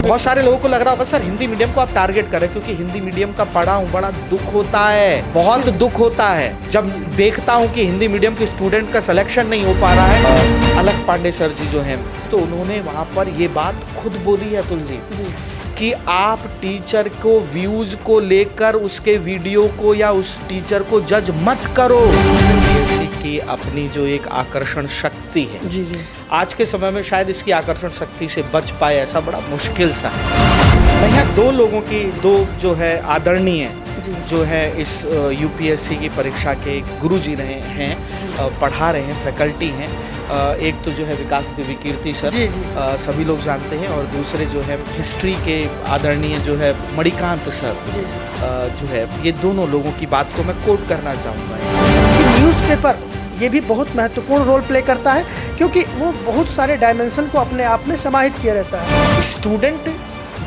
बहुत सारे लोगों को लग रहा होगा सर हिंदी मीडियम को आप टारगेट करें, क्योंकि हिंदी मीडियम का पढ़ा हूँ, बड़ा दुख होता है, बहुत दुख होता है जब देखता हूँ कि हिंदी मीडियम के स्टूडेंट का सिलेक्शन नहीं हो पा रहा है। अलख पांडे सर जी जो हैं, तो उन्होंने वहाँ पर ये बात खुद बोली है अतुल जी कि आप टीचर को व्यूज को लेकर उसके वीडियो को या उस टीचर को जज मत करो। यूपीएससी की अपनी जो एक आकर्षण शक्ति है, जी जी, आज के समय में शायद इसकी आकर्षण शक्ति से बच पाए ऐसा बड़ा मुश्किल सा है। मैं यहाँ दो लोगों की, दो जो है आदरणीय जो है इस यूपीएससी की परीक्षा के गुरुजी रहे हैं, पढ़ा रहे हैं, फैकल्टी हैं। एक तो जो है विकास देवी कीर्ति सर, सभी लोग जानते हैं, और दूसरे जो है हिस्ट्री के आदरणीय जो है मणिकांत सर जो है, ये दोनों लोगों की बात को मैं कोट करना चाहूँगा। न्यूज़पेपर ये भी बहुत महत्वपूर्ण रोल प्ले करता है, क्योंकि वो बहुत सारे डायमेंशन को अपने आप में समाहित किया रहता है। स्टूडेंट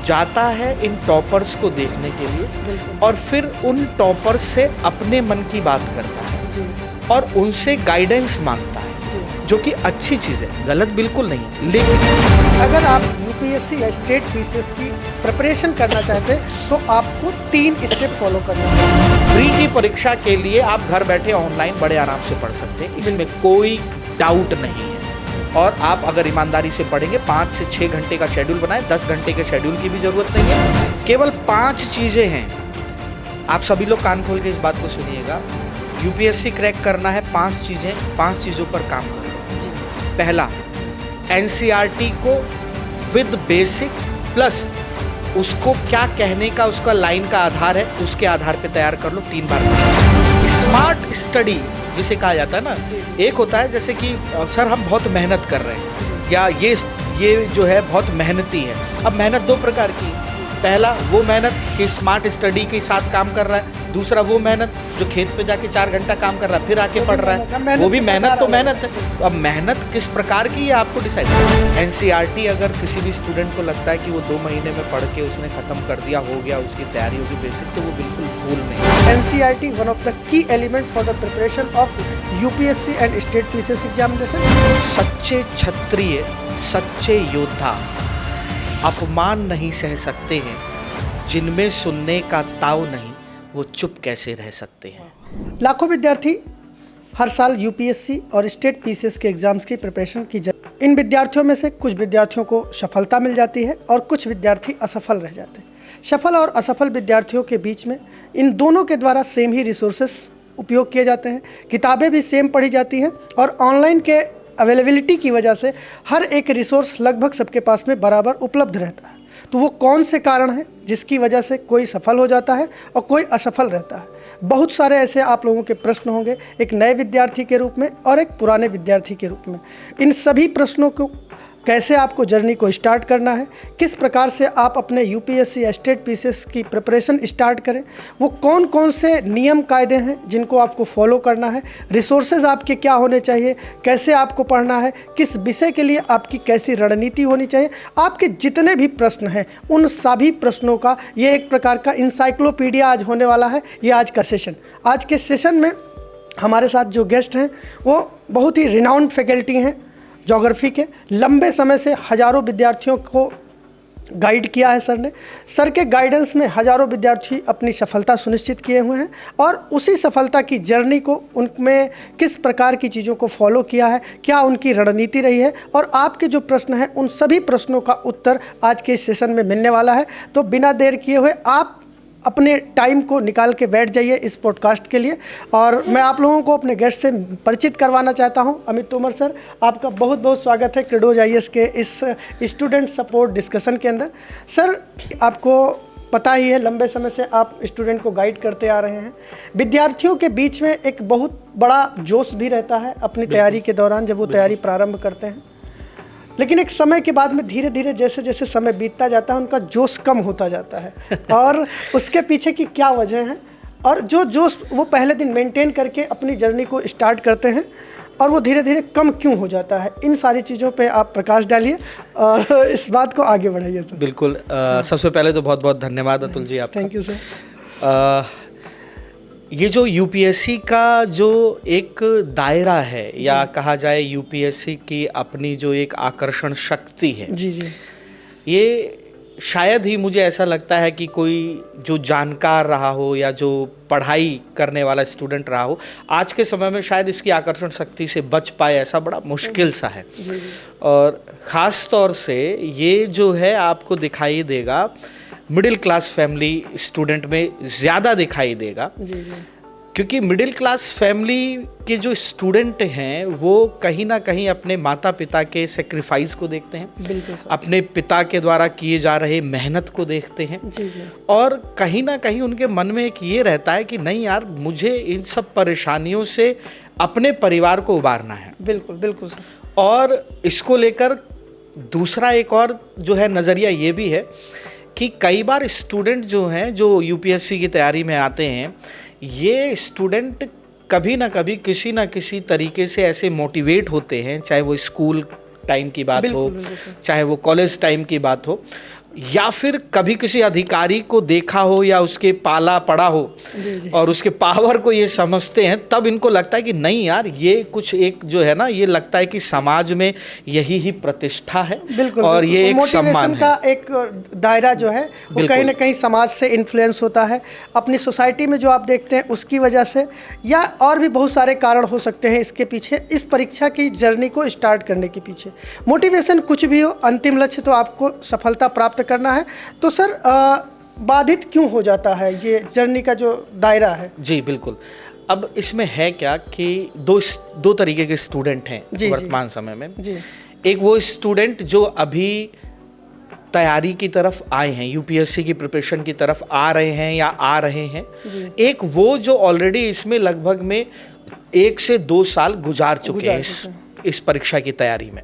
जाता है इन टॉपर्स को देखने के लिए और फिर उन टॉपर्स से अपने मन की बात करता है और उनसे गाइडेंस मांगता है, जो कि अच्छी चीज़ है, गलत बिल्कुल नहीं है। लेकिन अगर आप यूपीएससी या स्टेट पीसीएस की प्रिपरेशन करना चाहते हैं तो आपको 3 स्टेप फॉलो करना है। प्री की परीक्षा के लिए आप घर बैठे ऑनलाइन बड़े आराम से पढ़ सकते हैं, इसमें कोई डाउट नहीं है। और आप अगर ईमानदारी से पढ़ेंगे 5 से 6 घंटे का शेड्यूल बनाएं, 10 घंटे के शेड्यूल की भी ज़रूरत नहीं है। केवल 5 चीज़ें हैं, आप सभी लोग कान खोल के इस बात को सुनिएगा। यूपीएससी क्रैक करना है, 5 चीज़ें, 5 चीज़ों पर काम करो। पहला, एनसीईआरटी को विद बेसिक प्लस उसको क्या कहने का उसका लाइन का आधार है, उसके आधार पे तैयार कर लो 3 बार। स्मार्ट स्टडी जिसे कहा जाता है ना, एक होता है जैसे कि सर हम बहुत मेहनत कर रहे हैं, या ये जो है बहुत मेहनती है। अब मेहनत 2 प्रकार की है। पहला वो मेहनत कि स्मार्ट स्टडी के साथ काम कर रहा है, दूसरा वो मेहनत जो खेत पे जाके 4 घंटा काम कर रहा है फिर आके पढ़ रहा है, वो भी मेहनत तो मेहनत है। तो अब मेहनत किस प्रकार की है आपको डिसाइड करना। एनसीईआरटी अगर किसी भी स्टूडेंट को लगता है कि वो 2 महीने में पढ़ के उसने खत्म कर दिया, हो गया, उसकी तैयारी होगी बेसिक, तो वो बिल्कुल भूल नहीं। NCERT one of the key element for the preparation of UPSC and state PCS examination. सच्चे क्षत्रिय, सच्चे योद्धा अपमान नहीं सह सकते हैं, जिनमें सुनने का ताव नहीं, वो चुप कैसे रह सकते हैं। लाखों विद्यार्थी हर साल यूपीएससी और स्टेट पीसीएस के एग्जाम्स की प्रिपरेशन की जाती है। इन विद्यार्थियों में से कुछ विद्यार्थियों को सफलता मिल जाती है और कुछ विद्यार्थी असफल रह जाते हैं। सफल और असफल विद्यार्थियों के बीच में इन दोनों के द्वारा सेम ही रिसोर्सेस उपयोग किए जाते हैं, किताबें भी सेम पढ़ी जाती हैं, और ऑनलाइन के अवेलेबिलिटी की वजह से हर एक रिसोर्स लगभग सबके पास में बराबर उपलब्ध रहता है। तो वो कौन से कारण हैं जिसकी वजह से कोई सफल हो जाता है और कोई असफल रहता है? बहुत सारे ऐसे आप लोगों के प्रश्न होंगे, एक नए विद्यार्थी के रूप में और एक पुराने विद्यार्थी के रूप में। इन सभी प्रश्नों को कैसे आपको जर्नी को स्टार्ट करना है, किस प्रकार से आप अपने यूपीएससी या स्टेट पीसीएस की प्रिपरेशन स्टार्ट करें, वो कौन कौन से नियम कायदे हैं जिनको आपको फॉलो करना है, रिसोर्सेज आपके क्या होने चाहिए, कैसे आपको पढ़ना है, किस विषय के लिए आपकी कैसी रणनीति होनी चाहिए, आपके जितने भी प्रश्न हैं उन सभी प्रश्नों का ये एक प्रकार का इंसाइक्लोपीडिया आज होने वाला है। ये आज का सेशन। आज के सेशन में हमारे साथ जो गेस्ट हैं वो बहुत ही रिनाउंड फैकल्टी हैं ज्योग्राफी के। लंबे समय से हज़ारों विद्यार्थियों को गाइड किया है सर ने। सर के गाइडेंस में हज़ारों विद्यार्थी अपनी सफलता सुनिश्चित किए हुए हैं, और उसी सफलता की जर्नी को उनमें किस प्रकार की चीज़ों को फॉलो किया है, क्या उनकी रणनीति रही है, और आपके जो प्रश्न हैं उन सभी प्रश्नों का उत्तर आज के इस सेशन में मिलने वाला है। तो बिना देर किए हुए आप अपने टाइम को निकाल के बैठ जाइए इस पॉडकास्ट के लिए, और मैं आप लोगों को अपने गेस्ट से परिचित करवाना चाहता हूं। अमित तोमर सर, आपका बहुत बहुत स्वागत है क्रेडोज आईएएस के इस स्टूडेंट सपोर्ट डिस्कशन के अंदर। सर, आपको पता ही है लंबे समय से आप स्टूडेंट को गाइड करते आ रहे हैं। विद्यार्थियों के बीच में एक बहुत बड़ा जोश भी रहता है अपनी तैयारी के दौरान, जब वो तैयारी प्रारंभ करते हैं, लेकिन एक समय के बाद में धीरे धीरे जैसे जैसे समय बीतता जाता है उनका जोश कम होता जाता है। और उसके पीछे की क्या वजह है, और जो जोश वो पहले दिन मेंटेन करके अपनी जर्नी को स्टार्ट करते हैं और वो धीरे धीरे कम क्यों हो जाता है, इन सारी चीज़ों पे आप प्रकाश डालिए और इस बात को आगे बढ़ाइए सर। बिल्कुल। सबसे पहले तो बहुत बहुत धन्यवाद अतुल जी आपका। Thank you sir. ये जो यूपीएससी का जो एक दायरा है, या कहा जाए यूपीएससी की अपनी जो एक आकर्षण शक्ति है, जी जी, ये शायद ही मुझे ऐसा लगता है कि कोई जो जानकार रहा हो या जो पढ़ाई करने वाला स्टूडेंट रहा हो, आज के समय में शायद इसकी आकर्षण शक्ति से बच पाए, ऐसा बड़ा मुश्किल सा है। और ख़ास तौर से ये जो है आपको दिखाई देगा मिडिल क्लास फैमिली स्टूडेंट में ज़्यादा दिखाई देगा। क्योंकि मिडिल क्लास फैमिली के जो स्टूडेंट हैं वो कहीं ना कहीं अपने माता पिता के सेक्रीफाइस को देखते हैं, बिल्कुल, अपने पिता के द्वारा किए जा रहे मेहनत को देखते हैं। और कहीं ना कहीं उनके मन में एक ये रहता है कि नहीं यार, मुझे इन सब परेशानियों से अपने परिवार को उबारना है। बिल्कुल बिल्कुल सर। और इसको लेकर दूसरा एक और जो है नज़रिया ये भी है कि कई बार स्टूडेंट जो हैं, जो यूपीएससी की तैयारी में आते हैं, ये स्टूडेंट कभी ना कभी किसी ना किसी तरीके से ऐसे मोटिवेट होते हैं, चाहे वो स्कूल टाइम की बात हो, चाहे वो कॉलेज टाइम की बात हो, या फिर कभी किसी अधिकारी को देखा हो या उसके पाला पड़ा हो और उसके पावर को ये समझते हैं, तब इनको लगता है कि नहीं यार, ये कुछ एक जो है ना, ये लगता है कि समाज में यही ही प्रतिष्ठा है। बिल्कुल, और ये एक सम्मान का एक दायरा जो है वो कहीं ना कहीं समाज से इन्फ्लुएंस होता है, अपनी सोसाइटी में जो आप देखते हैं उसकी वजह से, या और भी बहुत सारे कारण हो सकते हैं इसके पीछे, इस परीक्षा की जर्नी को स्टार्ट करने के पीछे। मोटिवेशन कुछ भी हो, अंतिम लक्ष्य तो आपको सफलता प्राप्त करना है। तो सर बाधित क्यों हो जाता है ये जर्नी का जो दायरा है? जी बिल्कुल। अब इसमें है क्या कि दो तरीके के स्टूडेंट हैं वर्तमान समय में। एक वो स्टूडेंट जो अभी तैयारी की तरफ आए हैं, यूपीएससी की प्रिपरेशन की तरफ आ रहे हैं या आ रहे हैं। एक वो जो ऑलरेडी इसमें लगभग में 1 से 2 साल गुजार चुके हैं इस परीक्षा की तैयारी में।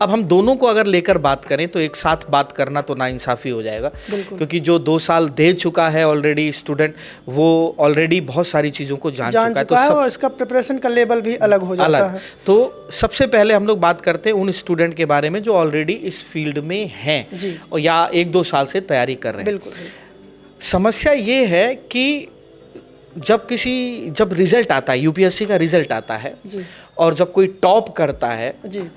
अब हम दोनों को अगर लेकर बात करें तो एक साथ बात करना तो नाइंसाफ़ी हो जाएगा, क्योंकि जो 2 साल दे चुका है ऑलरेडी स्टूडेंट, वो ऑलरेडी बहुत सारी चीज़ों को जान चुका है, तो और इसका प्रिपरेशन का लेवल भी अलग हो जाता है। तो सबसे पहले हम लोग बात करते हैं उन स्टूडेंट के बारे में जो ऑलरेडी इस फील्ड में हैं और या 1-2 साल से तैयारी कर रहे हैं। बिल्कुल। समस्या ये है कि जब रिजल्ट आता है, यूपीएससी का रिजल्ट आता है और जब कोई टॉप करता है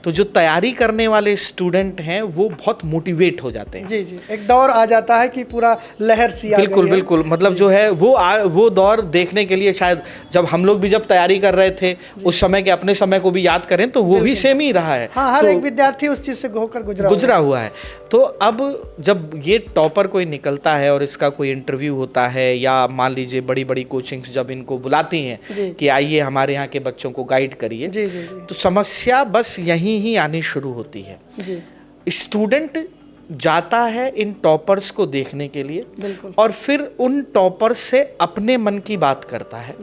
तो जो तैयारी करने वाले स्टूडेंट हैं वो बहुत मोटिवेट हो जाते हैं। एक दौर आ जाता है कि पूरा लहर सी आ गई है। बिल्कुल मतलब जो है वो दौर देखने के लिए, शायद जब हम लोग भी जब तैयारी कर रहे थे उस समय के अपने समय को भी याद करें तो वो भी सेम ही रहा है। हर एक विद्यार्थी उस चीज़ से होकर गुजरा हुआ है। तो अब जब ये टॉपर कोई निकलता है और इसका कोई इंटरव्यू होता है, या मान लीजिए बड़ी बड़ी कोचिंग्स जब इनको बुलाती हैं कि आइए हमारे यहाँ के बच्चों को गाइड करिए, तो समस्या बस यहीं ही आनी शुरू होती है। स्टूडेंट जाता है इन टॉपर्स को देखने के लिए और फिर उन टॉपर्स से अपने मन की बात करता है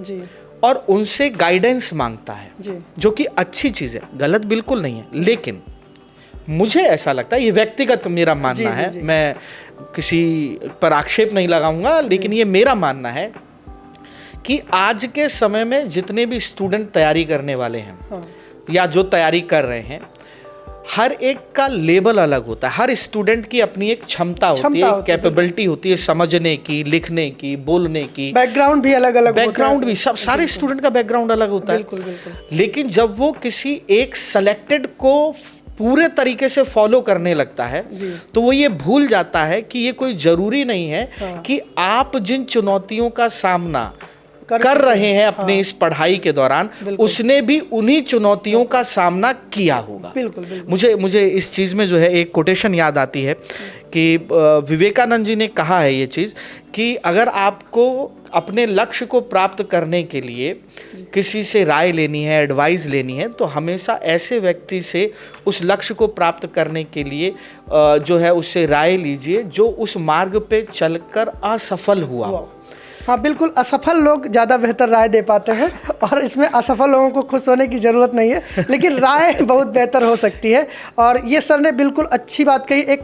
और उनसे गाइडेंस मांगता है, जो कि अच्छी चीज़ है, गलत बिल्कुल नहीं है। लेकिन मुझे ऐसा लगता है, ये व्यक्तिगत मेरा मानना है, मैं किसी पर आक्षेप नहीं लगाऊंगा, लेकिन ये मेरा मानना है कि आज के समय में जितने भी स्टूडेंट तैयारी करने वाले हैं या जो तैयारी कर रहे हैं, हर एक का लेवल अलग होता है। हर स्टूडेंट की अपनी एक क्षमता होती है, कैपेबिलिटी होती है समझने की, लिखने की, बोलने की। बैकग्राउंड भी अलग अलग, बैकग्राउंड भी सब सारे स्टूडेंट का बैकग्राउंड अलग होता है। लेकिन जब वो किसी एक सेलेक्टेड को पूरे तरीके से फॉलो करने लगता है तो वो ये भूल जाता है कि ये कोई ज़रूरी नहीं है कि आप जिन चुनौतियों का सामना कर रहे हैं अपने इस पढ़ाई के दौरान, उसने भी उन्हीं चुनौतियों का सामना किया होगा। मुझे इस चीज़ में जो है एक कोटेशन याद आती है कि विवेकानंद जी ने कहा है ये चीज़ कि अगर आपको अपने लक्ष्य को प्राप्त करने के लिए किसी से राय लेनी है, एडवाइस लेनी है, तो हमेशा ऐसे व्यक्ति से उस लक्ष्य को प्राप्त करने के लिए जो है उससे राय लीजिए जो उस मार्ग पे चलकर असफल हुआ। हाँ बिल्कुल, असफल लोग ज़्यादा बेहतर राय दे पाते हैं और इसमें असफल लोगों को खुश होने की ज़रूरत नहीं है, लेकिन राय बहुत बेहतर हो सकती है। और ये सर ने बिल्कुल अच्छी बात कही।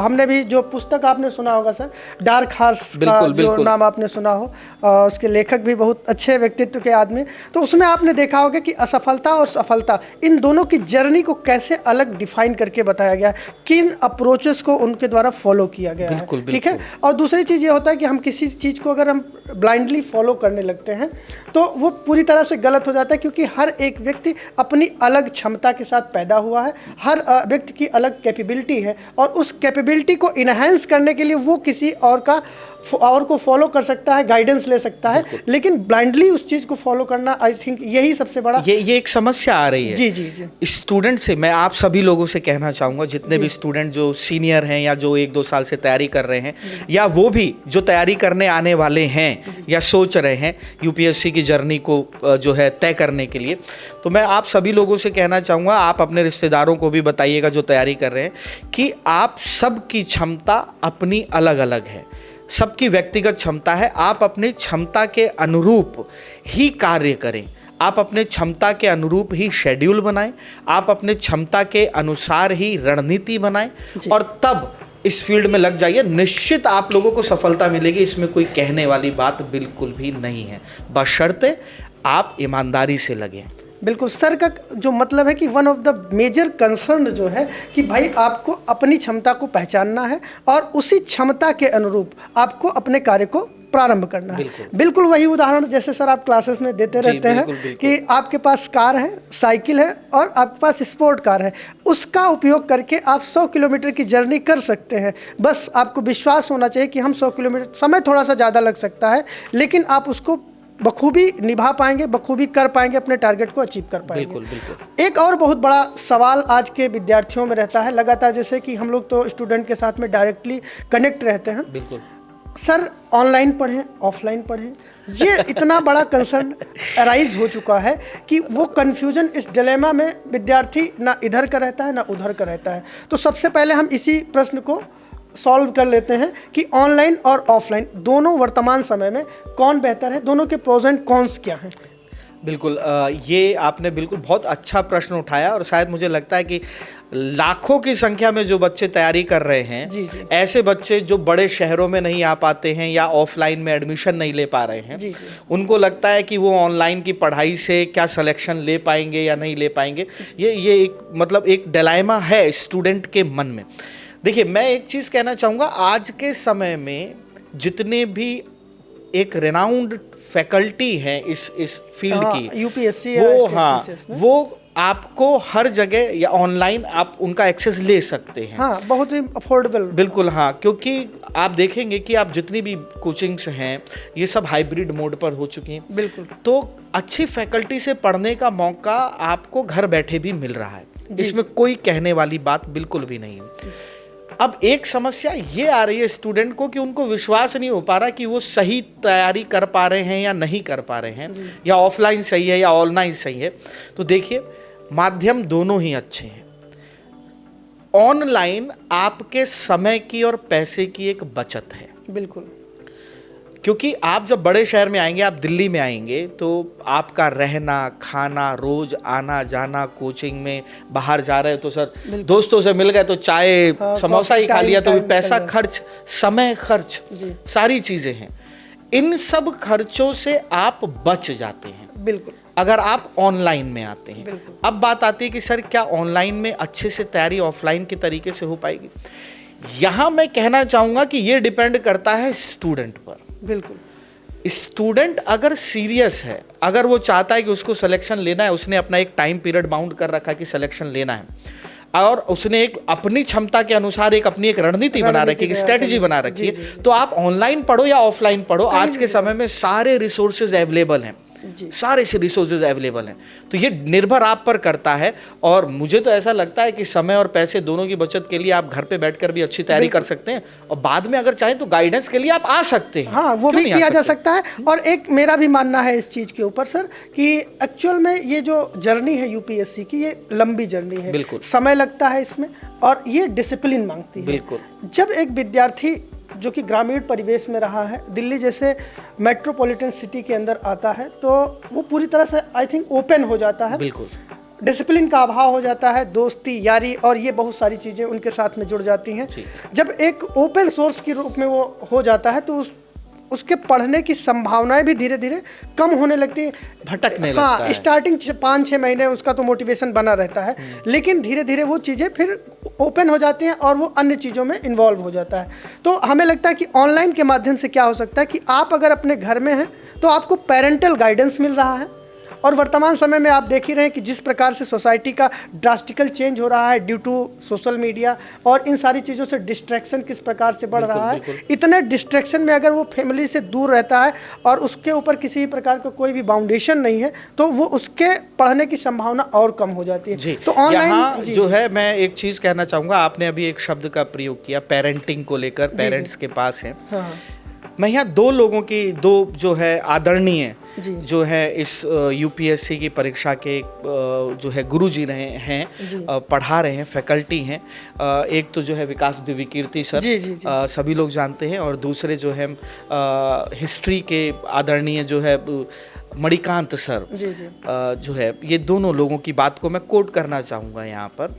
हमने भी जो पुस्तक आपने सुना होगा सर, डार्क हॉर्स का जो नाम आपने सुना हो, उसके लेखक भी बहुत अच्छे व्यक्तित्व के आदमी, तो उसमें आपने देखा होगा कि असफलता और सफलता, इन दोनों की जर्नी को कैसे अलग डिफाइन करके बताया गया, किन अप्रोचेस को उनके द्वारा फॉलो किया गया है। ठीक है। और दूसरी चीज़ ये होता है कि हम किसी चीज़ को अगर हम ब्लाइंडली फॉलो करने लगते हैं तो वो पूरी तरह से गलत हो जाता है, क्योंकि हर एक व्यक्ति अपनी अलग क्षमता के साथ पैदा हुआ है, हर व्यक्ति की अलग कैपेबिलिटी है, और उस कैपेबिलिटी को इन्हेंस करने के लिए वो किसी और को फॉलो कर सकता है, गाइडेंस ले सकता है, लेकिन ब्लाइंडली उस चीज़ को फॉलो करना, आई थिंक यही सबसे बड़ा ये एक समस्या आ रही है। जी जी जी। स्टूडेंट से मैं आप सभी लोगों से कहना चाहूँगा, जितने भी स्टूडेंट जो सीनियर हैं या जो 1-2 साल से तैयारी कर रहे हैं, या वो भी जो तैयारी करने आने वाले हैं या सोच रहे हैं यूपीएससी की जर्नी को जो है तय करने के लिए, तो मैं आप सभी लोगों से कहना चाहूँगा, आप अपने रिश्तेदारों को भी बताइएगा जो तैयारी कर रहे हैं, कि आप सबकी क्षमता अपनी अलग अलग है, सबकी व्यक्तिगत क्षमता है। आप अपनी क्षमता के अनुरूप ही कार्य करें, आप अपने क्षमता के अनुरूप ही शेड्यूल बनाएं, आप अपने क्षमता के अनुसार ही रणनीति बनाएं, और तब इस फील्ड में लग जाइए। निश्चित आप लोगों को सफलता मिलेगी, इसमें कोई कहने वाली बात बिल्कुल भी नहीं है, बशर्ते आप ईमानदारी से लगें। बिल्कुल सर का जो मतलब है कि one of the major concern जो है कि भाई आपको अपनी क्षमता को पहचानना है और उसी क्षमता के अनुरूप आपको अपने कार्य को प्रारंभ करना है। बिल्कुल वही उदाहरण जैसे सर आप क्लासेस में देते रहते हैं कि आपके पास कार है, साइकिल है और आपके पास स्पोर्ट कार है, उसका उपयोग करके आप 100 किलोमीटर की जर्नी कर सकते हैं। बस आपको विश्वास होना चाहिए कि हम 100 किलोमीटर, समय थोड़ा सा ज़्यादा लग सकता है, लेकिन आप उसको बखूबी निभा पाएंगे, बखूबी कर पाएंगे, अपने टारगेट को अचीव कर पाएंगे। बिल्कुल बिल्कुल। एक और बहुत बड़ा सवाल आज के विद्यार्थियों में रहता है लगातार, जैसे कि हम लोग तो स्टूडेंट के साथ में डायरेक्टली कनेक्ट रहते हैं। बिल्कुल सर, ऑनलाइन पढ़ें ऑफलाइन पढ़ें, ये इतना बड़ा कंसर्न अराइज हो चुका है कि वो कन्फ्यूजन, इस डिलेमा में विद्यार्थी ना इधर का रहता है ना उधर का रहता है। तो सबसे पहले हम इसी प्रश्न को सॉल्व कर लेते हैं कि ऑनलाइन और ऑफलाइन दोनों वर्तमान समय में कौन बेहतर है, दोनों के प्रोज एंड कॉन्स क्या हैं। बिल्कुल, ये आपने बिल्कुल बहुत अच्छा प्रश्न उठाया, और शायद मुझे लगता है कि लाखों की संख्या में जो बच्चे तैयारी कर रहे हैं, जी जी। ऐसे बच्चे जो बड़े शहरों में नहीं आ पाते हैं या ऑफलाइन में एडमिशन नहीं ले पा रहे हैं, जी जी। उनको लगता है कि वो ऑनलाइन की पढ़ाई से क्या सिलेक्शन ले पाएंगे या नहीं ले पाएंगे। ये एक मतलब एक डिलेमा है स्टूडेंट के मन में। देखिए, मैं एक चीज़ कहना चाहूँगा, आज के समय में जितने भी एक रेनाउंड फैकल्टी हैं इस फील्ड की, यूपीएससी वो आपको हर जगह या ऑनलाइन आप उनका एक्सेस ले सकते हैं। हाँ, बहुत ही अफोर्डेबल। बिल्कुल हाँ, क्योंकि आप देखेंगे कि आप जितनी भी कोचिंग्स हैं ये सब हाइब्रिड मोड पर हो चुकी हैं। बिल्कुल। तो अच्छी फैकल्टी से पढ़ने का मौका आपको घर बैठे भी मिल रहा है, इसमें कोई कहने वाली बात बिल्कुल भी नहीं है। अब एक समस्या ये आ रही है स्टूडेंट को कि उनको विश्वास नहीं हो पा रहा कि वो सही तैयारी कर पा रहे हैं या नहीं कर पा रहे हैं, या ऑफलाइन सही है या ऑनलाइन सही है। तो देखिए, माध्यम दोनों ही अच्छे हैं। ऑनलाइन आपके समय की और पैसे की एक बचत है। बिल्कुल। क्योंकि आप जब बड़े शहर में आएंगे, आप दिल्ली में आएंगे, तो आपका रहना खाना, रोज आना जाना, कोचिंग में बाहर जा रहे हो तो सर दोस्तों से मिल गए तो चाय समोसा ही खा लिया तो भी पैसा खर्च, समय खर्च, सारी चीज़ें हैं। इन सब खर्चों से आप बच जाते हैं। बिल्कुल। अगर आप ऑनलाइन में आते हैं। अब बात आती है कि सर क्या ऑनलाइन में अच्छे से तैयारी ऑफलाइन के तरीके से हो पाएगी? यहाँ मैं कहना चाहूँगा कि ये डिपेंड करता है स्टूडेंट पर। बिल्कुल। स्टूडेंट अगर सीरियस है, अगर वो चाहता है कि उसको सिलेक्शन लेना है, उसने अपना एक टाइम पीरियड बाउंड कर रखा है कि सिलेक्शन लेना है, और उसने एक अपनी क्षमता के अनुसार एक अपनी एक रणनीति बना रखी है, स्ट्रेटजी बना रखी है, तो आप ऑनलाइन पढ़ो या ऑफलाइन पढ़ो, आज के समय में सारे रिसोर्सेज अवेलेबल हैं, सारे से रिसोर्सेज अवेलेबल हैं। तो ये निर्भर आप पर करता है, और मुझे तो ऐसा लगता है कि समय और पैसे दोनों की बचत के लिए आप घर पे बैठकर भी अच्छी तैयारी कर सकते हैं, और बाद में अगर चाहें तो गाइडेंस के लिए आप आ सकते हैं। हाँ, वो भी किया जा सकता है। और एक मेरा भी मानना है इस चीज़ के ऊपर सर कि एक्चुअल में ये जो जर्नी है यूपीएससी की, ये लंबी जर्नी है। बिल्कुल। समय लगता है इसमें, और ये डिसिप्लिन मांगती है। बिल्कुल। जब एक विद्यार्थी जो कि ग्रामीण परिवेश में रहा है, दिल्ली जैसे मेट्रोपॉलिटन सिटी के अंदर आता है, तो वो पूरी तरह से आई थिंक ओपन हो जाता है। बिल्कुल। डिसिप्लिन का अभाव हो जाता है, दोस्ती यारी और ये बहुत सारी चीज़ें उनके साथ में जुड़ जाती हैं। जब एक ओपन सोर्स के रूप में वो हो जाता है, तो उसके पढ़ने की संभावनाएं भी धीरे धीरे कम होने लगती है, भटकने लगता हाँ, है। स्टार्टिंग 5-6 महीने उसका तो मोटिवेशन बना रहता है, लेकिन धीरे धीरे वो चीज़ें फिर ओपन हो जाती हैं और वो अन्य चीज़ों में इन्वॉल्व हो जाता है। तो हमें लगता है कि ऑनलाइन के माध्यम से क्या हो सकता है कि आप अगर अपने घर में हैं तो आपको पेरेंटल गाइडेंस मिल रहा है, और वर्तमान समय में आप देख ही रहे हैं कि जिस प्रकार से सोसाइटी का ड्रास्टिकल चेंज हो रहा है ड्यू टू सोशल मीडिया और इन सारी चीज़ों से डिस्ट्रैक्शन किस प्रकार से बढ़ रहा है, इतने डिस्ट्रैक्शन में अगर वो फैमिली से दूर रहता है और उसके ऊपर किसी भी प्रकार का कोई भी बाउंडेशन नहीं है तो वो उसके पढ़ने की संभावना और कम हो जाती है। जी, तो यहाँ ऑनलाइन जो है मैं एक चीज़ कहना चाहूँगा, आपने अभी एक शब्द का प्रयोग किया पेरेंटिंग को लेकर, पेरेंट्स के पास है। हाँ, मैं यहाँ दो लोगों की, दो जो है आदरणीय जी। जो है इस यूपीएससी की परीक्षा के जो है गुरुजी रहे हैं, पढ़ा रहे हैं, फैकल्टी हैं। एक तो जो है विकास दिव्यकीर्ति सर, जी, जी, जी। सभी लोग जानते हैं, और दूसरे जो है हिस्ट्री के आदरणीय जो है मणिकांत सर, जी, जी। जो है, ये दोनों लोगों की बात को मैं कोट करना चाहूँगा यहाँ पर।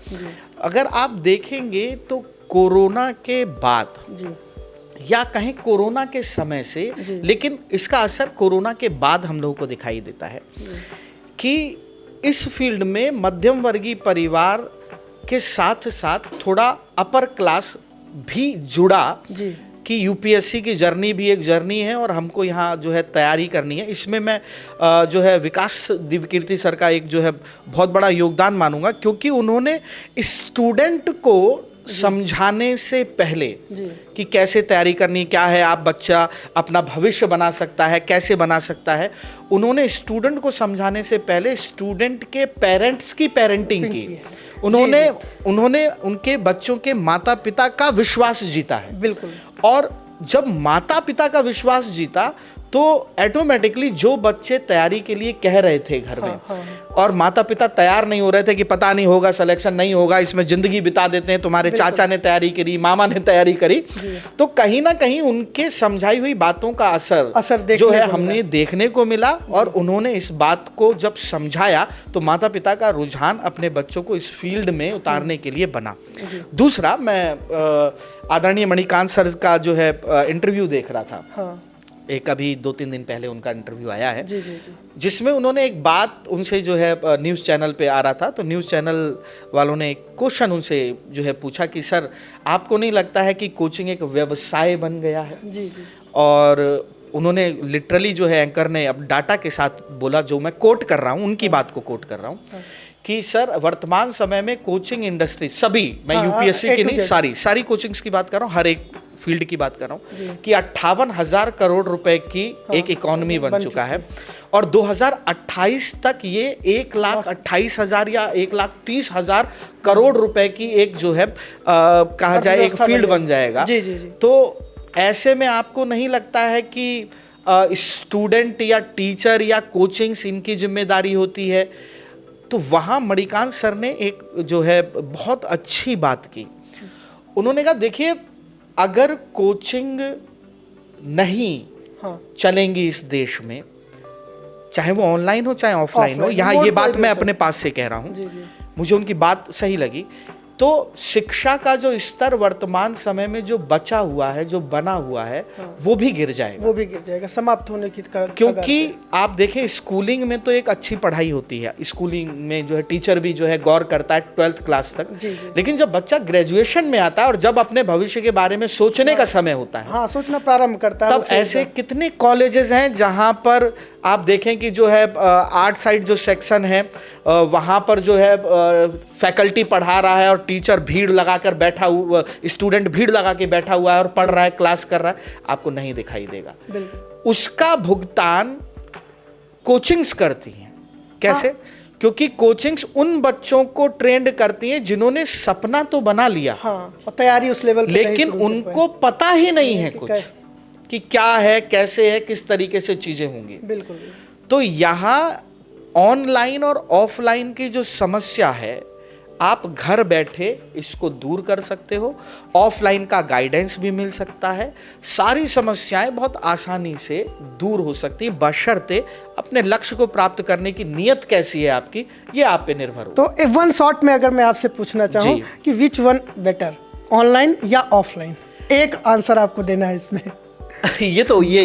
अगर आप देखेंगे तो कोरोना के बाद जी, या कहीं कोरोना के समय से, लेकिन इसका असर कोरोना के बाद हम लोगों को दिखाई देता है कि इस फील्ड में मध्यम वर्गीय परिवार के साथ साथ थोड़ा अपर क्लास भी जुड़ा जी। कि यूपीएससी की जर्नी भी एक जर्नी है और हमको यहाँ जो है तैयारी करनी है। इसमें मैं जो है विकास दिव्यकीर्ति सर का एक जो है बहुत बड़ा योगदान मानूंगा, क्योंकि उन्होंने स्टूडेंट को समझाने से पहले कि कैसे तैयारी करनी, क्या है आप बच्चा अपना भविष्य बना सकता है, कैसे बना सकता है, उन्होंने स्टूडेंट को समझाने से पहले स्टूडेंट के पेरेंट्स की पेरेंटिंग की। उन्होंने उनके बच्चों के माता पिता का विश्वास जीता है। बिल्कुल। और जब माता पिता का विश्वास जीता तो ऑटोमेटिकली जो बच्चे तैयारी के लिए कह रहे थे घर में, और माता पिता तैयार नहीं हो रहे थे कि पता नहीं होगा, सिलेक्शन नहीं होगा, इसमें जिंदगी बिता देते हैं, तुम्हारे चाचा ने तैयारी करी, मामा ने तैयारी करी, तो कहीं ना कहीं उनके समझाई हुई बातों का असर जो है हमने देखने को मिला। और उन्होंने इस बात को जब समझाया तो माता पिता का रुझान अपने बच्चों को इस फील्ड में उतारने के लिए बना। दूसरा, मैं आदरणीय मणिकांत सर का जो है इंटरव्यू देख रहा था, एक अभी 2-3 दिन पहले उनका इंटरव्यू आया है, जिसमें उन्होंने एक बात उनसे जो है न्यूज़ चैनल पे आ रहा था, तो न्यूज़ चैनल वालों ने एक क्वेश्चन उनसे जो है पूछा कि सर आपको नहीं लगता है कि कोचिंग एक व्यवसाय बन गया है? जी, जी। और उन्होंने लिटरली जो है एंकर ने अब डाटा के साथ बोला, जो मैं कोट कर रहा हूँ, उनकी बात को कोट कर रहा हूँ कि सर वर्तमान समय में कोचिंग इंडस्ट्री सभी, मैं यूपीएससी की नहीं, सारी कोचिंग्स की बात कर रहा हूँ, हर एक फील्ड की बात कर रहा हूँ कि 58,000 करोड़ रुपए की एक इकोनॉमी बन चुका है, और 2028 तक ये 1,28,000 या 1,30,000 करोड़ रुपए की एक जो है कहा जाए एक फील्ड बन जाएगा। जी, जी, जी। तो ऐसे में आपको नहीं लगता है कि स्टूडेंट या टीचर या कोचिंग्स इनकी जिम्मेदारी होती है? तो वहाँ मणिकांत सर ने एक जो है बहुत अच्छी बात की। उन्होंने कहा देखिए, अगर कोचिंग नहीं चलेंगी इस देश में, चाहे वो ऑनलाइन हो चाहे ऑफलाइन हो, यहाँ ये बात मैं अपने पास से कह रहा हूँ, मुझे उनकी बात सही लगी, तो शिक्षा का जो स्तर वर्तमान समय में जो बचा हुआ है, जो बना हुआ है, वो भी गिर जाएगा, समाप्त होने की क्योंकि आप देखें स्कूलिंग में तो एक अच्छी पढ़ाई होती है, स्कूलिंग में जो है टीचर भी जो है गौर करता है 12th क्लास तक, लेकिन जब बच्चा ग्रेजुएशन में आता है और जब अपने भविष्य के बारे में सोचने का समय होता है, सोचना प्रारंभ करता है, तब ऐसे कितने कॉलेजेस हैं जहां पर आप देखें कि जो है आर्ट साइड जो सेक्शन है वहाँ पर जो है फैकल्टी पढ़ा रहा है और टीचर भीड़ लगाकर बैठा हुआ, स्टूडेंट भीड़ लगा के बैठा हुआ है और पढ़ रहा है, क्लास कर रहा है, आपको नहीं दिखाई देगा। उसका भुगतान कोचिंग्स करती हैं। कैसे? क्योंकि कोचिंग्स उन बच्चों को ट्रेंड करती हैं जिन्होंने सपना तो बना लिया, और तैयारी उस लेवल पे, लेकिन उनको पता ही नहीं है कुछ कि क्या है, कैसे है, किस तरीके से चीजें होंगी। बिल्कुल। तो यहाँ ऑनलाइन और ऑफलाइन की जो समस्या है, आप घर बैठे इसको दूर कर सकते हो, ऑफलाइन का गाइडेंस भी मिल सकता है, सारी समस्याएं बहुत आसानी से दूर हो सकती है, बशर्ते अपने लक्ष्य को प्राप्त करने की नीयत कैसी है आपकी, ये आप पे निर्भर हो। तो वन शॉट में अगर मैं आपसे पूछना चाहूँ कि विच वन बेटर, ऑनलाइन या ऑफलाइन, एक आंसर आपको देना है इसमें। ये तो ये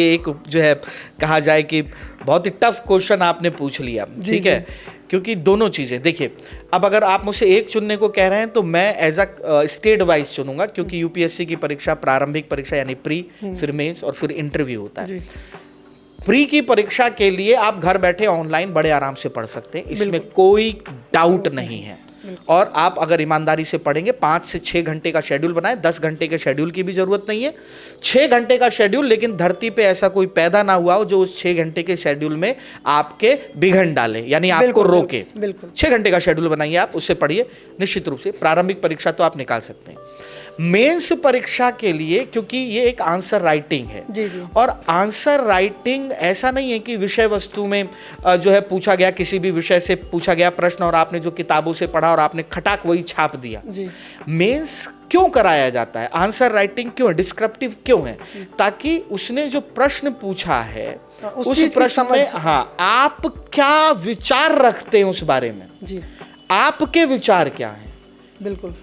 एक जो है कहा जाए कि बहुत ही टफ क्वेश्चन आपने पूछ लिया, ठीक है, क्योंकि दोनों चीज़ें देखिए, अब अगर आप मुझसे एक चुनने को कह रहे हैं तो मैं एज अ स्टेट वाइज चुनूंगा, क्योंकि यूपीएससी की परीक्षा प्रारंभिक परीक्षा यानी प्री, फिर मेंस और फिर इंटरव्यू होता है। प्री की परीक्षा के लिए आप घर बैठे ऑनलाइन बड़े आराम से पढ़ सकते हैं, इसमें कोई डाउट नहीं है। और आप अगर ईमानदारी से पढ़ेंगे 5 से 6 घंटे का शेड्यूल बनाएं, 10 घंटे के शेड्यूल की भी जरूरत नहीं है। 6 घंटे का शेड्यूल, लेकिन धरती पे ऐसा कोई पैदा ना हुआ हो जो उस 6 घंटे के शेड्यूल में आपके बिघड़ डाले, यानी आपको रोके। 6 घंटे का शेड्यूल बनाइए, आप उससे पढ़िए, निश्चित रूप से प्रारंभिक परीक्षा तो आप निकाल सकते हैं। मेंस परीक्षा के लिए, क्योंकि ये एक आंसर राइटिंग है, और आंसर राइटिंग ऐसा नहीं है कि विषय वस्तु में जो है पूछा गया, किसी भी विषय से पूछा गया प्रश्न और आपने जो किताबों से पढ़ा और आपने खटाक वही छाप दिया। मेंस क्यों कराया जाता है, आंसर राइटिंग क्यों है, डिस्क्रिप्टिव क्यों है, ताकि उसने जो प्रश्न पूछा है उस प्रश्न में आप क्या विचार रखते हैं उस बारे में, आपके विचार क्या हैं। बिल्कुल।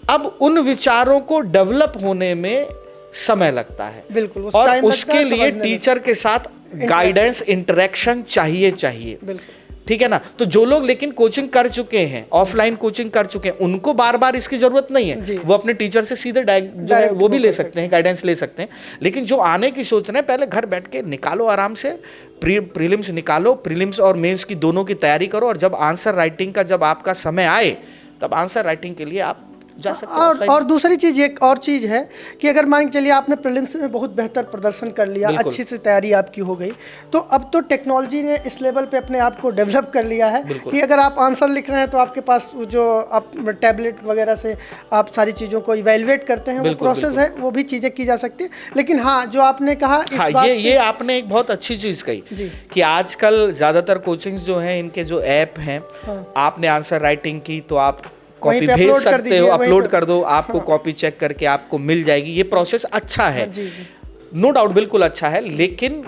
अब उन विचारों को डेवलप होने में समय लगता है, बिल्कुल, और उसके लिए टीचर के साथ गाइडेंस, इंटरेक्शन चाहिए, ठीक है ना। तो जो लोग लेकिन कोचिंग कर चुके हैं, ऑफलाइन कोचिंग कर चुके हैं, उनको बार बार इसकी जरूरत नहीं है, वो अपने टीचर से सीधे जो है वो भी ले सकते हैं, गाइडेंस ले सकते हैं। लेकिन जो आने की सोच रहे हैं, पहले घर बैठ के निकालो आराम से, प्रीलिम्स निकालो, प्रीलिम्स और मेंस की दोनों की तैयारी करो, और जब आंसर राइटिंग का जब आपका समय आए तब आंसर राइटिंग के लिए आप जा सकते। और दूसरी चीज़, एक और चीज़ है कि अगर मान के चलिए आपने प्रीलिम्स में बहुत बेहतर प्रदर्शन कर लिया, अच्छी से तैयारी आपकी हो गई, तो अब तो टेक्नोलॉजी ने इस लेवल पे अपने आप को डेवलप कर लिया है कि अगर आप आंसर लिख रहे हैं तो आपके पास जो आप टैबलेट वगैरह से आप सारी चीज़ों को इवेलुएट करते हैं, वो प्रोसेस है, वो भी चीज़ें की जा सकती है। लेकिन हाँ, जो आपने कहा ये आपने एक बहुत अच्छी चीज़ कही कि आजकल ज़्यादातर कोचिंग्स जो हैं, इनके जो ऐप हैं, आपने आंसर राइटिंग की तो आप कॉपी भेज सकते हो, अपलोड कर दो, आपको कॉपी चेक करके आपको मिल जाएगी। ये प्रोसेस अच्छा है, नो डाउट, बिल्कुल अच्छा है। लेकिन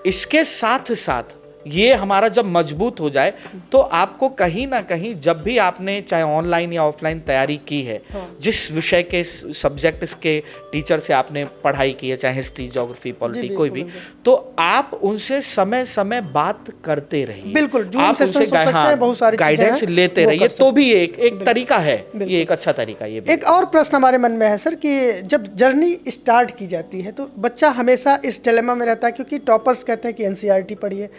इसके साथ साथ ये हमारा जब मजबूत हो जाए तो आपको कहीं ना कहीं, जब भी आपने चाहे ऑनलाइन या ऑफलाइन तैयारी की है, जिस विषय के सब्जेक्ट के टीचर से आपने पढ़ाई की है, चाहे हिस्ट्री, ज्योग्राफी, पॉलिटी, कोई भी, तो आप उनसे समय समय बात करते रहिए। बिल्कुल, आप उनसे गाइडेंस लेते रहिए, तो भी एक तरीका है, ये एक अच्छा तरीका। ये एक और प्रश्न हमारे मन में है सर कि जब जर्नी स्टार्ट की जाती है तो बच्चा हमेशा इस डिलेमा में रहता है, क्योंकि टॉपर्स कहते हैं कि एनसीईआरटी पढ़िए,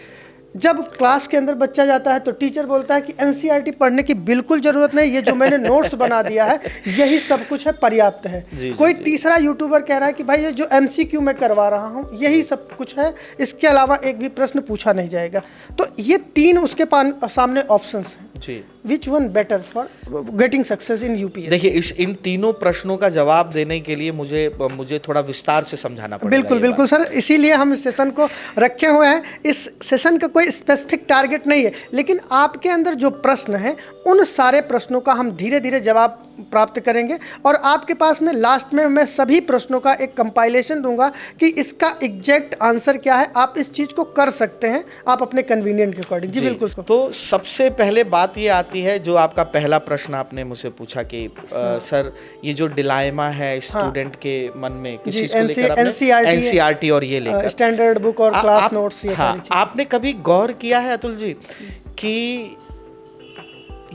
जब क्लास के अंदर बच्चा जाता है तो टीचर बोलता है कि एनसीईआरटी पढ़ने की बिल्कुल जरूरत नहीं, ये जो मैंने नोट्स बना दिया है यही सब कुछ है, पर्याप्त है। कोई तीसरा यूट्यूबर कह रहा है कि भाई ये जो एमसीक्यू मैं करवा रहा हूँ यही सब कुछ है, इसके अलावा एक भी प्रश्न पूछा नहीं जाएगा। तो ये 3 उसके सामने ऑप्शंस हैं, which one better for getting success in UPSC? देखिए, इन तीनों प्रश्नों का जवाब देने के लिए मुझे थोड़ा विस्तार से समझाना पड़ेगा। बिल्कुल सर, इसीलिए हम इस सेशन को रखे हुए हैं। इस सेशन का कोई स्पेसिफिक टारगेट नहीं है, लेकिन आपके अंदर जो प्रश्न हैं उन सारे प्रश्नों का हम धीरे धीरे जवाब प्राप्त करेंगे, और आपके पास में लास्ट में मैं सभी प्रश्नों का एक कंपाइलेशन दूंगा कि इसका एग्जैक्ट आंसर क्या है। आप इस चीज़ को कर सकते हैं आप अपने कन्वीनियंट के अकॉर्डिंग। जी बिल्कुल। तो सबसे पहले बात ये आती है, जो आपका पहला प्रश्न आपने मुझसे पूछा कि सर ये जो डिलाइमा है स्टूडेंट के मन में किस चीज़ को लेकर, एनसीईआरटी और ये लेकर स्टैंडर्ड बुक और क्लास नोट्स, ये सारी चीज़ें, आपने कभी गौर किया है अतुल जी कि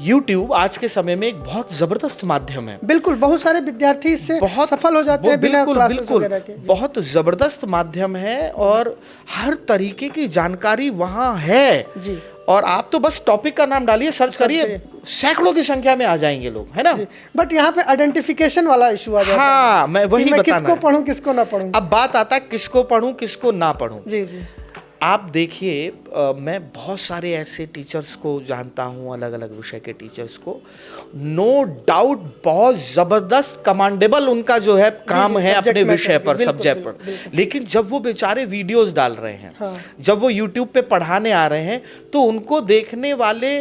YouTube आज के समय में एक बहुत जबरदस्त माध्यम है? बिल्कुल, बहुत सारे विद्यार्थी इससे बहुत सफल हो जाते हैं बिना क्लासेस वगैरह के। बहुत जबरदस्त माध्यम है और हर तरीके की जानकारी वहाँ है जी। और आप तो बस टॉपिक का नाम डालिए, सर्च करिए, सैकड़ों की संख्या में आ जाएंगे लोग, है ना। बट यहाँ पे आइडेंटिफिकेशन वाला इशू आ जाता है। हाँ, मैं वही बताना, किसको पढूं किसको ना पढूं। अब बात आता है किसको पढूं किसको ना पढूं। जी। आप देखिए, मैं बहुत सारे ऐसे टीचर्स को जानता हूँ, अलग अलग विषय के टीचर्स को, नो डाउट बहुत ज़बरदस्त कमांडेबल उनका जो है काम है अपने विषय पर, सब्जेक्ट पर, लेकिन जब वो बेचारे वीडियोस डाल रहे हैं, जब वो यूट्यूब पे पढ़ाने आ रहे हैं, तो उनको देखने वाले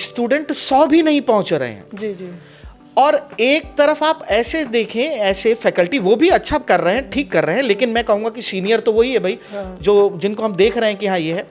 स्टूडेंट 100 भी नहीं पहुँच रहे हैं। जी। और एक तरफ आप ऐसे देखें, ऐसे फैकल्टी वो भी अच्छा कर रहे हैं, ठीक कर रहे हैं, लेकिन मैं कहूँगा कि सीनियर तो वही है भाई, जो जिनको हम देख रहे हैं कि हाँ ये है,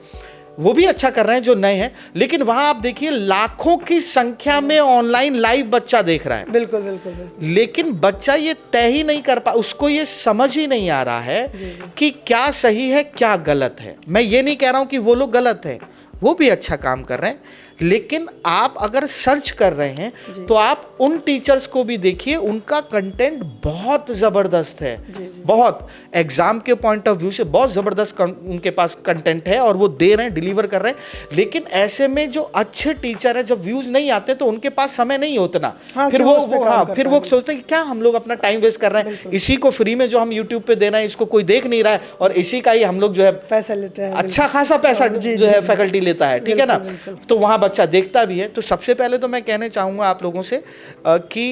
वो भी अच्छा कर रहे हैं जो नए हैं, लेकिन वहां आप देखिए लाखों की संख्या में ऑनलाइन लाइव बच्चा देख रहा है। बिल्कुल बिल्कुल बिल्कुल। लेकिन बच्चा ये तय ही नहीं कर पा, उसको ये समझ ही नहीं आ रहा है कि क्या सही है क्या गलत है। मैं ये नहीं कह रहा हूं कि वो लोग गलत हैं, वो भी अच्छा काम कर रहे हैं, लेकिन आप अगर सर्च कर रहे हैं तो आप उन टीचर्स को भी देखिए, उनका कंटेंट बहुत ज़बरदस्त है, बहुत एग्जाम के पॉइंट ऑफ व्यू से बहुत ज़बरदस्त उनके पास कंटेंट है और वो दे रहे हैं, डिलीवर कर रहे हैं। लेकिन ऐसे में जो अच्छे टीचर हैं, जब व्यूज़ नहीं आते तो उनके पास समय नहीं होता। फिर वो सोचते हैं कि क्या हम लोग अपना टाइम वेस्ट कर रहे हैं, इसी को फ्री में जो हम यूट्यूब पे दे रहे हैं इसको कोई देख नहीं रहा है, और इसी का ही हम लोग जो है पैसा लेते हैं, अच्छा खासा पैसा जो है फैकल्टी लेता है, ठीक है ना, तो वहाँ बच्चा देखता भी है। तो सबसे पहले तो मैं कहना चाहूँगा आप लोगों से कि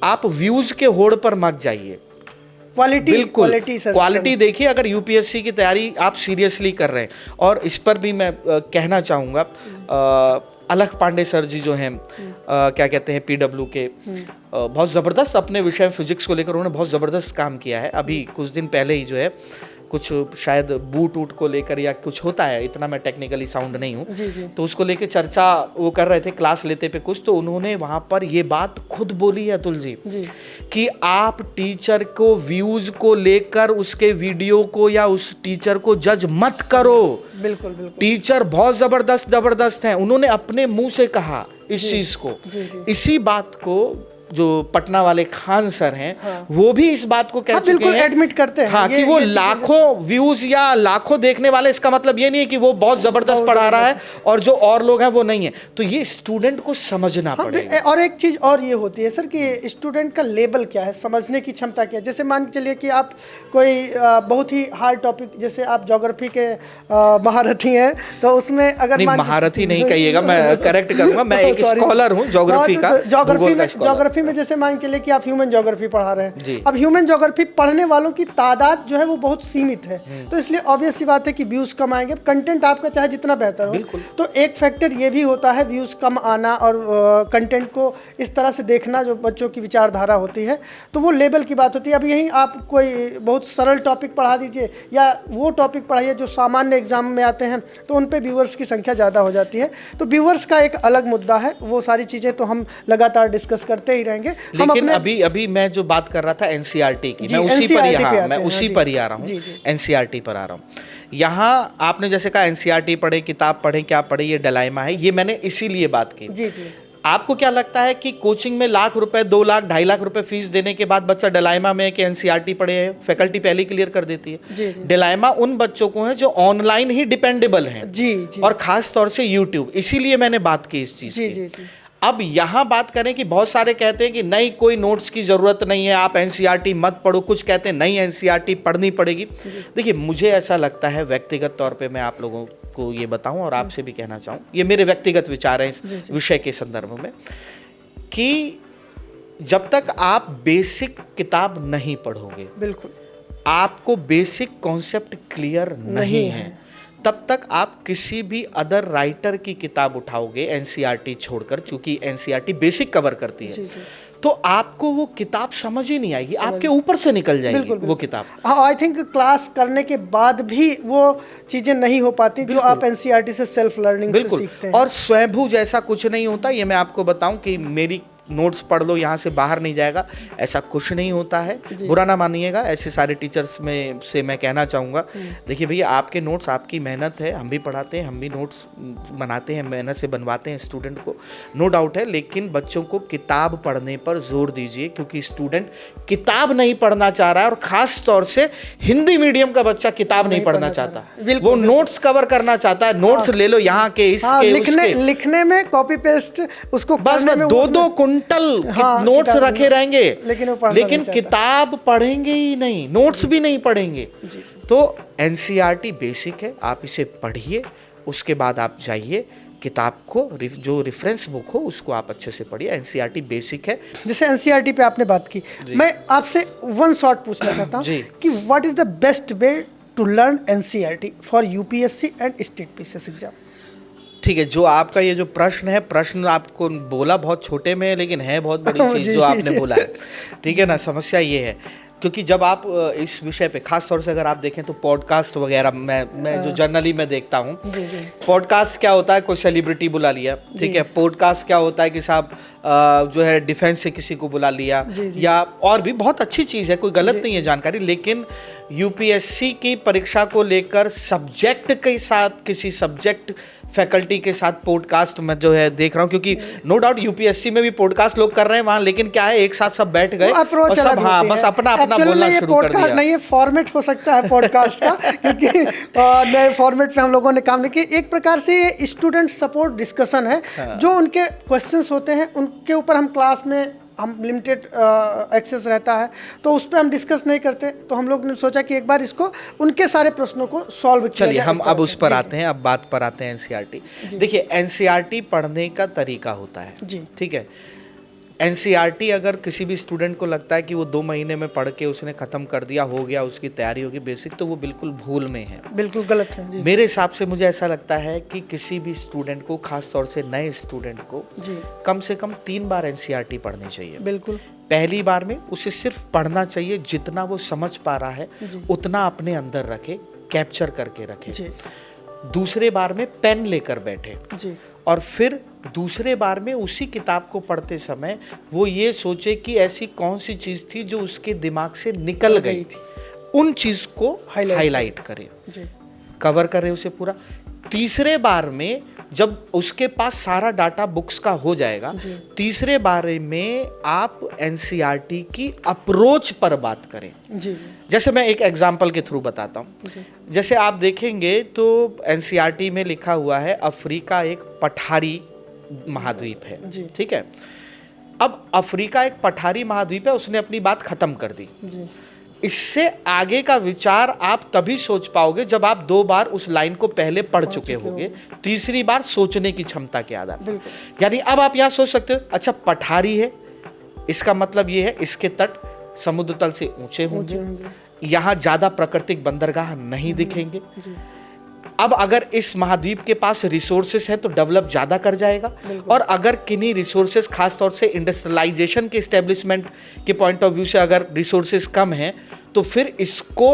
आप व्यूज़ के होड़ पर मत जाइए, क्वालिटी देखिए। अगर यूपीएससी की तैयारी आप सीरियसली कर रहे हैं, और इस पर भी मैं कहना चाहूँगा, अलख पांडे सर जी जो हैं क्या कहते हैं पीडब्ल्यू के, बहुत ज़बरदस्त अपने विषय फिजिक्स को लेकर उन्होंने बहुत ज़बरदस्त काम किया है। अभी कुछ दिन पहले ही जो है कुछ शायद बूट वूट को लेकर या कुछ होता है, इतना मैं टेक्निकली साउंड नहीं हूँ, तो उसको लेकर चर्चा वो कर रहे थे क्लास लेते पे कुछ, तो उन्होंने वहाँ पर ये बात खुद बोली है अतुल जी कि आप टीचर को व्यूज़ को लेकर उसके वीडियो को या उस टीचर को जज मत करो। बिल्कुल बिल्कुल। टीचर बहुत ज़बरदस्त हैं, उन्होंने अपने मुंह से कहा इस चीज़ को। इसी बात को जो पटना वाले खान सर हैं, वो भी इस बात को कह चुके हैं, बिल्कुल एडमिट करते हैं कि वो लाखों व्यूज या लाखों देखने वाले, इसका मतलब ये नहीं है कि वो बहुत जबरदस्त पढ़ा रहा है और जो और लोग हैं वो नहीं है। तो ये स्टूडेंट को समझना पड़ेगा। और एक चीज और ये होती है सर कि स्टूडेंट का लेवल क्या है, समझने की क्षमता क्या है। जैसे मान के चलिए कि आप कोई बहुत ही हार्ड टॉपिक, जैसे आप ज्योग्राफी के महारथी हैं, तो उसमें अगर महारथी नहीं कहिएगा, मैं करेक्ट करूंगा, मैं एक स्कॉलर हूँ ज्योग्राफी का। ज्योग्राफी में जैसे मान के लिए कि आप ह्यूमन ज्योग्राफी पढ़ा रहे हैं, अब ह्यूमन ज्योग्राफी पढ़ने वालों की तादाद जो है वो बहुत सीमित है, तो इसलिए ऑब्वियस सी बात है कि व्यूज कम आएंगे, कंटेंट आपका चाहे जितना बेहतर हो। तो एक फैक्टर ये भी होता है व्यूज कम आना और कंटेंट को इस तरह से देखना जो बच्चों की विचारधारा होती है, तो वो लेवल की बात होती है। अब यही आप कोई बहुत सरल टॉपिक पढ़ा दीजिए या वो टॉपिक पढ़ाइए जो सामान्य एग्जाम में आते हैं, तो उन पे व्यूअर्स की संख्या ज़्यादा हो जाती है। तो व्यूअर्स का एक अलग मुद्दा है, वो सारी चीज़ें तो हम लगातार डिस्कस करते ही रहेंगे। लेकिन अभी मैं जो बात कर रहा था एनसीईआरटी की, मैं उसी पर ही आ रहा हूँ, एनसीईआरटी पर आ रहा हूँ। यहाँ आपने जैसे कहा एनसीईआरटी पढ़े, किताब पढ़े, क्या पढ़े, ये डिलेमा है, ये मैंने इसीलिए बात की। आपको क्या लगता है कि कोचिंग में लाख रुपए, 2 लाख, 2.5 लाख रुपए फीस देने के बाद बच्चा डिलेमा में है कि एनसीईआरटी पढ़े है, फैकल्टी पहले क्लियर कर देती है। डिलेमा उन बच्चों को है जो ऑनलाइन ही डिपेंडेबल हैं, और खास तौर से यूट्यूब, इसीलिए मैंने बात की इस चीज की। अब यहाँ बात करें कि बहुत सारे कहते हैं कि नहीं कोई नोट्स की ज़रूरत नहीं है, आप एनसीईआरटी मत पढ़ो, कुछ कहते हैं नहीं एनसीईआरटी पढ़नी पड़ेगी। देखिए मुझे ऐसा लगता है, व्यक्तिगत तौर पे मैं आप लोगों को ये बताऊं और आपसे भी कहना चाहूँ, ये मेरे व्यक्तिगत विचार हैं इस विषय के संदर्भ में, कि जब तक आप बेसिक किताब नहीं पढ़ोगे, बिल्कुल आपको बेसिक कॉन्सेप्ट क्लियर नहीं है, तब तक आप किसी भी अदर राइटर की किताब उठाओगे एनसीईआरटी छोड़कर, क्योंकि एनसीईआरटी बेसिक कवर करती है, तो आपको वो किताब समझ ही नहीं आएगी, आपके ऊपर से निकल जाएगी वो किताब। आई थिंक क्लास करने के बाद भी वो चीज़ें नहीं हो पाती जो आप एनसीईआरटी से सेल्फ लर्निंग से सीखते हैं। और स्वयंभू जैसा कुछ नहीं होता, ये मैं आपको बताऊं कि मेरी नोट्स पढ़ लो यहाँ से बाहर नहीं जाएगा, ऐसा कुछ नहीं होता है। बुरा ना मानिएगा, ऐसे सारे टीचर्स में से मैं कहना चाहूँगा, देखिए भैया आपके नोट्स आपकी मेहनत है, हम भी पढ़ाते हैं, हम भी नोट्स बनाते हैं, मेहनत से बनवाते हैं स्टूडेंट को, नो डाउट है, लेकिन बच्चों को किताब पढ़ने पर जोर दीजिए, क्योंकि स्टूडेंट किताब नहीं पढ़ना चाह रहा है, और ख़ास तौर से हिंदी मीडियम का बच्चा किताब नहीं पढ़ना चाहता, वो नोट्स कवर करना चाहता है। नोट्स ले लो यहाँ के, इसके, लिखने में कॉपी पेस्ट, उसको बस 2-2 नोट्स रखे रहेंगे, लेकिन किताब पढ़ेंगे ही नहीं, नोट्स भी नहीं पढ़ेंगे। तो एनसीईआरटी बेसिक है, आप इसे पढ़िए, उसके बाद आप जाइए किताब को, जो रेफरेंस बुक हो उसको आप अच्छे से पढ़िए। एनसीईआरटी बेसिक है। जैसे एनसीईआरटी पे आपने बात की, मैं आपसे वन शॉट पूछना चाहता हूँ कि what is the best way to learn NCERT for UPSC and state PCS exam? ठीक है, जो आपका ये जो प्रश्न है, प्रश्न आपको बोला बहुत छोटे में, लेकिन है बहुत बड़ी चीज़ जो आपने बोला है, ठीक है ना। समस्या ये है, क्योंकि जब आप इस विषय पे खास तौर से अगर आप देखें तो पॉडकास्ट वगैरह मैं जो जर्नली में देखता हूँ, पॉडकास्ट क्या होता है, कोई सेलिब्रिटी बुला लिया, ठीक है। पॉडकास्ट क्या होता है कि साहब जो है डिफेंस से किसी को बुला लिया, या और भी बहुत अच्छी चीज़ है, कोई गलत नहीं है जानकारी, लेकिन यूपीएससी की परीक्षा को लेकर सब्जेक्ट के साथ किसी सब्जेक्ट फैकल्टी के साथ पॉडकास्ट में जो है देख रहा हूँ, क्योंकि नो डाउट यूपीएससी में भी पॉडकास्ट लोग कर रहे हैं वहाँ, लेकिन क्या है एक साथ सब बैठ गए और सब हाँ बस अपना अपना बोलना शुरू कर दिया। नहीं, ये फॉर्मेट हो सकता है पॉडकास्ट का, क्योंकि नए फॉर्मेट पे हम लोगों ने काम नहीं किया। एक प्रकार से ये स्टूडेंट सपोर्ट डिस्कशन है, जो उनके क्वेश्चंस होते हैं उनके ऊपर हम क्लास में हम लिमिटेड एक्सेस रहता है तो उस पर हम डिस्कस नहीं करते, तो हम लोग ने सोचा कि एक बार इसको उनके सारे प्रश्नों को सॉल्व किया जाए। चलिए हम अब उस पर आते हैं, अब बात पर आते हैं एनसीईआरटी। देखिए एनसीईआरटी पढ़ने का तरीका होता है जी, ठीक है। एनसीईआरटी अगर किसी भी स्टूडेंट को लगता है कि वो 2 महीने में पढ़ के उसने खत्म कर दिया, हो गया, उसकी तैयारी होगी बेसिक, तो वो बिल्कुल भूल में है, बिल्कुल गलत है जी। मेरे हिसाब से मुझे ऐसा लगता है कि किसी भी स्टूडेंट को, खास तौर से नए स्टूडेंट को जी, कम से कम 3 बार एनसीईआरटी पढ़नी चाहिए। बिल्कुल। पहली बार में उसे सिर्फ पढ़ना चाहिए, जितना वो समझ पा रहा है उतना अपने अंदर रखे, कैप्चर करके रखे। दूसरे बार में पेन लेकर बैठे जी, और फिर दूसरे बार में उसी किताब को पढ़ते समय वो ये सोचे कि ऐसी कौन सी चीज़ थी जो उसके दिमाग से निकल गई थी, उन चीज़ को हाईलाइट करे, कवर करे उसे पूरा। तीसरे बार में जब उसके पास सारा डाटा बुक्स का हो जाएगा, तीसरे बारे में आप एनसीईआरटी की अप्रोच पर बात करें जी। जैसे मैं एक एग्जांपल के थ्रू बताता हूँ। जैसे आप देखेंगे तो एनसीईआरटी में लिखा हुआ है अफ्रीका एक पठारी महाद्वीप है, ठीक है। अब अफ्रीका एक पठारी महाद्वीप है, उसने अपनी बात खत्म कर दी जी। इससे आगे का विचार आप तभी सोच पाओगे जब आप 2 बार उस लाइन को पहले पढ़ चुके होंगे, तीसरी बार सोचने की क्षमता के आधार पर। यानी अब आप यहाँ सोच सकते हो, अच्छा पठारी है, इसका मतलब ये है इसके तट समुद्र तल से ऊंचे होंगे, यहाँ ज्यादा प्राकृतिक बंदरगाह नहीं दिखेंगे। अब अगर इस महाद्वीप के पास रिसोर्सेस हैं तो डेवलप ज़्यादा कर जाएगा, और अगर किन्हीं रिसोर्सेस, खास तौर से इंडस्ट्रियलाइजेशन के एस्टेब्लिशमेंट के पॉइंट ऑफ व्यू से अगर रिसोर्सेस कम हैं तो फिर इसको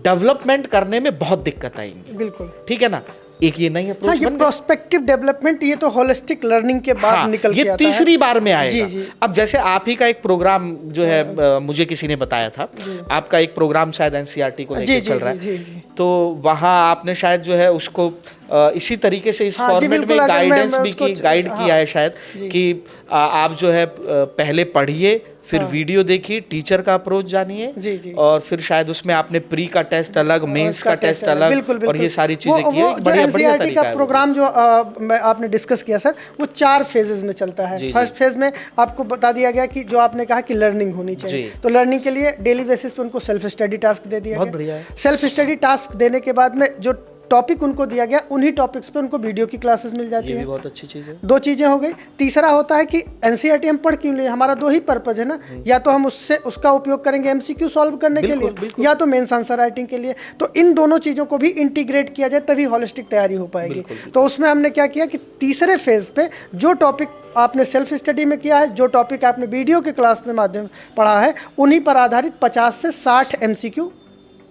डेवलपमेंट करने में बहुत दिक्कत आएंगी। बिल्कुल ठीक है ना। एक ये नई अप्रोच ये प्रोस्पेक्टिव डेवलपमेंट, ये तो होलिस्टिक लर्निंग के बाद निकल के आता है, ये तीसरी बार में आएगा। जी। अब जैसे आप ही का एक प्रोग्राम जो है मुझे किसी ने बताया था, आपका एक प्रोग्राम शायद एनसीईआरटी को लेकर चल रहा है, तो वहाँ आपने शायद जो है उसको इसी तरीके से इस फॉर्मेट में गाइडेंस भी की, गाइड किया है शायद कि आप जो है पहले पढ़िए, फिर वीडियो देखिए, टीचर का अप्रोच जानिए, और फिर शायद उसमें आपने प्री का टेस्ट अलग, मेंस का टेस्ट अलग, बिल्कुल, और ये सारी चीजें की है। बढ़िया तरीका का प्रोग्राम जो आपने डिस्कस किया सर, वो 4 फेजेस में चलता है। फर्स्ट फेज में आपको बता दिया गया कि जो आपने कहा कि लर्निंग होनी चाहिए, तो लर्निंग के लिए डेली बेसिस पे उनको सेल्फ स्टडी टास्क दे दिया, बहुत बढ़िया है। सेल्फ स्टडी टास्क देने के बाद में जो टॉपिक उनको दिया गया, उन्हीं टॉपिक्स पे उनको वीडियो की क्लासेस मिल जाती है, ये भी बहुत अच्छी चीज़ है। 2 चीज़ें हो गई। तीसरा होता है कि एनसीईआरटी हम पढ़ क्यों लिए, हमारा 2 ही पर्पज है ना, या तो हम उसका उपयोग करेंगे एमसीक्यू सॉल्व करने के लिए, या तो मेंस आंसर राइटिंग के लिए। तो इन दोनों चीज़ों को भी इंटीग्रेट किया जाए तभी होलिस्टिक तैयारी हो पाएगी। तो उसमें हमने क्या किया कि तीसरे फेज पे जो टॉपिक आपने सेल्फ स्टडी में किया है, जो टॉपिक आपने वीडियो के क्लास में माध्यम पढ़ा है, उन्हीं पर आधारित 50 से 60 एमसीक्यू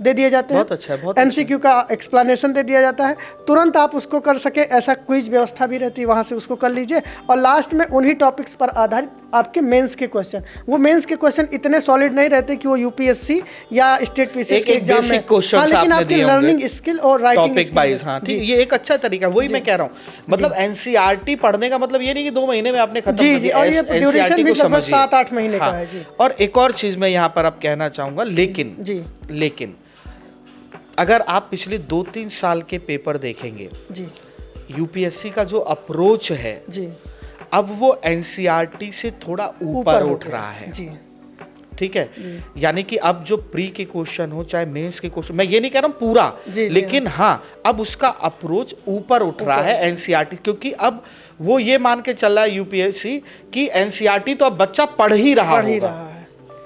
दे दिए जाते हैं। बहुत अच्छा, बहुत एमसीक्यू का एक्सप्लेनेशन दे दिया जाता है, तुरंत आप उसको कर सके ऐसा क्विज व्यवस्था भी रहती है, वहाँ से उसको कर लीजिए। और लास्ट में उन्हीं टॉपिक्स पर आधारित आपके मेंस के क्वेश्चन, वो मेंस के क्वेश्चन इतने सॉलिड नहीं रहते कि वो यूपीएससी या स्टेट पीसीएस के एग्जाम में, लेकिन आपकी लर्निंग स्किल और राइटिंग स्किल, हाँ ठीक, ये एक अच्छा तरीका, वही मैं कह रहा हूँ। मतलब एनसीईआरटी पढ़ने का मतलब ये नहीं कि 2 महीने में आपने खत्म कर दिया, और ये ड्यूरेशन भी लगभग 7-8 महीने का है जी। और एक और चीज मैं यहाँ पर अब कहना चाहूँगा, लेकिन अगर आप पिछले 2-3 साल के पेपर देखेंगे जी, यूपीएससी का जो अप्रोच है जी, अब वो एनसीईआरटी से थोड़ा ऊपर उठ रहा है जी, ठीक है। यानी कि अब जो प्री के क्वेश्चन हो चाहे मेंस के क्वेश्चन, मैं ये नहीं कह रहा हूँ पूरा, लेकिन हाँ अब उसका अप्रोच ऊपर उठ रहा है एनसीईआरटी, क्योंकि अब वो ये मान के चल रहा है यूपीएससी कि एनसीईआरटी तो अब बच्चा पढ़ ही रहा है,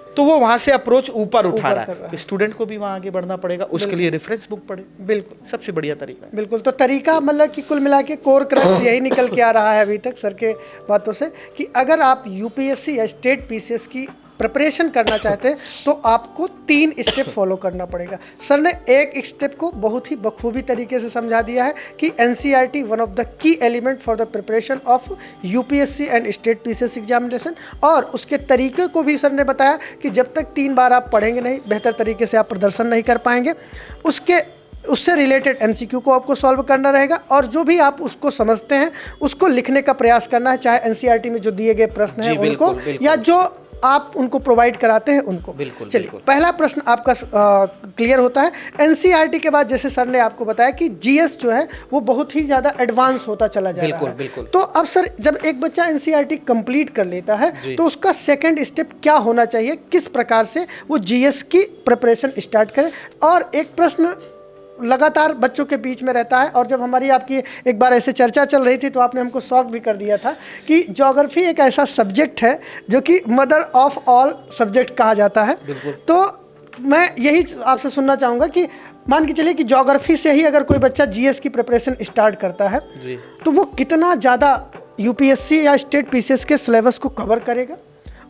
तो वो वहां से अप्रोच ऊपर उठा रहा है, तो स्टूडेंट को भी वहां आगे बढ़ना पड़ेगा, उसके लिए रेफरेंस बुक पढ़े, बिल्कुल सबसे बढ़िया तरीका है। बिल्कुल, तो तरीका मतलब कि कुल मिला के कोर क्रक्स यही निकल के आ रहा है अभी तक सर के बातों से, कि अगर आप यूपीएससी या स्टेट पीसीएस की प्रिपरेशन करना चाहते हैं तो आपको 3 स्टेप फॉलो करना पड़ेगा। सर ने एक स्टेप को बहुत ही बखूबी तरीके से समझा दिया है कि NCERT one of the key element for the preparation of UPSC and state PCS examination, और उसके तरीके को भी सर ने बताया कि जब तक 3 बार आप पढ़ेंगे नहीं, बेहतर तरीके से आप प्रदर्शन नहीं कर पाएंगे। उससे रिलेटेड एमसीक्यू को आपको सॉल्व करना रहेगा, और जो भी आप उसको समझते हैं उसको लिखने का प्रयास करना है, चाहे एनसीईआरटी में जो दिए गए प्रश्न हैं उनको या जो आप उनको प्रोवाइड कराते हैं उनको। चलिए, पहला प्रश्न आपका क्लियर होता है। एनसीईआरटी के बाद जैसे सर ने आपको बताया कि जीएस जो है वो बहुत ही ज़्यादा एडवांस होता चला जा रहा है। तो अब सर, जब एक बच्चा एनसीईआरटी कंप्लीट कर लेता है तो उसका सेकंड स्टेप क्या होना चाहिए, किस प्रकार से वो जीएस की प्रिपरेशन स्टार्ट करे। और एक प्रश्न लगातार बच्चों के बीच में रहता है, और जब हमारी आपकी एक बार ऐसे चर्चा चल रही थी तो आपने हमको शॉक भी कर दिया था कि ज्योग्राफी एक ऐसा सब्जेक्ट है जो कि मदर ऑफ ऑल सब्जेक्ट कहा जाता है। तो मैं यही आपसे सुनना चाहूँगा कि मान के चलिए कि ज्योग्राफी से ही अगर कोई बच्चा जीएस की प्रिपरेशन स्टार्ट करता है तो वो कितना ज़्यादा यूपीएससी या स्टेट पीसीएस के सिलेबस को कवर करेगा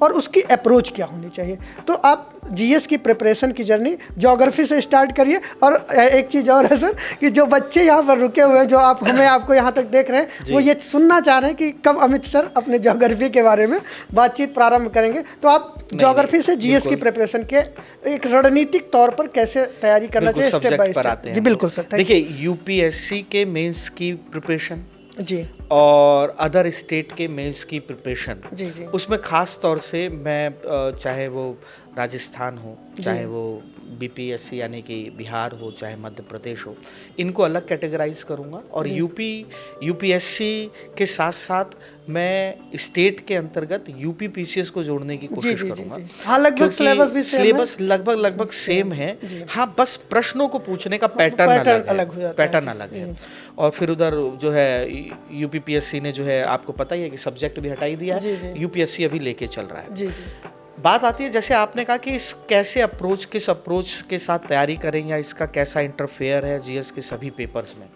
और उसकी अप्रोच क्या होनी चाहिए। तो आप जीएस की प्रिपरेशन की जर्नी ज्योग्राफी से स्टार्ट करिए। और एक चीज़ और है सर कि जो बच्चे यहाँ पर रुके हुए हैं, जो आपको यहाँ तक देख रहे हैं, वो ये सुनना चाह रहे हैं कि कब अमित सर अपने ज्योग्राफी के बारे में बातचीत प्रारंभ करेंगे। तो आप ज्योग्राफी से जीएस की प्रिपरेशन के एक रणनीतिक तौर पर कैसे तैयारी करना चाहिए स्टेप बाय स्टेप। जी बिल्कुल सर। देखिए, यूपीएससी के मेंस की प्रिपरेशन जी और अदर स्टेट के मेंस की प्रिपरेशन, जी उसमें ख़ास तौर से मैं चाहे वो राजस्थान हो, चाहे वो बीपीएससी यानी कि बिहार हो, चाहे मध्य प्रदेश हो, इनको अलग कैटेगराइज करूँगा। और यूपीएससी के साथ साथ मैं स्टेट के अंतर्गत यूपी पीसीएस को जोड़ने की कोशिश करूँगा। हाँ, लगभग सिलेबस लगभग सेम है। हाँ, बस प्रश्नों को पूछने का पैटर्न अलग है। और फिर उधर जो है यूपीपीएससी ने जो है, आपको पता ही है कि सब्जेक्ट भी हटाई दिया है, यूपीएससी अभी लेके चल रहा है। बात आती है, जैसे आपने कहा कि किस अप्रोच के साथ तैयारी करें या इसका कैसा इंटरफेयर है जीएस के सभी पेपर्स में।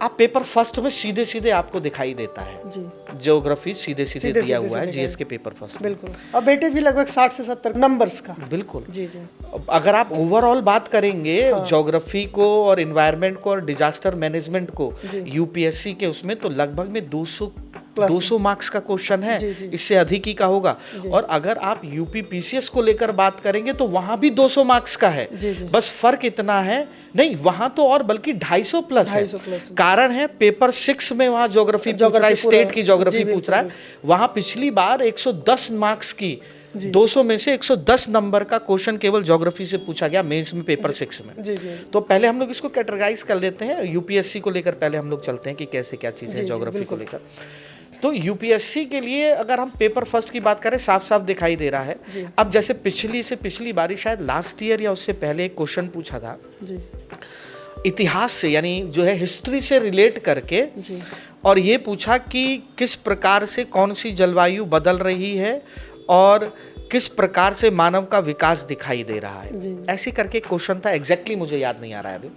आप पेपर फर्स्ट में सीधे सीधे आपको दिखाई देता है, ज्योग्राफी सीधे सीधे दिया हुआ है जीएस के पेपर फर्स्ट में। बिल्कुल। और वेटेज भी लगभग 60 से 70 नंबर्स का। बिल्कुल। जी। अगर आप ओवरऑल बात करेंगे ज्योग्राफी को और एनवायरनमेंट को और डिजास्टर मैनेजमेंट को यूपीएससी के उसमें, तो लगभग में 200 मार्क्स का क्वेश्चन है। इससे अधिक ही का होगा। और अगर आप यूपी पीसीएस को लेकर बात करेंगे तो वहां भी 200 मार्क्स का है। बस फर्क इतना है, नहीं वहां तो और बल्कि 250 प्लस है। कारण है पेपर 6 में वहां ज्योग्राफी पूछ रहा है, स्टेट की ज्योग्राफी पूछ रहा है। वहां पिछली बार 110 मार्क्स की 200 में से 110 नंबर का क्वेश्चन केवल ज्योग्राफी से पूछा गया मेंस में पेपर 6 में। तो पहले हम लोग इसको कैटेगराइज कर लेते हैं। यूपीएससी को लेकर पहले हम लोग चलते हैं कि कैसे क्या चीज़ है ज्योग्राफी को लेकर। तो यूपीएससी के लिए अगर हम पेपर फर्स्ट की बात करें, साफ साफ दिखाई दे रहा है। अब जैसे पिछली बारी शायद लास्ट ईयर या उससे पहले एक क्वेश्चन पूछा था इतिहास से, यानी जो है हिस्ट्री से रिलेट करके, और ये पूछा कि किस प्रकार से कौन सी जलवायु बदल रही है और किस प्रकार से मानव का विकास दिखाई दे रहा है। ऐसे करके क्वेश्चन था, एग्जैक्टली मुझे याद नहीं आ रहा है अभी।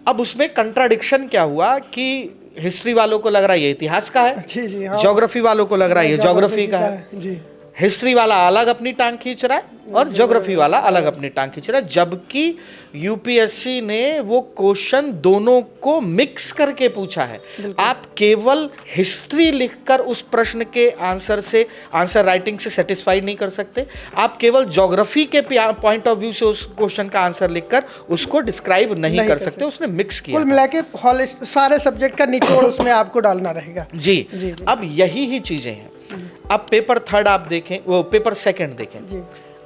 अब उसमें कंट्राडिक्शन क्या हुआ कि हिस्ट्री वालों को लग रहा है ये इतिहास का है, ज्योग्राफी वालों को लग रहा है ये ज्योग्राफी का है। हिस्ट्री वाला अलग अपनी टांग खींच रहा है और ज्योग्राफी वाला अलग अपनी टांग खींच रहा है, जबकि यूपीएससी ने वो क्वेश्चन दोनों को मिक्स करके पूछा है। आप केवल हिस्ट्री लिखकर उस प्रश्न के आंसर राइटिंग से सेटिस्फाइड नहीं कर सकते। आप केवल ज्योग्राफी के पॉइंट ऑफ व्यू से उस क्वेश्चन का आंसर लिखकर उसको डिस्क्राइब नहीं कर सकते। उसने मिक्स किया, कुल मिला के सारे सब्जेक्ट का निचोड़ उसमें आपको डालना रहेगा। जी। अब यही चीजें हैं। अब पेपर थर्ड आप देखें, वो पेपर सेकंड देखें।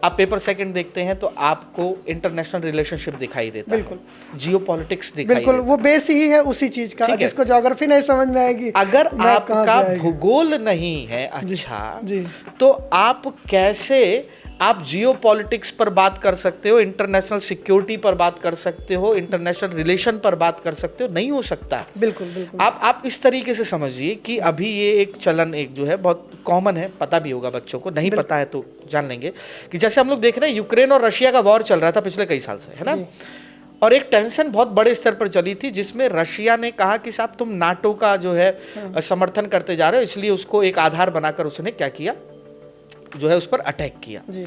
आप पेपर सेकंड देखते हैं तो आपको इंटरनेशनल रिलेशनशिप दिखाई देता है, जियोपॉलिटिक्स दिखाई देता है। वो बेस ही है उसी चीज का, जिसको ज्योग्राफी नहीं समझ में आएगी। अगर आपका भूगोल नहीं है अच्छा, तो आप कैसे आप जियोपॉलिटिक्स पर बात कर सकते हो, इंटरनेशनल सिक्योरिटी पर बात कर सकते हो, इंटरनेशनल रिलेशन पर बात कर सकते हो? नहीं हो सकता है। बिल्कुल। आप इस तरीके से समझिए कि अभी ये एक चलन एक जो है बहुत कॉमन है, पता भी होगा बच्चों को, नहीं पता है तो जान लेंगे कि जैसे हम लोग देख रहे हैं यूक्रेन और रशिया का वॉर चल रहा था पिछले कई साल से, है ना। और एक टेंशन बहुत बड़े स्तर पर चली थी जिसमें रशिया ने कहा कि साहब तुम नाटो का जो है समर्थन करते जा रहे हो, इसलिए उसको एक आधार बनाकर उसने क्या किया, जो है उस पर अटैक किया। जी।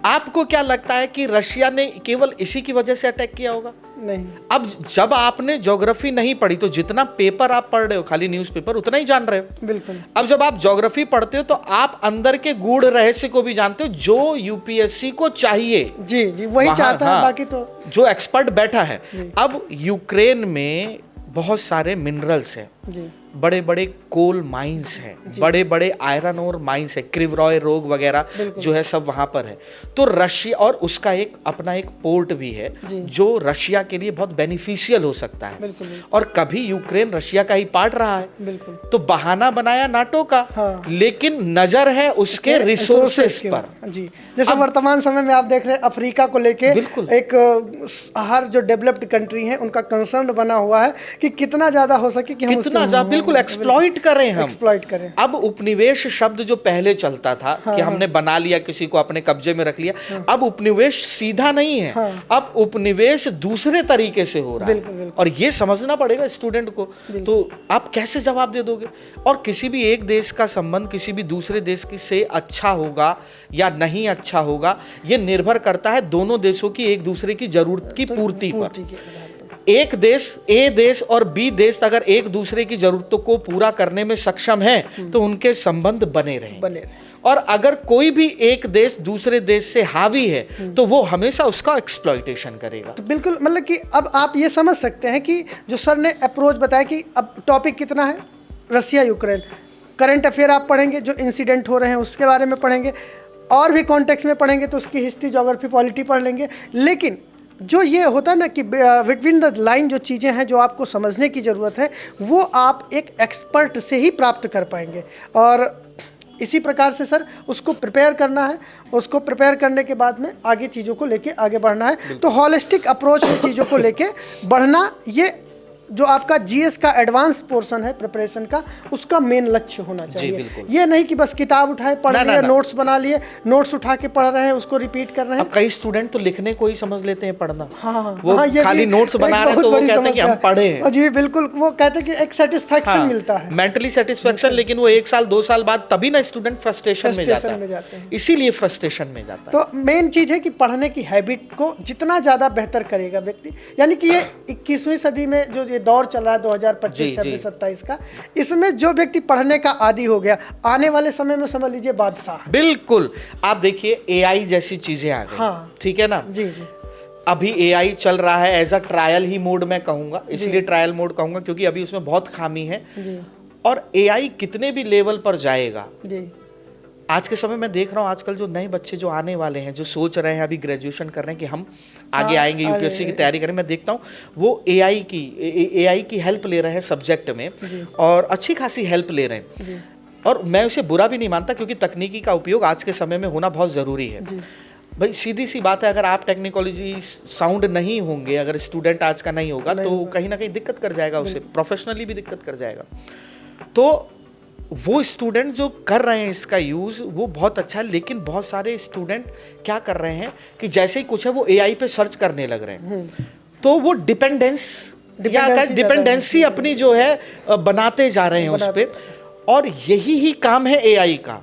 आपको क्या लगता है कि रशिया ने केवल इसी की वजह से अटैक किया होगा? नहीं। अब जब आपने ज्योग्राफी नहीं पढ़ी तो जितना पेपर आप पढ़ रहे हो, खाली न्यूज़पेपर, उतना ही जान रहे हो। बिल्कुल। अब जब आप ज्योग्राफी पढ़ते हो तो आप अंदर के गूढ़ रहस्य को भी जानते हो जो यूपीएससी को चाहिए। जी जी, वही चाहता है, हाँ, बाकी तो जो एक्सपर्ट बैठा है। अब यूक्रेन में बहुत सारे मिनरल्स हैं, जी बड़े बड़े कोल माइंस हैं, बड़े बड़े आयरन और माइंस है, क्रिवरॉय रोग वगैरह जो है सब वहां पर है। तो रशिया, और उसका एक अपना एक पोर्ट भी है जो रशिया के लिए बहुत बेनिफिशियल हो सकता है। बिल्कुल। और कभी यूक्रेन रशिया का ही पार्ट रहा है। बिल्कुल। तो बहाना बनाया नाटो का। हाँ। लेकिन नजर है उसके रिसोर्सेस पर। जी, जैसे वर्तमान समय में आप देख रहे हैं अफ्रीका को लेके एक हर जो डेवलप्ड कंट्री है उनका कंसर्न बना हुआ है कि कितना ज्यादा हो सके कि हम कितना ज्यादा बिल्कुल एक्सप्लॉइट करें, हम एक्सप्लॉइट करें। अब उपनिवेश शब्द जो पहले चलता था कि हमने बना लिया, किसी को अपने कब्जे में रख लिया, अब उपनिवेश सीधा नहीं है। अब उपनिवेश दूसरे तरीके से हो रहा है और ये समझना पड़ेगा स्टूडेंट को। तो आप कैसे जवाब दे दोगे? और किसी भी एक देश का संबंध किसी भी दूसरे देश से अच्छा होगा या नहीं अच्छा होगा, ये निर्भर करता है दोनों देशों की एक दूसरे की जरूरत की पूर्ति पर। एक देश, ए देश और बी देश अगर एक दूसरे की जरूरतों को पूरा करने में सक्षम है तो उनके संबंध बने रहें। और अगर कोई भी एक देश दूसरे देश से हावी है तो वो हमेशा उसका एक्सप्लॉइटेशन करेगा। तो बिल्कुल, मतलब कि अब आप ये समझ सकते हैं कि जो सर ने अप्रोच बताया कि अब टॉपिक कितना है, रशिया यूक्रेन, करंट अफेयर आप पढ़ेंगे, जो इंसिडेंट हो रहे हैं उसके बारे में पढ़ेंगे, और भी कॉन्टेक्स्ट में पढ़ेंगे तो उसकी हिस्ट्री, ज्योग्राफी, पॉलिटी पढ़ लेंगे। लेकिन जो ये होता है ना कि बिटवीन द लाइन जो चीज़ें हैं जो आपको समझने की ज़रूरत है वो आप एक एक्सपर्ट से ही प्राप्त कर पाएंगे। और इसी प्रकार से सर उसको प्रिपेयर करना है, उसको प्रिपेयर करने के बाद में आगे चीज़ों को लेके आगे बढ़ना है। तो हॉलिस्टिक अप्रोच में चीज़ों को लेके बढ़ना, ये जो आपका जीएस का एडवांस पोर्शन है प्रिपरेशन का, उसका मेन लक्ष्य होना चाहिए। ये नहीं कि बस किताब उठाए पढ़ लिए, नोट्स बना लिए, नोट्स उठा के पढ़ रहे हैं, उसको रिपीट कर रहे हैं। अब कई स्टूडेंट तो लिखने को ही समझ लेते हैं पढ़ना। वो खाली नोट्स बना रहे हैं तो वो कहते हैं कि हम पढ़े हैं। जी बिल्कुल, वो कहते हैं कि एक सेटिस्फैक्शन मिलता है, मेंटली सेटिस्फैक्शन। लेकिन वो 1 साल 2 साल बाद तभी ना स्टूडेंट फ्रस्ट्रेशन में जाता है, इसीलिए फ्रस्ट्रेशन में जाता है। तो मेन चीज है कि पढ़ने की हैबिट को जितना ज्यादा बेहतर करेगा व्यक्ति, यानी कि ये 21वीं सदी में जो दौर चल रहा है 2025, 26, 27 का, इसमें जो व्यक्ति पढ़ने का आदी हो गया, आने वाले समय में समझ लीजिए बादशाह। बिल्कुल। आप देखिए एआई जैसी चीजें आ गई, ठीक है ना? जी जी। अभी एआई चल रहा है एज अ ट्रायल ही मोड में कहूंगा, इसलिए ट्रायल मोड कहूंगा क्योंकि अभी उसमें बहुत खामी है। और एआई कितने भी लेवल पर जाएगा, आज के समय में देख रहा हूँ आजकल जो नए बच्चे जो आने वाले हैं, जो सोच रहे हैं, अभी ग्रेजुएशन कर रहे हैं कि हम आगे आएंगे यूपीएससी की तैयारी करें, मैं देखता हूँ वो एआई की हेल्प ले रहे हैं सब्जेक्ट में, और अच्छी खासी हेल्प ले रहे हैं। और मैं उसे बुरा भी नहीं मानता क्योंकि तकनीकी का उपयोग आज के समय में होना बहुत ज़रूरी है। भाई सीधी सी बात है, अगर आप टेक्नोलॉजी साउंड नहीं होंगे, अगर स्टूडेंट आज का नहीं होगा तो कहीं ना कहीं दिक्कत कर जाएगा, उसे प्रोफेशनली भी दिक्कत कर जाएगा। तो वो स्टूडेंट जो कर रहे हैं इसका यूज़ वो बहुत अच्छा है, लेकिन बहुत सारे स्टूडेंट क्या कर रहे हैं कि जैसे ही कुछ है वो एआई पे सर्च करने लग रहे हैं, तो वो डिपेंडेंसी अपनी जो है बनाते जा रहे हैं उस पर। और यही ही काम है एआई का।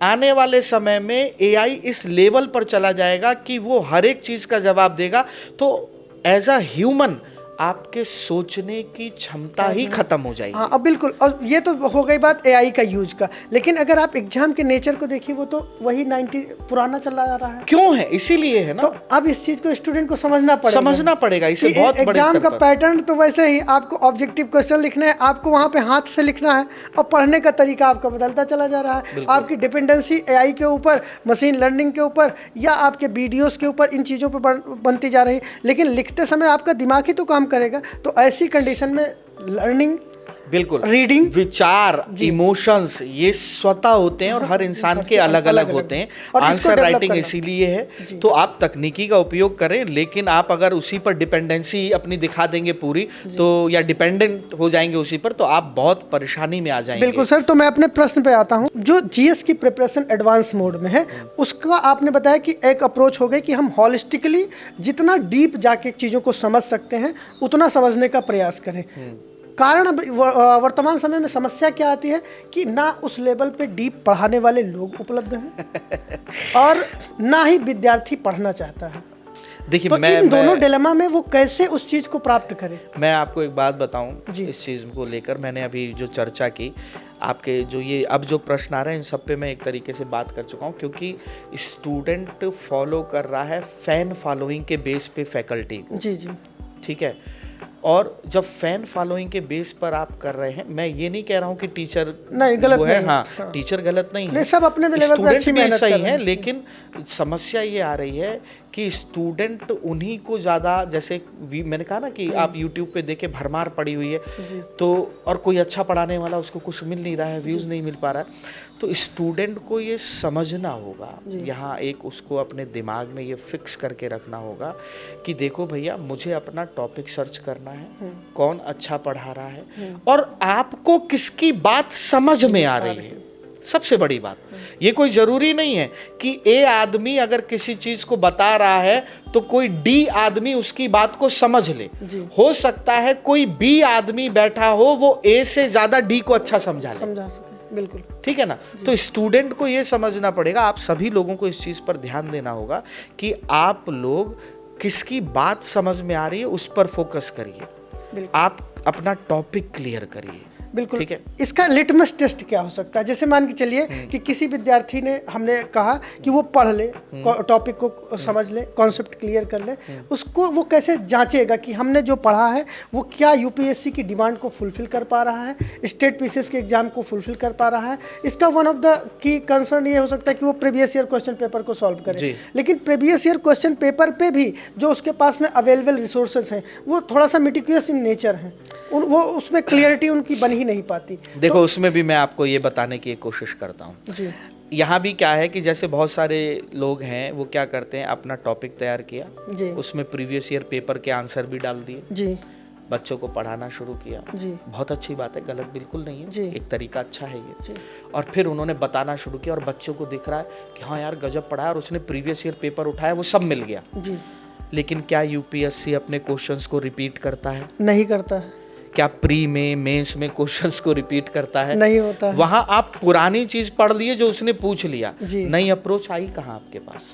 आने वाले समय में एआई इस लेवल पर चला जाएगा कि वो हर एक चीज़ का जवाब देगा, तो एज अ ह्यूमन आपके सोचने की क्षमता ही खत्म हो जाएगी। हाँ, अब बिल्कुल। और ये तो हो गई बात एआई का यूज का, लेकिन अगर आप एग्जाम के नेचर को देखिए वो तो वही 90 पुराना चला जा रहा है। क्यों है? इसीलिए है ना। तो अब इस चीज को स्टूडेंट को समझना पड़ेगा इसे बहुत बड़े एग्जाम का पैटर्न तो वैसे ही आपको ऑब्जेक्टिव क्वेश्चन लिखना है, आपको वहाँ पे हाथ से लिखना है, और पढ़ने का तरीका आपका बदलता चला जा रहा है। आपकी डिपेंडेंसी एआई के ऊपर, मशीन लर्निंग के ऊपर या आपके वीडियोस के ऊपर, इन चीज़ों पर बनती जा रही है। लेकिन लिखते समय आपका दिमाग ही तो काम करेगा। तो ऐसी कंडीशन में लर्निंग, बिल्कुल, रीडिंग, विचार, इमोशंस, ये स्वतः होते हैं और हर इंसान के अलग अलग होते हैं। आंसर राइटिंग इसीलिए है। तो आप तकनीकी का उपयोग करें, लेकिन आप अगर उसी पर डिपेंडेंसी अपनी दिखा देंगे पूरी, तो या डिपेंडेंट हो जाएंगे उसी पर, तो आप बहुत परेशानी में आ जाएंगे। बिल्कुल सर। तो मैं अपने प्रश्न पे आता हूँ, जो जीएस की प्रिपरेशन एडवांस मोड में है, उसका आपने बताया कि एक अप्रोच हो गई कि हम हॉलिस्टिकली जितना डीप जाके चीज़ों को समझ सकते हैं उतना समझने का प्रयास करें। कारण अब वर्तमान समय में समस्या क्या आती है कि ना उस लेवल पे डीप पढ़ाने वाले लोग उपलब्ध हैं और ना ही विद्यार्थी पढ़ना चाहता है। देखिए, तो इन दोनों डिलेमा में वो कैसे उस चीज को प्राप्त करे? मैं आपको एक बात बताऊं इस चीज़ को लेकर, मैंने अभी जो चर्चा की, आपके जो ये अब जो प्रश्न आ रहे हैं इन सब पे मैं एक तरीके से बात कर चुका हूं, क्योंकि स्टूडेंट फॉलो कर रहा है फैन फॉलोइंग के बेस पे फैकल्टी को। जी जी, ठीक है। और जब फैन फॉलोइंग के बेस पर आप कर रहे हैं, मैं ये नहीं कह रहा हूँ कि टीचर नहीं गलत वो है, नहीं, हाँ, टीचर गलत नहीं है, सब अपने लेवल पे अच्छी मेहनत कर रहे हैं। लेकिन समस्या ये आ रही है कि स्टूडेंट उन्हीं को ज़्यादा, जैसे मैंने कहा ना कि आप यूट्यूब पे देखे भरमार पड़ी हुई है, तो और कोई अच्छा पढ़ाने वाला उसको कुछ मिल नहीं रहा है, व्यूज़ नहीं मिल पा रहा है। तो स्टूडेंट को ये समझना होगा, यहाँ एक उसको अपने दिमाग में ये फिक्स करके रखना होगा कि देखो भैया, मुझे अपना टॉपिक सर्च करना है, कौन अच्छा पढ़ा रहा है और आपको किसकी बात समझ में आ रही है। सबसे बड़ी बात, ये कोई जरूरी नहीं है कि ए आदमी अगर किसी चीज को बता रहा है तो कोई डी आदमी उसकी बात को समझ ले। हो सकता है कोई बी आदमी बैठा हो, वो ए से ज्यादा डी को अच्छा समझा सके। बिल्कुल ठीक है ना। तो स्टूडेंट को ये समझना पड़ेगा, आप सभी लोगों को इस चीज पर ध्यान देना होगा कि आप लोग किसकी बात समझ में आ रही है उस पर फोकस करिए, आप अपना टॉपिक क्लियर करिए। बिल्कुल ठीक है। इसका लिटमस टेस्ट क्या हो सकता है? जैसे मान के चलिए कि किसी विद्यार्थी ने, हमने कहा कि वो पढ़ ले, टॉपिक को समझ ले, कॉन्सेप्ट क्लियर कर ले, उसको वो कैसे जांचेगा कि हमने जो पढ़ा है वो क्या यूपीएससी की डिमांड को फुलफिल कर पा रहा है, स्टेट पीसीएस के एग्जाम को फुलफिल कर पा रहा है? इसका one of the key concern ये हो सकता है कि वो प्रीवियस ईयर क्वेश्चन पेपर को सॉल्व करे, लेकिन प्रीवियस ईयर क्वेश्चन पेपर पे भी जो उसके पास में अवेलेबल रिसोर्सेज हैं वो थोड़ा सा मिटिकुलस इन नेचर हैं, वो उसमें क्लियरिटी उनकी बन ही नहीं पाती। देखो तो, उसमें भी मैं आपको ये बताने की कोशिश करता हूँ। यहाँ भी क्या है कि जैसे बहुत सारे लोग हैं वो क्या करते हैं, अपना टॉपिक तैयार किया, उसमें प्रीवियस ईयर पेपर के आंसर भी डाल दिए, बच्चों को पढ़ाना शुरू किया। बहुत अच्छी बात है, गलत बिल्कुल नहीं है, एक तरीका अच्छा है ये। और फिर उन्होंने बताना शुरू किया और बच्चों को दिख रहा है कि हाँ यार गजब पढ़ाया, और उसने प्रीवियस ईयर पेपर उठाया, वो सब मिल गया। लेकिन क्या यूपीएससी अपने क्वेश्चंस को रिपीट करता है? नहीं करता है। क्या प्री में, मेंस में क्वेश्चंस को रिपीट करता है? नहीं होता है। वहां आप पुरानी चीज पढ़ लिए जो उसने पूछ लिया, नई अप्रोच आई कहाँ आपके पास?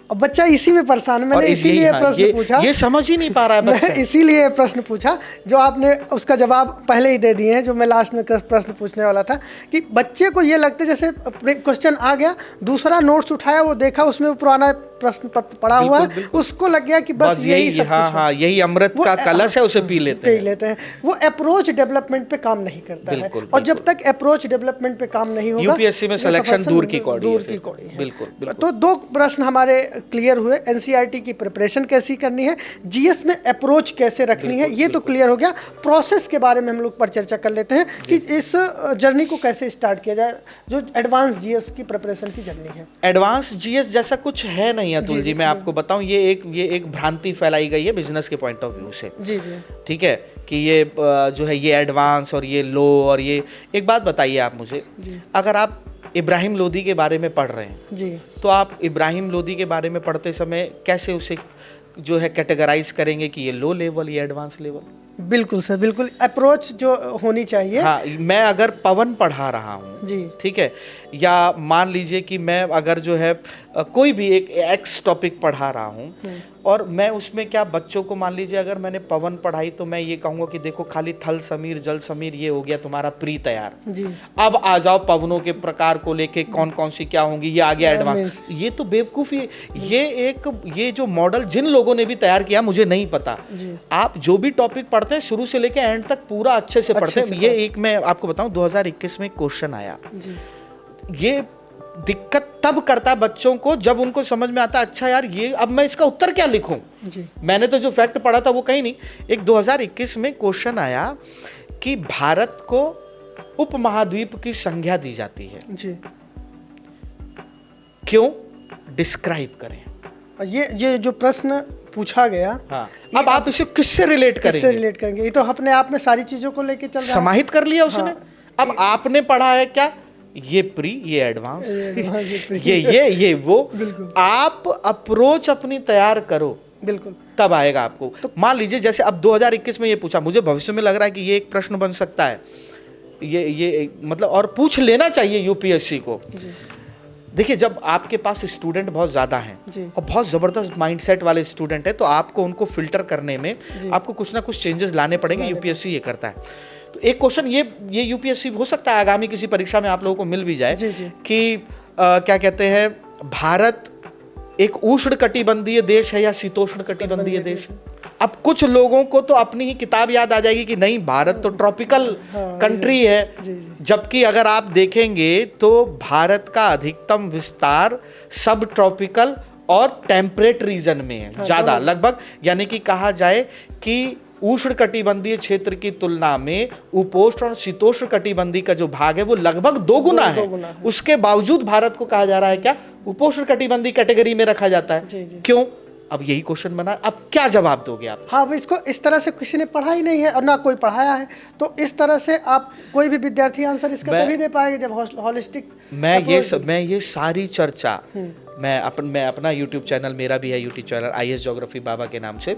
अब बच्चा इसी में परेशान है। मैंने इसीलिए प्रश्न पूछा, ये समझ ही नहीं पा रहा है बच्चा। मैं इसीलिए प्रश्न पूछा, जो आपने उसका जवाब पहले ही दे दिए हैं, जो मैं लास्ट में प्रश्न पूछने वाला था कि बच्चे को ये लगता है जैसे क्वेश्चन आ गया, दूसरा नोट्स उठाया, वो देखा उसमें वो पुराना प्रश्न पत्र पड़ा हुआ है, उसको लग गया कि बस यही सब हाँ हाँ यही अमृत का कलश है, उसे पी लेते हैं। वो अप्रोच डेवलपमेंट पे काम नहीं करता है, और जब तक अप्रोच डेवलपमेंट पे काम नहीं होगा, यूपीएससी में सिलेक्शन दूर की कौड़ी है। बिल्कुल। तो दो प्रश्न हमारे क्लियर हुए, एनसीईआरटी की प्रिपरेशन कैसी करनी है, जीएस में अप्रोच कैसे रखनी है, ये तो क्लियर हो गया। प्रोसेस के बारे में हम लोग पर चर्चा कर लेते हैं कि इस जर्नी को कैसे स्टार्ट किया जाए, जो एडवांस जीएस की प्रिपरेशन की जर्नी है। एडवांस जीएस जैसा कुछ है नहीं अतुल जी, मैं आपको बताऊं, ये एक भ्रांति फैलाई गई है बिजनेस के पॉइंट ऑफ व्यू से। ठीक है, कि ये जो है ये एडवांस और ये लो, और ये एक बात बताइए आप मुझे, अगर आप इब्राहिम लोदी के बारे में पढ़ रहे हैं तो आप इब्राहिम लोदी के बारे में पढ़ते समय कैसे उसे जो है कैटेगराइज करेंगे कि ये लो लेवल, ये एडवांस लेवल? बिल्कुल सर, बिल्कुल अप्रोच जो होनी चाहिए। हाँ, मैं अगर पवन पढ़ा रहा हूँ, ठीक है, या मान लीजिए कि मैं अगर जो है कोई भी एक एक्स टॉपिक पढ़ा रहा हूँ, और मैं उसमें क्या बच्चों को, मान लीजिए अगर मैंने पवन पढ़ाई तो मैं ये कहूँगा कि देखो खाली थल समीर जल समीर ये हो गया तुम्हारा प्री तैयार, अब आ जाओ पवनों के प्रकार को लेके कौन कौन सी क्या होंगी, ये आ गया एडवांस। ये तो बेवकूफ़ी, ये जो मॉडल जिन लोगों ने भी तैयार किया मुझे नहीं पता। आप जो भी टॉपिक पढ़ते हैं शुरू से लेके एंड तक पूरा अच्छे से पढ़ते हैं। ये एक मैं आपको बताऊं, 2021 में क्वेश्चन आया, ये दिक्कत तब करता है बच्चों को जब उनको समझ में आता है अच्छा यार ये अब मैं इसका उत्तर क्या लिखूं। मैंने तो जो फैक्ट पढ़ा था वो कहीं नहीं। एक 2021 में क्वेश्चन आया कि भारत को उपमहाद्वीप की संज्ञा दी जाती है, क्यों, डिस्क्राइब करें। ये जो प्रश्न पूछा गया, हाँ, अब आप इसे किससे रिलेट करेंगे? ये तो अपने आप में सारी चीजों को लेके चल रहा है, समाहित कर लिया उसने। हाँ, अब आपने पढ़ा है क्या, ये प्री, ये एडवांस, ये वो। आप अप्रोच अपनी तैयार करो बिल्कुल। तब आएगा आपको। तो मान लीजिए जैसे अब 2021 में ये पूछा, मुझे भविष्य में लग रहा है कि ये एक प्रश्न बन सकता है, ये मतलब और पूछ लेना चाहिए यूपीएससी को। देखिए जब आपके पास स्टूडेंट बहुत ज़्यादा हैं और बहुत ज़बरदस्त माइंडसेट वाले स्टूडेंट हैं, तो आपको उनको फिल्टर करने में आपको कुछ ना कुछ चेंजेस लाने पड़ेंगे। यूपीएससी ये करता है। तो एक क्वेश्चन ये यूपीएससी हो सकता है आगामी किसी परीक्षा में आप लोगों को मिल भी जाए कि क्या कहते हैं, भारत एक उष्ण कटिबंधीय देश है या शीतोष्ण कटिबंधीय देश? अब कुछ लोगों को तो अपनी ही किताब याद आ जाएगी कि नहीं, भारत तो ट्रॉपिकल कंट्री है, जबकि अगर आप देखेंगे तो भारत का अधिकतम विस्तार सब ट्रॉपिकल और टेम्परेट रीजन में है ज़्यादा, लगभग यानी कि कहा जाए कि उष्ण कटिबंधीय क्षेत्र की तुलना में उपोष्ण और शीतोष्ण कटिबंधीय का जो भाग है वो लगभग दो गुना है। उसके बावजूद भारत को कहा जा रहा है क्या, उपोष्ण कटिबंधीय कैटेगरी में रखा जाता है। क्यों? अब यही क्वेश्चन बना, अब क्या जवाब दोगे आप? हाँ, अब इसको इस तरह से किसी ने पढ़ा ही नहीं है और ना कोई पढ़ाया है, तो इस तरह से आप कोई भी विद्यार्थी आंसर इसका तभी दे पाएंगे जब हॉलिस्टिक। मैं ये सारी चर्चा मैं अपना यूट्यूब चैनल, मेरा भी है यूट्यूब चैनल IAS ज्योग्राफी बाबा के नाम से,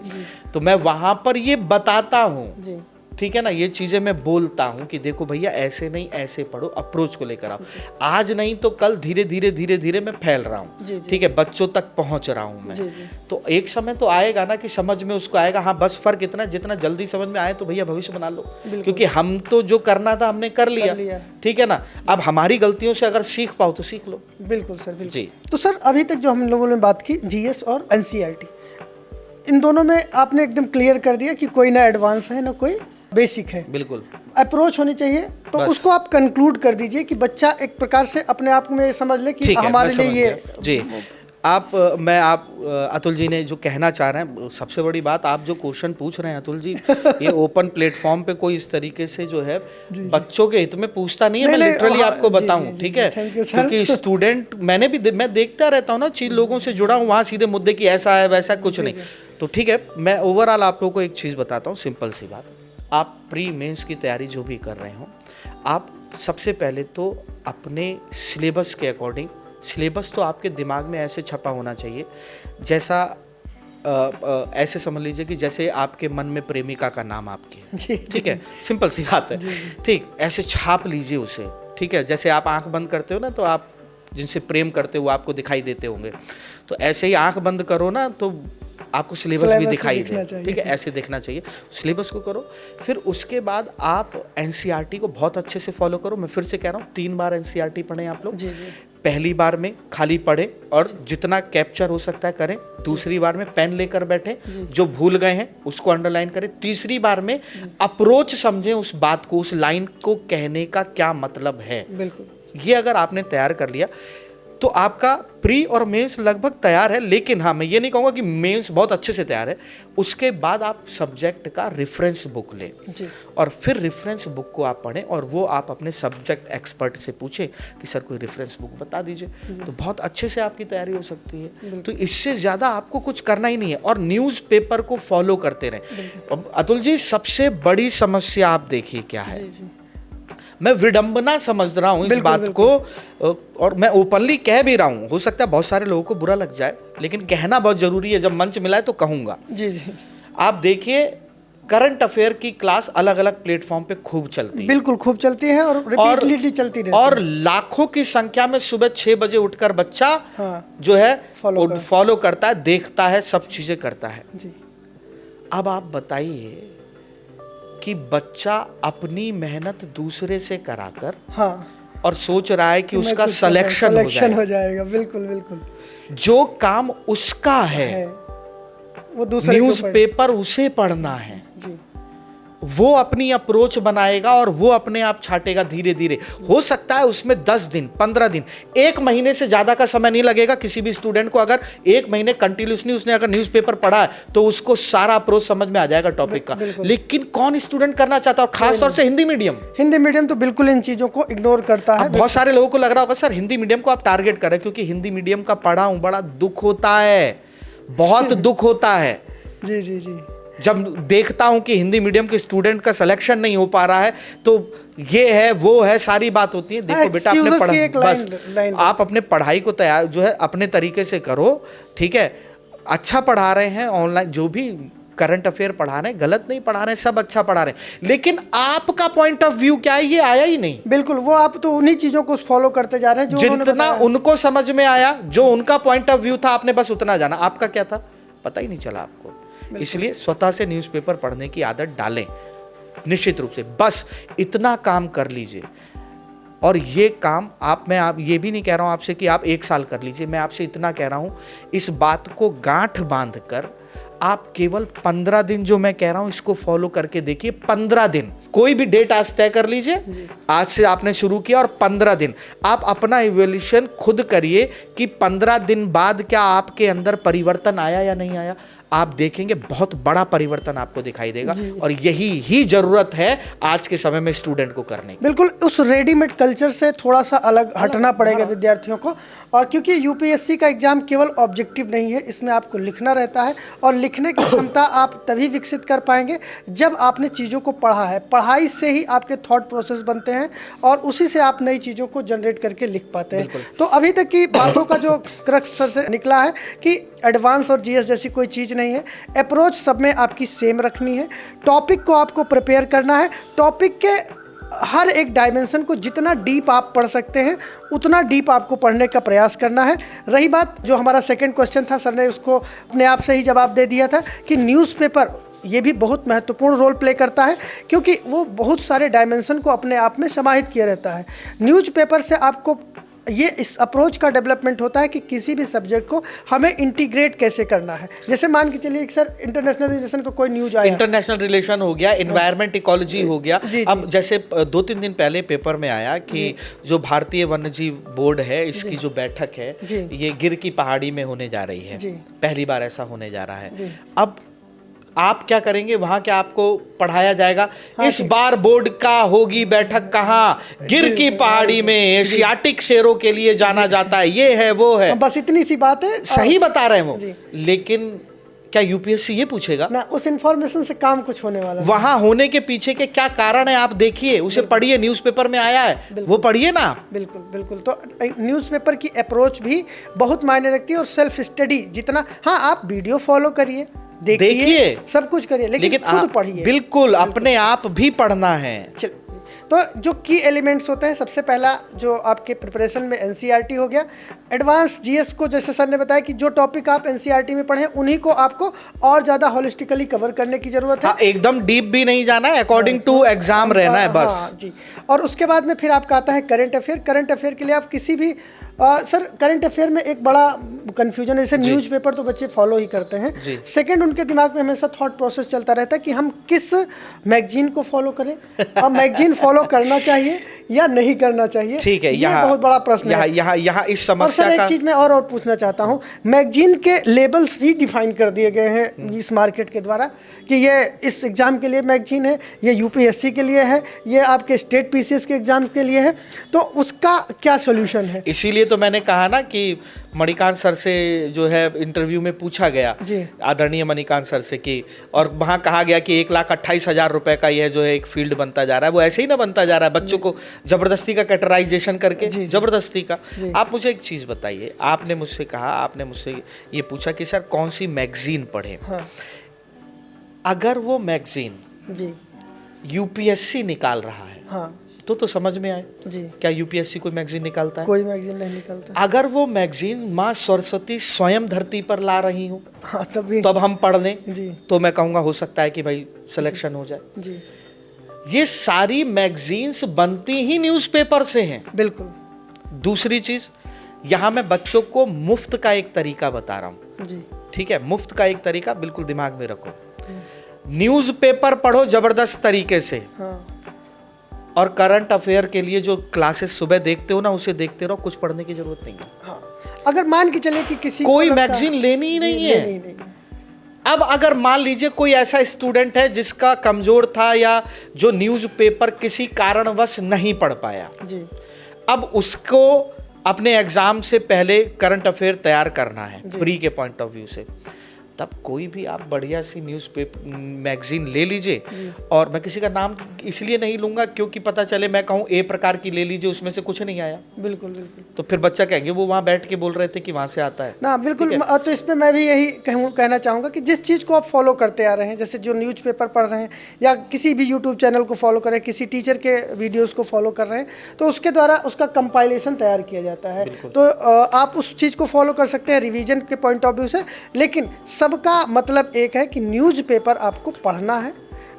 तो मैं वहां पर ये बताता हूँ, ठीक है ना, ये चीजें मैं बोलता हूँ कि देखो भैया ऐसे नहीं, ऐसे पढ़ो, अप्रोच को लेकर आओ। आज नहीं तो कल धीरे धीरे मैं फैल रहा हूँ, ठीक है, बच्चों तक पहुंच रहा हूँ मैं। तो एक समय तो आएगा ना कि समझ में उसको आएगा। हाँ, बस फर्क इतना, जितना जल्दी समझ में आए तो भैया भविष्य बना लो, क्योंकि हम तो जो करना था हमने कर लिया, ठीक है ना। अब हमारी गलतियों से अगर सीख पाओ तो सीख लो। बिल्कुल सर, बिल्कुल जी। तो सर अभी तक जो हम लोगों ने बात की GS और NCERT, इन दोनों में आपने एकदम क्लियर कर दिया कि कोई ना एडवांस है ना कोई बेसिक है। बिल्कुल अप्रोच होनी चाहिए, तो उसको आप कंक्लूड कर दीजिए कि बच्चा एक प्रकार से अपने आप में समझ ले कि हमारे लिए ये जी। आप अतुल जी ने जो कहना चाह रहे हैं, सबसे बड़ी बात आप जो क्वेश्चन पूछ रहे हैं अतुल जी, ये ओपन प्लेटफॉर्म पे कोई इस तरीके से जो है बच्चों के हित में पूछता नहीं है। मैं लिटरली आपको बताऊं, ठीक है, क्योंकि स्टूडेंट मैं देखता रहता हूँ ना, चीज लोगों से जुड़ा हूँ, वहाँ सीधे मुद्दे की ऐसा है वैसा कुछ नहीं। तो ठीक है, मैं ओवरऑल आप लोगों को एक चीज़ बताता हूँ, सिंपल सी बात। आप प्री मेंस की तैयारी जो भी कर रहे हो, आप सबसे पहले तो अपने सिलेबस के अकॉर्डिंग, सिलेबस तो आपके दिमाग में ऐसे छपा होना चाहिए जैसा ऐसे समझ लीजिए कि जैसे आपके मन में प्रेमिका का नाम आपके है, ठीक है, सिंपल सी बात है, ठीक, ऐसे छाप लीजिए उसे, ठीक है। जैसे आप आंख बंद करते हो ना, तो आप जिनसे प्रेम करते हो वो आपको दिखाई देते होंगे, तो ऐसे ही आंख बंद करो ना तो आपको सिलेबस भी दिखाई दे, ठीक है, ऐसे देखना चाहिए। सिलेबस को करो, फिर उसके बाद आप NCERT को बहुत अच्छे से फॉलो करो। मैं फिर से कह रहा हूँ, 3 बार NCERT पढ़ें आप लोग। पहली बार में खाली पढ़ें और जितना कैप्चर हो सकता है करें। दूसरी बार में पेन लेकर बैठें, जो भूल गए हैं उसको अंडरलाइन करें। तीसरी बार में अप्रोच समझें उस बात को, उस लाइन को कहने का क्या मतलब है। बिल्कुल, ये अगर आपने तैयार कर लिया तो आपका प्री और मेंस लगभग तैयार है। लेकिन हाँ, मैं ये नहीं कहूँगा कि मेंस बहुत अच्छे से तैयार है। उसके बाद आप सब्जेक्ट का रेफरेंस बुक लें और फिर रेफरेंस बुक को आप पढ़ें और वो आप अपने सब्जेक्ट एक्सपर्ट से पूछें कि सर कोई रेफरेंस बुक बता दीजिए, तो बहुत अच्छे से आपकी तैयारी हो सकती है। तो इससे ज़्यादा आपको कुछ करना ही नहीं है और न्यूज़पेपर को फॉलो करते रहें। अतुल जी, सबसे बड़ी समस्या आप देखिए क्या है, मैं विडंबना समझ रहा हूँ इस बात को और मैं ओपनली कह भी रहा हूँ। हो सकता है बहुत सारे लोगों को बुरा लग जाए, लेकिन कहना बहुत जरूरी है। जब मंच मिला है तो कहूँगा। जी। आप देखिए, करंट अफेयर की क्लास अलग अलग प्लेटफॉर्म पे खूब चलती है। बिल्कुल, खूब चलती है और रिपीटली चलती रहती है। और लाखों की संख्या में सुबह 6 बजे उठकर बच्चा जो है फॉलो करता है, देखता है, सब चीजें करता है। अब आप बताइए कि बच्चा अपनी मेहनत दूसरे से कराकर और सोच रहा है कि उसका सिलेक्शन हो जाएगा। बिल्कुल बिल्कुल, जो काम उसका है वो दूसरे न्यूज़पेपर उसे पढ़ना है जी। वो अपनी अप्रोच बनाएगा और वो अपने आप छाटेगा धीरे धीरे। हो सकता है उसमें 10 दिन, 15 दिन, 1 महीने से ज्यादा का समय नहीं लगेगा किसी भी स्टूडेंट को। अगर 1 महीने कंटिन्यूसली उसने अगर न्यूज़पेपर पढ़ा है तो उसको सारा अप्रोच समझ में आ जाएगा टॉपिक का। लेकिन कौन स्टूडेंट करना चाहता है, और खास तौर से हिंदी मीडियम तो बिल्कुल इन चीजों को इग्नोर करता है। बहुत सारे लोगों को लग रहा होगा सर हिंदी मीडियम को आप टारगेट करें, क्योंकि हिंदी मीडियम का पढ़ा हूं, बड़ा दुख होता है, बहुत दुख होता है। जी जी जी, जब देखता हूं कि हिंदी मीडियम के स्टूडेंट का सिलेक्शन नहीं हो पा रहा है तो ये है वो है, सारी बात होती है। देखो बेटा, अपने आप अपने पढ़ाई को तैयार जो है अपने तरीके से करो, ठीक है। अच्छा पढ़ा रहे हैं ऑनलाइन, जो भी करंट अफेयर पढ़ा रहे हैं गलत नहीं पढ़ा रहे हैं, सब अच्छा पढ़ा रहे हैं, लेकिन आपका पॉइंट ऑफ व्यू क्या है ये आया ही नहीं। बिल्कुल, वो आप तो उन्हीं चीजों को फॉलो करते जा रहे हैं जो जितना उनको समझ में आया, जो उनका पॉइंट ऑफ व्यू था, आपने बस उतना जाना। आपका क्या था पता ही नहीं चला आपको। इसलिए स्वतः से न्यूज़पेपर पढ़ने की आदत डालें, निश्चित रूप से बस इतना काम कर लीजिए। और ये काम आप ये भी नहीं कह रहा हूं आपसे कि आप 1 साल कर लीजिए, मैं आपसे इतना कह रहा हूं, इस बात को गांठ बांध कर आप केवल 15 दिन, जो मैं कह रहा हूं इसको फॉलो करके देखिए। 15 दिन, कोई भी डेट आज तय कर लीजिए, आज से आपने शुरू किया और 15 दिन आप अपना इवोल्यूशन खुद करिए कि 15 दिन बाद क्या आपके अंदर परिवर्तन आया या नहीं आया। आप देखेंगे बहुत बड़ा परिवर्तन आपको दिखाई देगा, और यही ही जरूरत है आज के समय में स्टूडेंट को करने की। बिल्कुल, उस रेडीमेड कल्चर से थोड़ा सा अलग हटना पड़ेगा विद्यार्थियों को। और क्योंकि यूपीएससी का एग्जाम केवल ऑब्जेक्टिव नहीं है, इसमें आपको लिखना रहता है, और लिखने की क्षमता आप तभी विकसित कर पाएंगे जब आपने चीज़ों को पढ़ा है। पढ़ाई से ही आपके थॉट प्रोसेस बनते हैं और उसी से आप नई चीज़ों को जनरेट करके लिख पाते हैं। तो अभी तक की बातों का जो क्रक्स से निकला है कि एडवांस और जीएस जैसी कोई चीज़ नहीं है, अप्रोच सब में आपकी सेम रखनी है, टॉपिक को आपको प्रिपेयर करना है, टॉपिक के हर एक डायमेंशन को जितना डीप आप पढ़ सकते हैं उतना डीप आपको पढ़ने का प्रयास करना है। रही बात जो हमारा सेकंड क्वेश्चन था, सर ने उसको अपने आप से ही जवाब दे दिया था कि न्यूज़पेपर ये भी बहुत महत्वपूर्ण रोल प्ले करता है, क्योंकि वो बहुत सारे डायमेंशन को अपने आप में समाहित किया रहता है। न्यूज़पेपर से आपको ये इस अप्रोच का डेवलपमेंट होता है कि किसी भी सब्जेक्ट को हमें इंटीग्रेट कैसे करना है। जैसे मान के चलिए सर, इंटरनेशनल रिलेशन का कोई न्यूज आया, इंटरनेशनल रिलेशन हो गया, एनवायरमेंट इकोलॉजी हो गया। अब जैसे 2-3 दिन पहले पेपर में आया कि जो भारतीय वन्यजीव बोर्ड है, इसकी जो बैठक है ये गिर की पहाड़ी में होने जा रही है, पहली बार ऐसा होने जा रहा है। अब आप क्या करेंगे वहां, क्या आपको पढ़ाया जाएगा? इस बार बोर्ड का होगी बैठक कहाँ? गिर की पहाड़ी में, एशियाटिक शेरों के लिए जाना जाता है, ये है वो है, बस इतनी सी बात है। सही बता रहे हैं वो, लेकिन क्या यूपीएससी ये पूछेगा ना? उस इंफॉर्मेशन से काम कुछ होने वाला वहां होने के पीछे के क्या कारण है आप देखिए, उसे पढ़िए, न्यूज़पेपर में आया है वो पढ़िए ना। बिल्कुल बिल्कुल, तो न्यूज़पेपर की अप्रोच भी बहुत मायने रखती है, और सेल्फ स्टडी जितना, हाँ आप वीडियो फॉलो करिए, देखिए, सब कुछ करिए, लेकिन खुद पढ़िए। बिल्कुल अपने आप भी पढ़ना है। तो जो की एलिमेंट्स होते हैं, सबसे पहला जो आपके प्रिपरेशन में एनसीईआरटी हो गया। एडवांस जीएस को जैसे सर ने बताया कि जो टॉपिक आप एनसीईआरटी में पढ़े उन्हीं को आपको और ज़्यादा होलिस्टिकली कवर करने की जरूरत है। हाँ, एकदम डीप भी नहीं जाना है, अकॉर्डिंग टू एग्जाम रहना है बस। हाँ जी। और उसके बाद में फिर आपका आता है करंट अफेयर। करंट अफेयर के लिए आप किसी भी सर, करंट अफेयर में एक बड़ा कंफ्यूजन है, जैसे न्यूज़पेपर तो बच्चे फॉलो ही करते हैं, सेकंड उनके दिमाग में हमेशा थॉट प्रोसेस चलता रहता है कि हम किस मैगजीन को फॉलो करें, और मैगजीन फॉलो करना चाहिए या नहीं करना चाहिए। ठीक है, ये बहुत बड़ा प्रश्न है। यहाँ इस समस्या का एक चीज मैं और पूछना चाहता हूँ, मैगजीन के लेबल्स भी डिफाइन कर दिए गए हैं इस मार्केट के द्वारा कि ये इस एग्जाम के लिए मैगजीन है, ये यूपीएससी के लिए है, ये आपके स्टेट पीसीएस के एग्जाम के लिए है, तो उसका क्या सोल्यूशन है? इसीलिए तो मैंने कहा ना कि मणिकांत सर से जो है इंटरव्यू में पूछा गया, आदरणीय मणिकांत सर से, कि और वहाँ कहा गया कि 1,28,000 रुपए का यह जो है एक फील्ड बनता जा रहा है, वो ऐसे ही ना बनता जा रहा है, बच्चों को जबरदस्ती का कैटेगराइजेशन करके, जबरदस्ती का। आप मुझे एक चीज़ बताइए, आपने मुझसे कहा, आपने मुझसे ये पूछा कि सर कौन सी मैगजीन पढ़ें। अगर वो मैगजीन यूपीएससी निकाल रहा है तो समझ में आए जी। क्या यूपीएससी कोई मैगजीन निकालता है? कोई मैगजीन नहीं निकालता। अगर वो मैगजीन माँ सरस्वती स्वयं धरती पर ला रही हूँ, हाँ, तब हम पढ़ लें जी, तो मैं कहूँगा हो सकता है कि भाई सिलेक्शन हो जाए जी। ये सारी मैगजीन्स बनती ही न्यूज़पेपर से हैं। बिल्कुल। दूसरी चीज, यहाँ मैं बच्चों को मुफ्त का एक तरीका बता रहा हूँ जी, ठीक है, मुफ्त का एक तरीका बिल्कुल दिमाग में रखो। न्यूज़पेपर पढ़ो जबरदस्त तरीके से, हाँ। और करंट अफेयर के लिए जो क्लासेस सुबह देखते हो ना, उसे देखते रहो, कुछ पढ़ने की जरूरत नहीं है। हाँ। अगर मान के चले कि किसी कोई मैगजीन लेनी ही नहीं है। अब अगर मान लीजिए कोई ऐसा स्टूडेंट है जिसका कमजोर था या जो न्यूज़पेपर किसी कारणवश नहीं पढ़ पाया जी, अब उसको अपने एग्जाम से पहले करंट अफेयर तैयार करना है प्री के पॉइंट ऑफ व्यू से, तब कोई भी आप बढ़िया सी न्यूज़पेपर मैगजीन ले लीजिए, और मैं किसी का नाम इसलिए नहीं लूँगा क्योंकि पता चले मैं कहूँ ए प्रकार की ले लीजिए, उसमें से कुछ नहीं आया, बिल्कुल बिल्कुल, तो फिर बच्चा कहेंगे वो वहाँ बैठ के बोल रहे थे कि वहाँ से आता है ना बिल्कुल। तो इसमें मैं भी यही कहना चाहूँगा कि जिस चीज़ को आप फॉलो करते आ रहे हैं, जैसे जो न्यूज़पेपर पढ़ रहे हैं या किसी भी यूट्यूब चैनल को फॉलो कर रहे हैं, किसी टीचर के वीडियोस को फॉलो कर रहे हैं, तो उसके द्वारा उसका कंपाइलेशन तैयार किया जाता है। तो आप उस चीज़ को फॉलो कर सकते हैं रिवीजन के पॉइंट ऑफ व्यू से, लेकिन सबका मतलब एक है कि न्यूज़पेपर आपको पढ़ना है,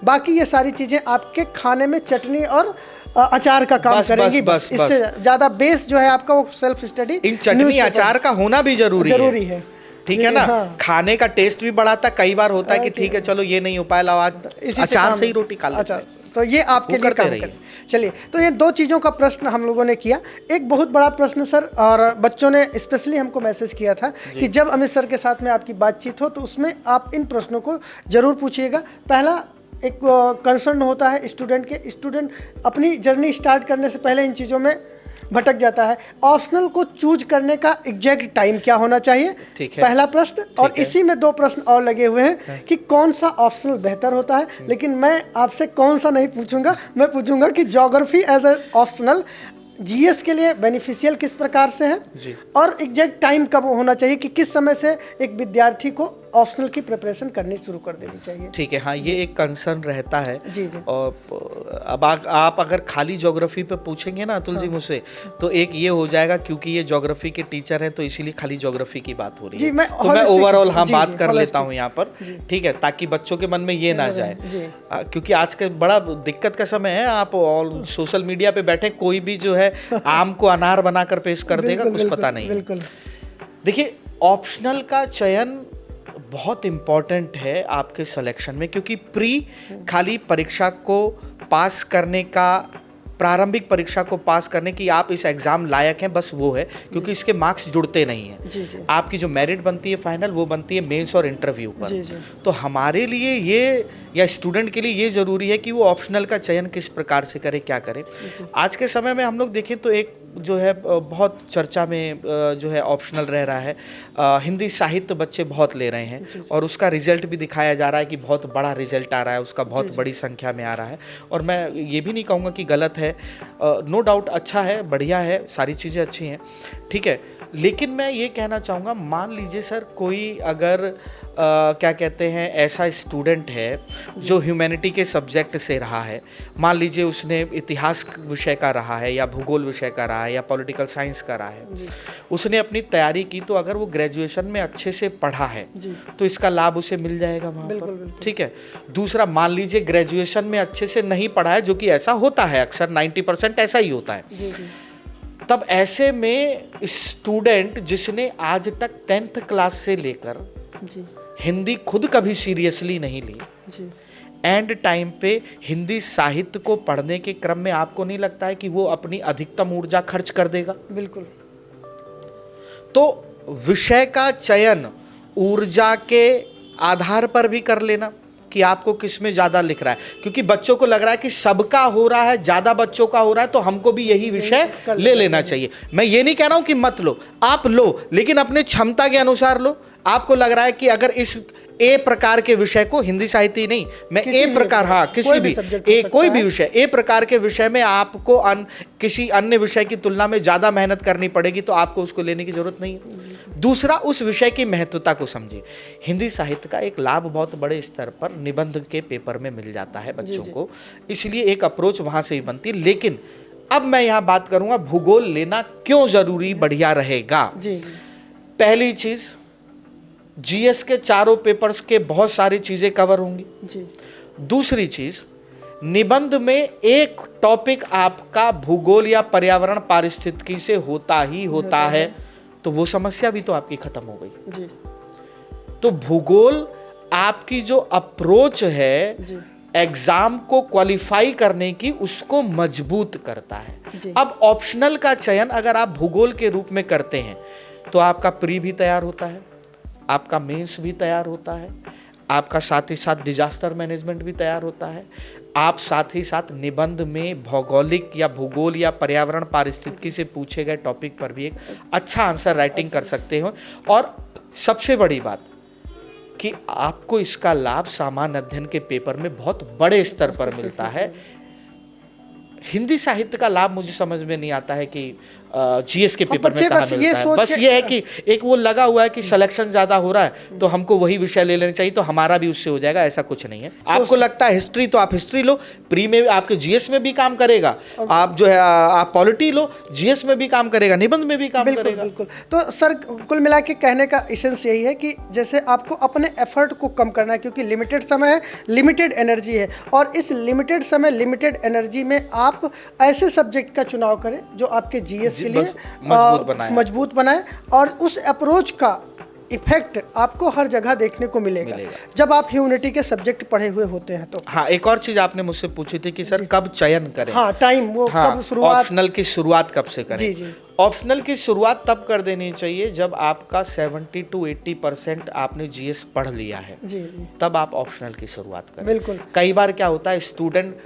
बाकी ये सारी चीज़ें आपके खाने में चटनी और अचार का काम करेंगी। बस इससे ज़्यादा बेस जो है आपका वो सेल्फ स्टडी इन चटनी अचार का होना भी जरूरी है। ठीक है ना, हाँ। खाने का टेस्ट भी बढ़ाता, कई बार होता है कि ठीक है चलो ये नहीं हो पाया, लाओ आज अचार से ही रोटी खा लेते हैं। तो ये आपके लिए काम करें। चलिए, तो ये दो चीज़ों का प्रश्न हम लोगों ने किया। एक बहुत बड़ा प्रश्न सर, और बच्चों ने स्पेशली हमको मैसेज किया था कि जब अमित सर के साथ में आपकी बातचीत हो तो उसमें आप इन प्रश्नों को जरूर पूछिएगा। पहला एक कंसर्न होता है स्टूडेंट के, स्टूडेंट अपनी जर्नी स्टार्ट करने से पहले इन चीज़ों में भटक जाता है। ऑप्शनल को चूज करने का एग्जैक्ट टाइम क्या होना चाहिए, ठीक है, पहला प्रश्न। और इसी में दो प्रश्न और लगे हुए हैं कि कौन सा ऑप्शनल बेहतर होता है। लेकिन मैं आपसे कौन सा नहीं पूछूंगा, मैं पूछूंगा कि geography as a optional GS के लिए बेनिफिशियल किस प्रकार से है जी। और एग्जैक्ट टाइम कब होना चाहिए कि किस समय से एक विद्यार्थी को ऑप्शनल की प्रिपरेशन करनी शुरू कर देनी चाहिए। ठीक है, हाँ, ये एक कंसर्न रहता है। जी जी। और अब आप अगर खाली ज्योग्राफी पे पूछेंगे ना अतुल जी मुझसे, तो एक ये हो जाएगा क्योंकि ये ज्योग्राफी के टीचर हैं तो इसीलिए खाली ज्योग्राफी की बात हो रही है। तो मैं ओवरऑल बात कर लेता हूँ यहाँ पर, ठीक है, ताकि बच्चों के मन में ये ना जाए, क्योंकि आज का बड़ा दिक्कत का समय है। आप सोशल मीडिया पे बैठे कोई भी जो है आम को अनार बनाकर पेश कर देगा, कुछ पता नहीं। बिल्कुल। देखिए, ऑप्शनल का चयन बहुत इम्पॉर्टेंट है आपके सिलेक्शन में, क्योंकि प्री खाली परीक्षा को पास करने का, प्रारंभिक परीक्षा को पास करने की आप इस एग्ज़ाम लायक हैं, बस वो है, क्योंकि इसके मार्क्स जुड़ते नहीं हैं। आपकी जो मेरिट बनती है फाइनल, वो बनती है मेंस और इंटरव्यू पर। तो हमारे लिए ये, या स्टूडेंट के लिए ये ज़रूरी है कि वो ऑप्शनल का चयन किस प्रकार से करे, क्या करे। आज के समय में हम लोग देखें तो एक जो है बहुत चर्चा में जो है ऑप्शनल रह रहा है, हिंदी साहित्य बच्चे बहुत ले रहे हैं, और उसका रिजल्ट भी दिखाया जा रहा है कि बहुत बड़ा रिजल्ट आ रहा है, उसका बहुत बड़ी संख्या में आ रहा है। और मैं ये भी नहीं कहूँगा कि गलत है, नो डाउट अच्छा है, बढ़िया है, सारी चीज़ें अच्छी हैं, ठीक है। लेकिन मैं ये कहना चाहूँगा, मान लीजिए सर कोई अगर क्या कहते हैं ऐसा स्टूडेंट है जो ह्यूमैनिटी के सब्जेक्ट से रहा है, मान लीजिए उसने इतिहास विषय का रहा है या भूगोल विषय का रहा है या पॉलिटिकल साइंस का रहा है, उसने अपनी तैयारी की, तो अगर वो ग्रेजुएशन में अच्छे से पढ़ा है तो इसका लाभ उसे मिल जाएगा वहाँ पर, ठीक है। दूसरा, मान लीजिए ग्रेजुएशन में अच्छे से नहीं पढ़ा है, जो कि ऐसा होता है अक्सर, 90% ऐसा ही होता है। तब ऐसे में स्टूडेंट जिसने आज तक 10th क्लास से लेकर हिंदी खुद कभी सीरियसली नहीं ली, एंड टाइम पे हिंदी साहित्य को पढ़ने के क्रम में आपको नहीं लगता है कि वो अपनी अधिकतम ऊर्जा खर्च कर देगा? बिल्कुल। तो विषय का चयन ऊर्जा के आधार पर भी कर लेना कि आपको किस में ज़्यादा लिख रहा है, क्योंकि बच्चों को लग रहा है कि सबका हो रहा है, ज़्यादा बच्चों का हो रहा है, तो हमको भी यही विषय ले लेना चाहिए। मैं ये नहीं कह रहा हूँ कि मत लो, आप लो, लेकिन अपने क्षमता के अनुसार लो। आपको लग रहा है कि अगर इस ए प्रकार के विषय को, हिंदी साहित्य नहीं, मैं ए प्रकार, हाँ, किसी भी कोई भी विषय, ए प्रकार के विषय में आपको किसी अन्य विषय की तुलना में ज़्यादा मेहनत करनी पड़ेगी, तो आपको उसको लेने की जरूरत नहीं है। दूसरा, उस विषय की महत्वता को समझिए। हिंदी साहित्य का एक लाभ बहुत बड़े स्तर पर निबंध के पेपर में मिल जाता है बच्चों को, इसलिए एक अप्रोच वहाँ से ही बनती है। लेकिन अब मैं यहाँ बात करूँगा भूगोल लेना क्यों ज़रूरी, बढ़िया रहेगा। पहली चीज़, जीएस के चारों पेपर्स के बहुत सारी चीज़ें कवर होंगी जी। दूसरी चीज़, निबंध में एक टॉपिक आपका भूगोल या पर्यावरण पारिस्थितिकी से होता ही होता है, तो वो समस्या भी तो आपकी खत्म हो गई जी। तो भूगोल आपकी जो अप्रोच है एग्जाम को क्वालिफाई करने की, उसको मजबूत करता है। अब ऑप्शनल का चयन अगर आप भूगोल के रूप में करते हैं तो आपका प्री भी तैयार होता है, आपका मेंस भी तैयार होता है, आपका साथ ही साथ डिजास्टर मैनेजमेंट भी तैयार होता है, आप साथ ही साथ निबंध में भौगोलिक या भूगोल या पर्यावरण पारिस्थितिकी से पूछे गए टॉपिक पर भी एक अच्छा आंसर राइटिंग कर सकते हो। और सबसे बड़ी बात कि आपको इसका लाभ सामान्य अध्ययन के पेपर में बहुत बड़े स्तर पर मिलता है। हिंदी साहित्य का लाभ मुझे समझ में नहीं आता है कि जीएस के पेपर में कहाँ मिलता है। बस ये है कि एक वो लगा हुआ है कि सिलेक्शन ज्यादा हो रहा है तो हमको वही विषय ले लेना चाहिए तो हमारा भी उससे हो जाएगा, ऐसा कुछ नहीं है। आपको लगता है हिस्ट्री तो आप हिस्ट्री लो, प्री में आपके जीएस में भी काम करेगा। आप जो है आप पॉलिटी लो, जीएस में भी काम करेगा, निबंध में भी काम करेगा। बिल्कुल। तो सर कुल मिला के कहने का इसेंस यही है कि जैसे आपको अपने एफर्ट को कम करना है, क्योंकि लिमिटेड समय है, लिमिटेड एनर्जी है, और इस लिमिटेड समय लिमिटेड एनर्जी में आप ऐसे सब्जेक्ट का चुनाव करें जो आपके जीएस के लिए मजबूत बनाए और उस अप्रोच का इफेक्ट आपको हर जगह देखने को मिलेगा जब आप ह्यूमैनिटी के सब्जेक्ट पढ़े हुए होते हैं। तो हाँ, एक और चीज आपने मुझसे पूछी थी कि सर कब चयन करें। हाँ, टाइम वो कब शुरुआत, ऑप्शनल की शुरुआत कब से करें। जी। ऑप्शनल की शुरुआत तब कर देनी चाहिए जब आपका 70 to 80% आपने जीएस पढ़ लिया है जी। तब आप ऑप्शनल की शुरुआत करें। बिल्कुल। कई बार क्या होता है, स्टूडेंट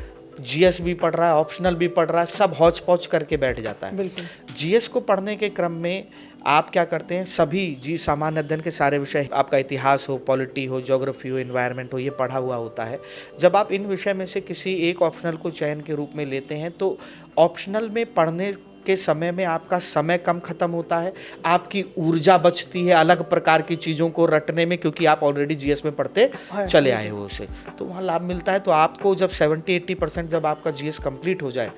जीएस भी पढ़ रहा है, ऑप्शनल भी पढ़ रहा है, सब हौच पौच करके बैठ जाता है। बिल्कुल। जीएस को पढ़ने के क्रम में आप क्या करते हैं, सभी सामान्य अध्ययन के सारे विषय, आपका इतिहास हो, पॉलिटी हो, ज्योग्राफी हो, एनवायरनमेंट हो, ये पढ़ा हुआ होता है। जब आप इन विषय में से किसी एक ऑप्शनल को चयन के रूप में लेते हैं तो ऑप्शनल में पढ़ने के समय में आपका समय कम खत्म होता है, आपकी ऊर्जा बचती है अलग प्रकार की चीज़ों को रटने में, क्योंकि आप ऑलरेडी जीएस में पढ़ते चले आए हो उसे, तो वहाँ लाभ मिलता है। तो आपको जब 70-80% जब आपका जीएस कंप्लीट हो जाए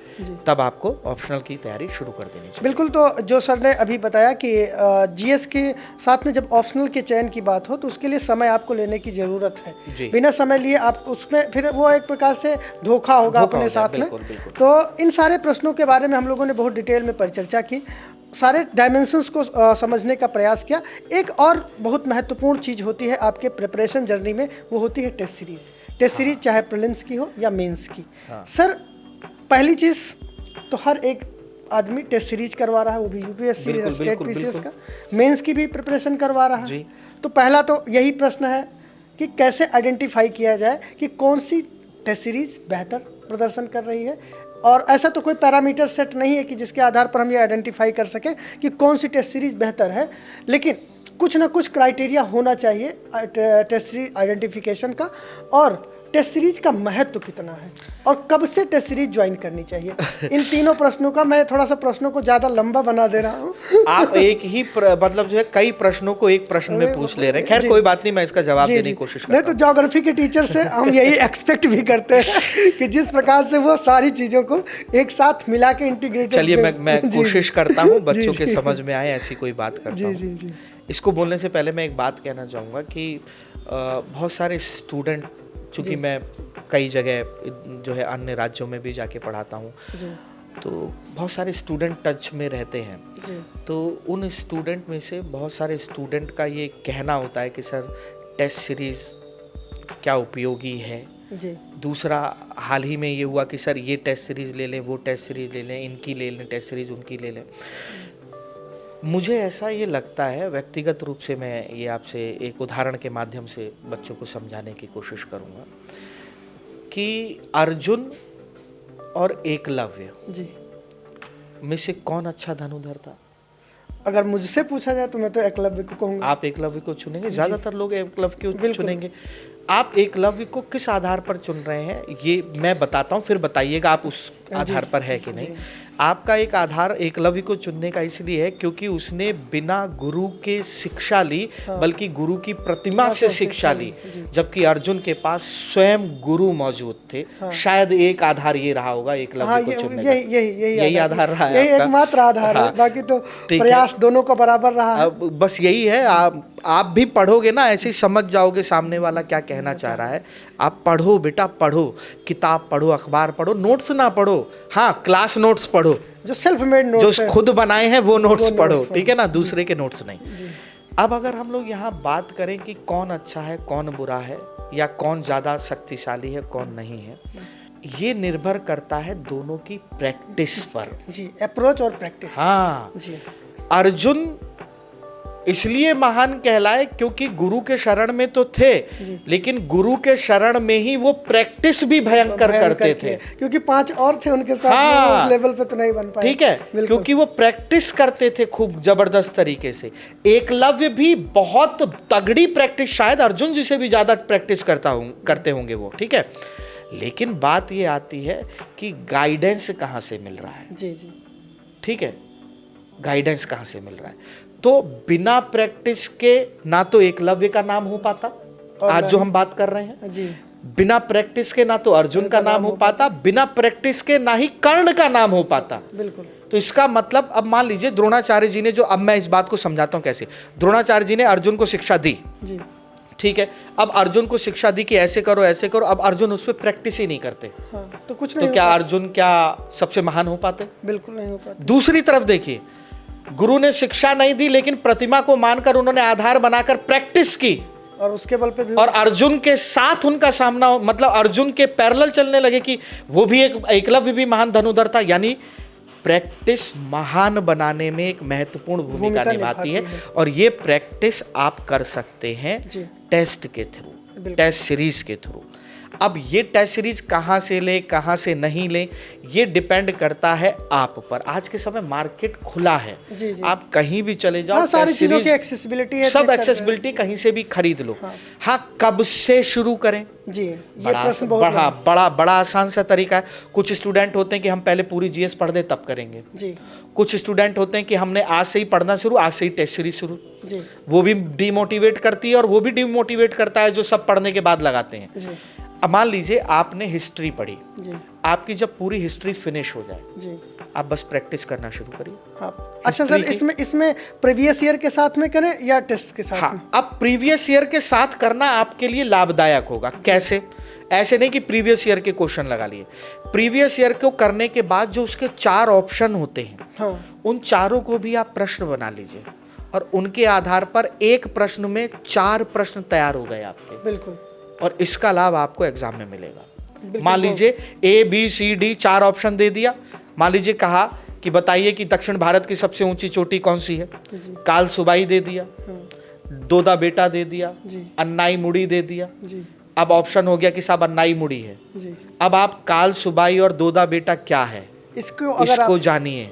तब आपको ऑप्शनल की तैयारी शुरू कर देनी चाहिए। बिल्कुल। तो जो सर ने अभी बताया कि जीएस के साथ में जब ऑप्शनल के चयन की बात हो तो उसके लिए समय आपको लेने की ज़रूरत है। बिना समय लिए आप उसमें फिर वो एक प्रकार से धोखा होगा अपने साथ में। तो इन सारे प्रश्नों के बारे में हम लोगों ने बहुत डिटेल में परिचर्चा की, सारे डायमेंशंस को समझने का प्रयास किया। एक और बहुत महत्वपूर्ण चीज़ होती है आपके प्रिपरेशन जर्नी में, वो होती है टेस्ट सीरीज। टेस्ट सीरीज चाहे प्रीलिम्स की हो या मेंस की। सर पहली चीज़ तो हर एक आदमी टेस्ट सीरीज करवा रहा है, वो भी यूपीएससी स्टेट पीसीएस का, मेंस की भी प्रिपरेशन करवा रहा है। तो पहला तो यही प्रश्न है कि कैसे आइडेंटिफाई किया जाए कि कौन सी टेस्ट सीरीज बेहतर प्रदर्शन कर रही है। और ऐसा तो कोई पैरामीटर सेट नहीं है कि जिसके आधार पर हम ये आइडेंटिफाई कर सकें कि कौन सी टेस्ट सीरीज बेहतर है, लेकिन कुछ ना कुछ क्राइटेरिया होना चाहिए टेस्ट सीरीज आइडेंटिफिकेशन का। और टेस्ट सीरीज का महत्व कितना है और कब से टेस्ट सीरीज ज्वाइन करनी चाहिए, इन तीनों प्रश्नों का, मैं थोड़ा सा प्रश्नों को ज़्यादा लंबा बना दे रहा हूँ। आप एक ही मतलब जो है कई प्रश्नों को एक प्रश्न में पूछ ले रहे हैं। खैर कोई बात नहीं, मैं इसका जवाब देने की कोशिश करता हूं। नहीं तो ज्योग्राफी के टीचर से हम यही एक्सपेक्ट भी करते हैं कि जिस प्रकार से वो सारी चीज़ों को एक साथ मिला के इंटीग्रेटेड। चलिए मैं कोशिश करता हूँ बच्चों के समझ में आए ऐसी कोई बात करता हूँ। इसको बोलने से पहले मैं एक बात कहना चाहूँगा कि बहुत सारे स्टूडेंट, चूँकि मैं कई जगह जो है अन्य राज्यों में भी जाके पढ़ाता हूँ, तो बहुत सारे स्टूडेंट टच में रहते हैं। तो उन स्टूडेंट में से बहुत सारे स्टूडेंट का ये कहना होता है कि सर टेस्ट सीरीज़ क्या उपयोगी है। दूसरा, हाल ही में ये हुआ कि सर ये टेस्ट सीरीज़ ले लें, वो टेस्ट सीरीज़ ले लें, इनकी ले लें टेस्ट सीरीज़, उनकी ले लें। मुझे ऐसा ये लगता है, व्यक्तिगत रूप से मैं ये आपसे एक उदाहरण के माध्यम से बच्चों को समझाने की कोशिश करूँगा कि अर्जुन और एकलव्य में से कौन अच्छा धनुर्धर था। अगर मुझसे पूछा जाए तो मैं तो एकलव्य को कहूँगा। आप एकलव्य को चुनेंगे? ज़्यादातर लोग एकलव्य को चुनेंगे। आप एकलव्य को किस आधार पर चुन रहे हैं ये मैं बताता हूँ, फिर बताइएगा आप उस आधार पर है कि नहीं। आपका एक आधार एकलव्य को चुनने का इसलिए है क्योंकि उसने बिना गुरु के शिक्षा ली, बल्कि गुरु की प्रतिमा से शिक्षा ली, जबकि अर्जुन के पास स्वयं गुरु मौजूद थे। शायद एक आधार ये रहा होगा एकलव्य को चुनने का। यही आधार रहा है, यही एकमात्र आधार है, बाकी तो प्रयास दोनों का बराबर रहा है। बस यही है, आप भी पढ़ोगे ना, ऐसे ही समझ जाओगे सामने वाला क्या कहना चाह रहा है। आप पढ़ो बेटा, पढ़ो, किताब पढ़ो, अखबार पढ़ो, नोट्स ना पढ़ो। हाँ, क्लास नोट्स पढ़ो, जो सेल्फ मेड नोट्स, जो खुद बनाए हैं वो नोट्स पढ़ो, ठीक है ना, दूसरे के नोट्स नहीं। अब अगर हम लोग यहाँ बात करें कि कौन अच्छा है कौन बुरा है, या कौन ज़्यादा शक्तिशाली है कौन नहीं है, ये निर्भर करता है दोनों की प्रैक्टिस पर। जी, अप्रोच और प्रैक्टिस। हाँ जी, अर्जुन इसलिए महान कहलाए क्योंकि गुरु के शरण में तो थे, लेकिन गुरु के शरण में ही वो प्रैक्टिस भी भयंकर करते थे, क्योंकि 5 और थे उनके साथ। हाँ, उस लेवल पे तो नहीं बन पाए। ठीक है, क्योंकि वो प्रैक्टिस करते थे खूब जबरदस्त तरीके से। एकलव्य भी बहुत तगड़ी प्रैक्टिस, शायद अर्जुन जी से भी ज्यादा प्रैक्टिस करते होंगे वो, ठीक है। लेकिन बात ये आती है कि गाइडेंस कहाँ से मिल रहा है। जी जी, ठीक है, गाइडेंस कहाँ से मिल रहा है। तो बिना प्रैक्टिस के ना तो एकलव्य का नाम हो पाता, आज जो हम बात कर रहे हैं जी, बिना प्रैक्टिस के ना तो अर्जुन का नाम हो पाता, बिना प्रैक्टिस के ना ही कर्ण का नाम हो पाता। बिल्कुल। तो इसका मतलब, अब मान लीजिए द्रोणाचार्य जी ने जो, अब मैं इस बात को समझाता हूं कैसे। द्रोणाचार्य जी ने अर्जुन को शिक्षा दी, जी, ठीक है। अब अर्जुन को शिक्षा दी कि ऐसे करो ऐसे करो, अब अर्जुन उस पर प्रैक्टिस ही नहीं करते, हाँ, तो कुछ नहीं तो क्या अर्जुन क्या सबसे महान हो पाते? बिल्कुल नहीं हो पाते। दूसरी तरफ देखिए, गुरु ने शिक्षा नहीं दी लेकिन प्रतिमा को मानकर उन्होंने आधार बनाकर प्रैक्टिस की, और उसके बल पे भी, और अर्जुन के साथ उनका सामना, मतलब अर्जुन के पैरेलल चलने लगे कि वो भी एक, एकलव्य भी महान धनुर्धर था। यानी प्रैक्टिस महान बनाने में एक महत्वपूर्ण भूमिका निभाती है, और ये प्रैक्टिस आप कर सकते हैं टेस्ट के थ्रू, टेस्ट सीरीज के थ्रू। अब ये टेस्ट सीरीज कहाँ से लें कहाँ से नहीं लें, ये डिपेंड करता है आप पर। आज के समय मार्केट खुला है, जी जी, आप कहीं भी चले जाओ, हाँ, सारी चीजों की एक्सेसिबिलिटी है, सब एक्सेसिबिलिटी, कहीं से भी खरीद लो। हाँ, कब से शुरू करें? जी, ये प्रश्न बहुत बड़ा आसान सा तरीका है। कुछ स्टूडेंट होते हैं कि हम पहले पूरी जीएस पढ़ दे तब करेंगे जी, कुछ स्टूडेंट होते हैं कि हमने आज से ही पढ़ना शुरू, आज से ही टेस्ट सीरीज शुरू जी, वो भी डिमोटिवेट करती है, और वो भी डिमोटिवेट करता है जो सब पढ़ने के बाद लगाते हैं जी। अब मान लीजिए आपने हिस्ट्री पढ़ी जी, आपकी जब पूरी हिस्ट्री फिनिश हो जाए, जी, आप बस प्रैक्टिस करना शुरू करिए। हाँ, अच्छा सर, इसमें प्रीवियस ईयर के साथ में करें या टेस्ट के साथ में? हाँ, अब प्रीवियस ईयर के साथ करना आपके लिए लाभदायक होगा। कैसे? ऐसे नहीं कि प्रीवियस ईयर के क्वेश्चन लगा लिए। प्रीवियस ईयर को करने के बाद जो उसके 4 ऑप्शन होते हैं, हाँ, उन चारों को भी आप प्रश्न बना लीजिए, और उनके आधार पर एक प्रश्न में 4 प्रश्न तैयार हो गए आपके। बिल्कुल। और इसका लाभ आपको एग्जाम में मिलेगा। मान लीजिए ABCD 4 ऑप्शन दे दिया, मान लीजिए कहा कि बताइए कि दक्षिण भारत की सबसे ऊंची चोटी कौन सी है, काल सुबाई दे दिया, दोदा बेटा दे दिया, अन्नाई मुड़ी दे दिया। अब ऑप्शन हो गया कि साहब अन्नाई मुड़ी है। अब आप काल सुबाई और दोदा बेटा क्या है इसको जानिए,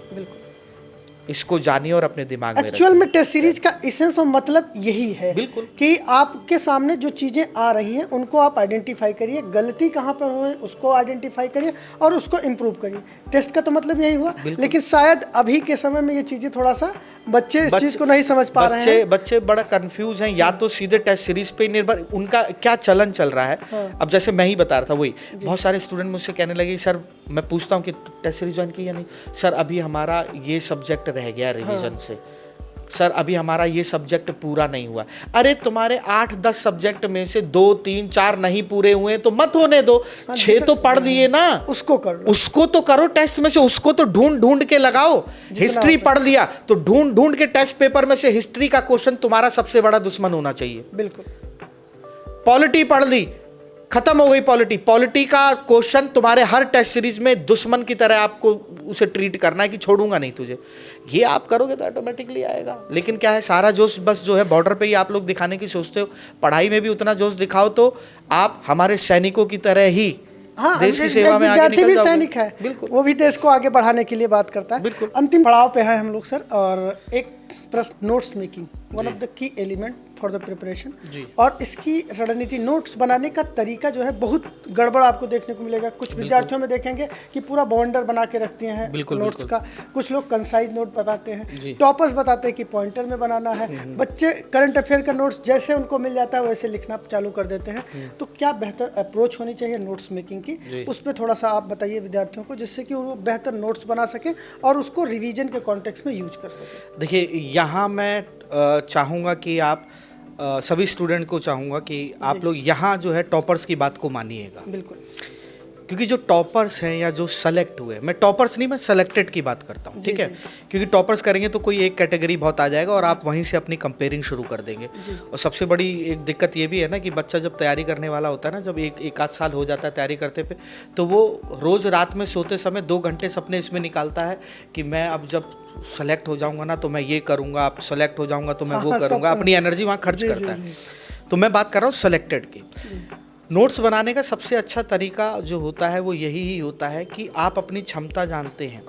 इसको जानिए और अपने दिमाग में एक्चुअल में टेस्ट सीरीज का इसेंस और मतलब यही है, बिल्कुल, कि आपके सामने जो चीजें आ रही हैं उनको आप आइडेंटिफाई करिए, गलती कहाँ पर हो उसको आइडेंटिफाई करिए और उसको इम्प्रूव करिए। टेस्ट का तो मतलब यही हुआ, लेकिन शायद अभी के समय में ये चीजें थोड़ा सा बच्चे इस चीज को नहीं समझ पा रहे हैं। बच्चे बड़ा कंफ्यूज हैं, या तो सीधे टेस्ट सीरीज पे निर्भर, उनका क्या चलन चल रहा है। अब जैसे मैं ही बता रहा था, वही बहुत सारे स्टूडेंट मुझसे कहने लगे, सर मैं पूछता हूँ कि टेस्ट सीरीज ज्वाइन की या नहीं, सर अभी हमारा ये सब्जेक्ट रह गया रिवीजन से, सर अभी हमारा ये सब्जेक्ट पूरा नहीं हुआ। अरे तुम्हारे 8-10 सब्जेक्ट में से 2, 3, 4 नहीं पूरे हुए तो मत होने दो, 6 तो पढ़ लिए ना, उसको करो, उसको तो करो टेस्ट में से, उसको तो ढूंढ के लगाओ। हिस्ट्री पढ़ लिया तो ढूंढ के टेस्ट पेपर में से हिस्ट्री का क्वेश्चन तुम्हारा सबसे बड़ा दुश्मन होना चाहिए। बिल्कुल। पॉलिटी पढ़ ली, खत्म हो गई पॉलिटी का क्वेश्चन तुम्हारे हर टेस्ट सीरीज में दुश्मन की तरह आपको उसे ट्रीट करना है कि छोड़ूंगा नहीं तुझे। ये आप करोगे तो ऑटोमेटिकली आएगा। लेकिन क्या है, सारा जोश बस जो है बॉर्डर पे ही आप लोग दिखाने की सोचते हो, पढ़ाई में भी उतना जोश दिखाओ तो आप हमारे सैनिकों की तरह ही देश की सेवा में आगे निकल जाओगे। सैनिक है, बिल्कुल, वो भी देश को आगे बढ़ाने के लिए बात करता है। बिल्कुल। अंतिम पड़ाव पे है हम लोग सर, और एक प्रश्न, notes making one of the key element for the preparation, और इसकी रणनीति, नोट्स बनाने का तरीका जो है बहुत गड़बड़ आपको देखने को मिलेगा। कुछ विद्यार्थियों में देखेंगे कि पूरा बॉन्डर बना के रखते हैं नोट्स का, कुछ लोग कंसाइज नोट बताते हैं, टॉपर्स बताते हैं कि पॉइंटर में बनाना है, बच्चे करंट अफेयर का नोट्स जैसे उनको मिल जाता है वैसे लिखना चालू कर देते हैं। तो क्या बेहतर अप्रोच होनी चाहिए नोट्स मेकिंग की, उस पर थोड़ा सा आप बताइए विद्यार्थियों को, जिससे कि वो बेहतर नोट्स बना सकें और उसको रिवीजन के कॉन्टेक्स्ट में यूज कर सकें। देखिए, यहाँ मैं चाहूँगा कि आप सभी स्टूडेंट को चाहूँगा कि आप लोग यहाँ जो है टॉपर्स की बात को मानिएगा। बिल्कुल। क्योंकि जो टॉपर्स हैं या जो सेलेक्ट हुए, मैं टॉपर्स नहीं, मैं सेलेक्टेड की बात करता हूँ, ठीक है, क्योंकि टॉपर्स करेंगे तो कोई एक कैटेगरी बहुत आ जाएगा और आप वहीं से अपनी कंपेयरिंग शुरू कर देंगे। और सबसे बड़ी एक दिक्कत ये भी है ना कि बच्चा जब तैयारी करने वाला होता है ना, जब एक आध साल हो जाता है तैयारी करते पे, तो वो रोज़ रात में सोते समय 2 घंटे सपने इसमें निकालता है कि मैं अब जब सेलेक्ट हो जाऊंगा ना तो मैं ये करूंगा, अब सेलेक्ट हो जाऊंगा तो मैं वो करूंगा, अपनी एनर्जी वहाँ खर्च करता है। तो मैं बात कर रहा हूँ सेलेक्टेड की। नोट्स बनाने का सबसे अच्छा तरीका जो होता है वो यही ही होता है कि आप अपनी क्षमता जानते हैं।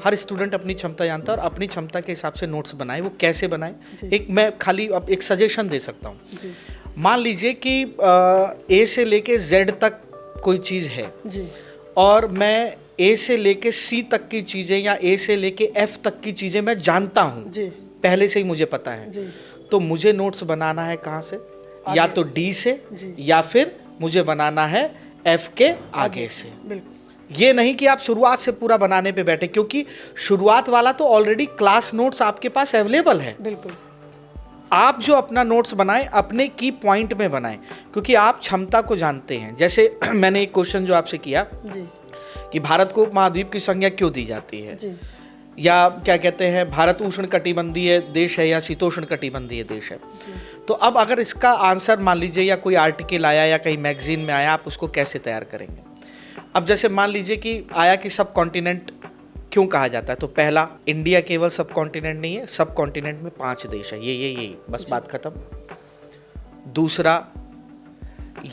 हर स्टूडेंट अपनी क्षमता जानता है और अपनी क्षमता के हिसाब से नोट्स बनाए। वो कैसे बनाए, एक मैं खाली अब एक सजेशन दे सकता हूँ। मान लीजिए कि ए से लेके जेड तक कोई चीज़ है और मैं ए से लेके सी तक की चीज़ें या ए से लेके एफ तक की चीज़ें मैं जानता हूँ, पहले से ही मुझे पता है, तो मुझे नोट्स बनाना है कहाँ से, या तो डी से या फिर मुझे बनाना है एफ के आगे से। ये नहीं कि आप शुरुआत से पूरा बनाने पे बैठे, क्योंकि शुरुआत वाला तो ऑलरेडी क्लास नोट्स आपके पास अवेलेबल है। बिल्कुल आप जो अपना नोट्स बनाएं अपने की पॉइंट में बनाएं, क्योंकि आप क्षमता को जानते हैं। जैसे मैंने एक क्वेश्चन जो आपसे किया कि भारत को उपमहाद्वीप की संज्ञा क्यों दी जाती है, या क्या कहते हैं भारत उष्ण कटिबंधीय देश है या शीतोष्ण कटिबंधीय देश है। तो अब अगर इसका आंसर मान लीजिए या कोई आर्टिकल आया या कहीं मैगजीन में आया, आप उसको कैसे तैयार करेंगे। अब जैसे मान लीजिए कि आया कि सब कॉन्टिनेंट क्यों कहा जाता है, तो पहला, इंडिया केवल सब कॉन्टिनेंट नहीं है, सब कॉन्टिनेंट में 5 देश है, ये बस बात खत्म। दूसरा,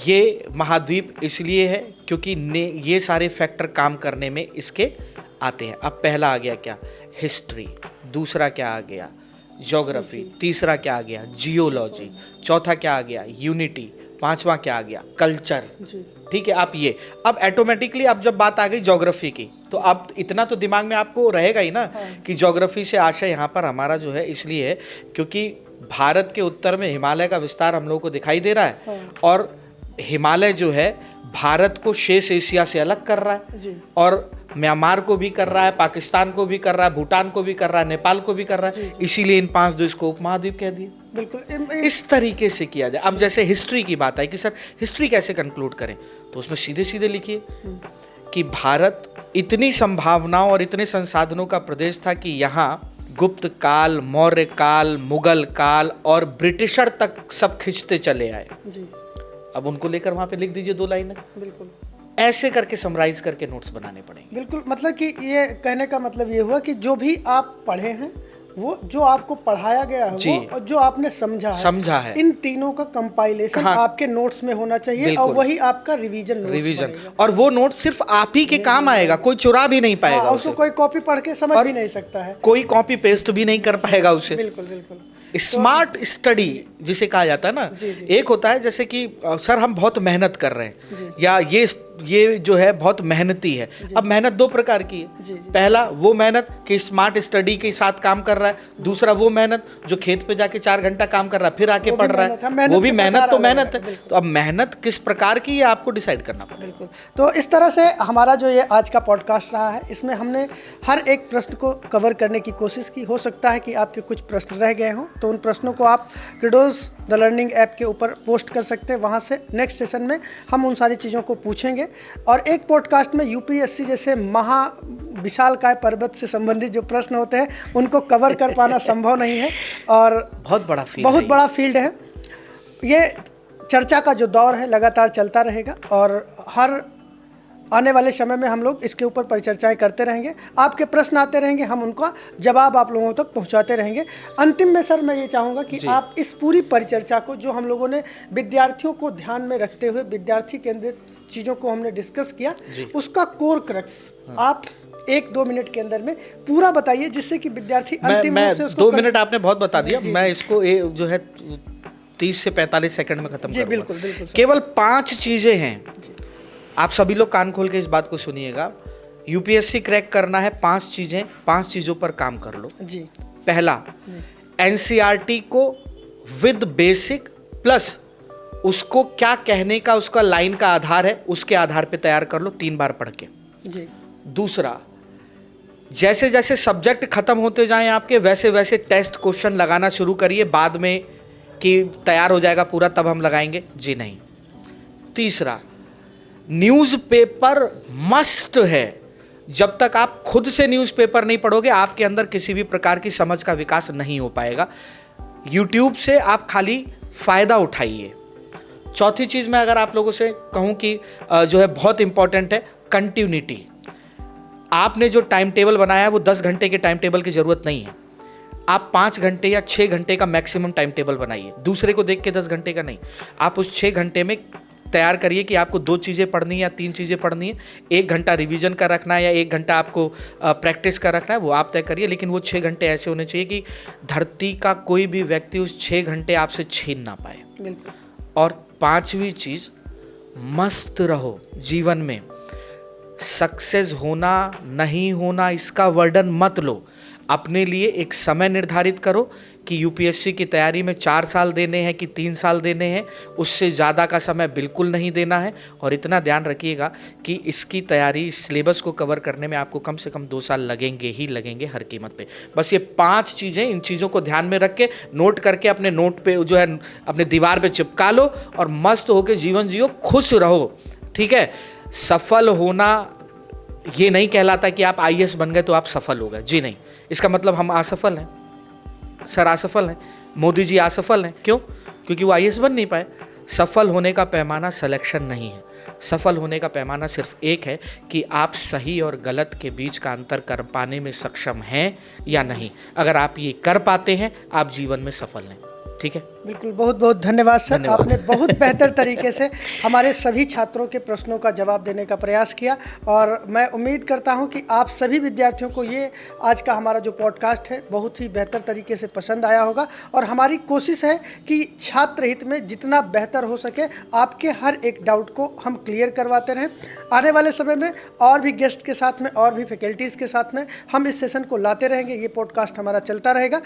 ये महाद्वीप इसलिए है क्योंकि ये सारे फैक्टर काम करने में इसके आते हैं। अब पहला आ गया क्या, हिस्ट्री। दूसरा क्या आ गया, ज्योग्राफी। तीसरा क्या आ गया, जियोलॉजी। चौथा क्या आ गया, यूनिटी। पांचवा क्या आ गया, कल्चर। ठीक है, आप ये अब ऑटोमेटिकली अब जब बात आ गई ज्योग्राफी की, तो अब इतना तो दिमाग में आपको रहेगा ही ना कि ज्योग्राफी से आशय यहाँ पर हमारा जो है इसलिए है क्योंकि भारत के उत्तर में हिमालय का विस्तार हम लोगों को दिखाई दे रहा है और हिमालय जो है भारत को शेष एशिया से अलग कर रहा है और म्यांमार को भी कर रहा है, पाकिस्तान को भी कर रहा है, भूटान को भी कर रहा है, नेपाल को भी कर रहा है। इसीलिए इन 5 देश को उपमहाद्वीप कह दिए। बिल्कुल इस तरीके से किया जाए। अब जैसे हिस्ट्री की बात आई कि सर हिस्ट्री कैसे कंक्लूड करें, तो उसमें सीधे सीधे लिखिए कि भारत इतनी संभावनाओं और इतने संसाधनों का प्रदेश था कि यहाँ गुप्त काल, मौर्य काल, मुगल काल और ब्रिटिशर तक सब खिंचते चले आए। अब उनको लेकर वहां पे लिख दीजिए 2 लाइनें। बिल्कुल ऐसे करके समराइज करके नोट्स बनाने पड़ेंगे। बिल्कुल, मतलब कि ये कहने का मतलब ये हुआ कि जो भी आप पढ़े हैं, वो जो आपको पढ़ाया गया है वो और जो आपने समझा है, इन तीनों का कंपाइलेशन आपके नोट्स में होना चाहिए और वही आपका रिवीजन और वो नोट सिर्फ आप ही के काम आएगा, कोई चुरा भी नहीं पाएगा। उसको कोई कॉपी पढ़ के समझ भी नहीं सकता है, कोई कॉपी पेस्ट भी नहीं कर पाएगा उसे। बिल्कुल बिल्कुल। स्मार्ट स्टडी जिसे कहा जाता है ना, एक होता है जैसे कि सर हम बहुत मेहनत कर रहे हैं या ये जो है बहुत मेहनती है। अब मेहनत 2 प्रकार की है। पहला वो मेहनत कि स्मार्ट स्टडी के साथ काम कर रहा है, दूसरा वो मेहनत जो खेत पे जाके 4 घंटा काम कर रहा है फिर आके पढ़ रहा है, वो भी मेहनत तो मेहनत है। तो अब मेहनत किस प्रकार की, ये आपको डिसाइड करना पड़ेगा। बिल्कुल। तो इस तरह से हमारा जो ये आज का पॉडकास्ट रहा है, इसमें हमने हर एक प्रश्न को कवर करने की कोशिश की। हो सकता है कि आपके कुछ प्रश्न रह गए हों, तो उन प्रश्नों को आप क्रीडोज द लर्निंग ऐप के ऊपर पोस्ट कर सकते हैं। वहाँ से नेक्स्ट सेशन में हम उन सारी चीज़ों को पूछेंगे। और एक पॉडकास्ट में यूपीएससी जैसे महा विशालकाय पर्वत से संबंधित जो प्रश्न होते हैं उनको कवर कर पाना संभव नहीं है और बहुत बड़ा फील्ड है। ये चर्चा का जो दौर है लगातार चलता रहेगा और हर आने वाले समय में हम लोग इसके ऊपर परिचर्चाएं करते रहेंगे। आपके प्रश्न आते रहेंगे, हम उनका जवाब आप लोगों तक पहुंचाते रहेंगे। अंतिम में सर मैं ये चाहूँगा कि आप इस पूरी परिचर्चा को जो हम लोगों ने विद्यार्थियों को ध्यान में रखते हुए विद्यार्थी केंद्रित चीज़ों को हमने डिस्कस किया, उसका कोर क्रक्स आप 1-2 मिनट के अंदर में पूरा बताइए, जिससे कि विद्यार्थी अंतिम रूप से उसको 2 मिनट आपने बहुत बता दिया। मैं इसको जो है 30 से 45 सेकंड में खत्म करूंगा। बिल्कुल बिल्कुल। केवल 5 चीजें हैं, आप सभी लोग कान खोल के इस बात को सुनिएगा। यूपीएससी क्रैक करना है 5 चीजें, 5 चीजों पर काम कर लो जी। पहला, एनसीईआरटी को विद बेसिक प्लस उसको क्या कहने का उसका लाइन का आधार है उसके आधार पे तैयार कर लो 3 बार पढ़ के जी। दूसरा, जैसे जैसे सब्जेक्ट खत्म होते जाएं आपके वैसे वैसे टेस्ट क्वेश्चन लगाना शुरू करिए, बाद में कि तैयार हो जाएगा पूरा तब हम लगाएंगे जी नहीं। तीसरा, न्यूज़पेपर मस्ट है। जब तक आप खुद से न्यूज़पेपर नहीं पढ़ोगे, आपके अंदर किसी भी प्रकार की समझ का विकास नहीं हो पाएगा। यूट्यूब से आप खाली फ़ायदा उठाइए। चौथी चीज़ मैं अगर आप लोगों से कहूँ कि जो है बहुत इंपॉर्टेंट है, कंटिन्यूटी। आपने जो टाइम टेबल बनाया है वो 10 घंटे के टाइम टेबल की ज़रूरत नहीं है। आप 5 घंटे या 6 घंटे का मैक्सिमम टाइम टेबल बनाइए, दूसरे को देख के 10 घंटे का नहीं। आप उस 6 घंटे में तैयार करिए कि आपको 2 चीज़ें पढ़नी है या 3 चीज़ें पढ़नी है, 1 घंटा रिवीजन का रखना है या 1 घंटा आपको प्रैक्टिस का रखना है, वो आप तय करिए। लेकिन वो 6 घंटे ऐसे होने चाहिए कि धरती का कोई भी व्यक्ति उस 6 घंटे आपसे छीन ना पाए। बिल्कुल। और 5वीं चीज़, मस्त रहो जीवन में। सक्सेस होना नहीं होना इसका वर्डन मत लो। अपने लिए एक समय निर्धारित करो कि यूपीएससी की तैयारी में 4 साल देने हैं कि 3 साल देने हैं, उससे ज़्यादा का समय बिल्कुल नहीं देना है। और इतना ध्यान रखिएगा कि इसकी तैयारी, सिलेबस को कवर करने में आपको कम से कम 2 साल लगेंगे ही लगेंगे हर कीमत पे। बस ये 5 चीज़ें, इन चीज़ों को ध्यान में रख के नोट करके अपने नोट पे जो है अपने दीवार पे चिपका लो और मस्त होकर जीवन जियो, खुश रहो। ठीक है। सफल होना ये नहीं कहलाता कि आप आईएएस बन गए तो आप सफल हो गए, जी नहीं। इसका मतलब हम असफल हैं, सर असफल हैं, मोदी जी असफल हैं। क्यों? क्योंकि वो आईएएस बन नहीं पाए। सफल होने का पैमाना सिलेक्शन नहीं है। सफल होने का पैमाना सिर्फ एक है कि आप सही और गलत के बीच का अंतर कर पाने में सक्षम हैं या नहीं। अगर आप ये कर पाते हैं, आप जीवन में सफल हैं। ठीक है। बिल्कुल, बहुत बहुत धन्यवाद सर। धन्यवाद। आपने बहुत बेहतर तरीके से हमारे सभी छात्रों के प्रश्नों का जवाब देने का प्रयास किया और मैं उम्मीद करता हूं कि आप सभी विद्यार्थियों को ये आज का हमारा जो पॉडकास्ट है बहुत ही बेहतर तरीके से पसंद आया होगा। और हमारी कोशिश है कि छात्र हित में जितना बेहतर हो सके आपके हर एक डाउट को हम क्लियर करवाते रहें। आने वाले समय में और भी गेस्ट के साथ में और भी फैकल्टीज़ के साथ में हम इस सेशन को लाते रहेंगे। ये पॉडकास्ट हमारा चलता रहेगा।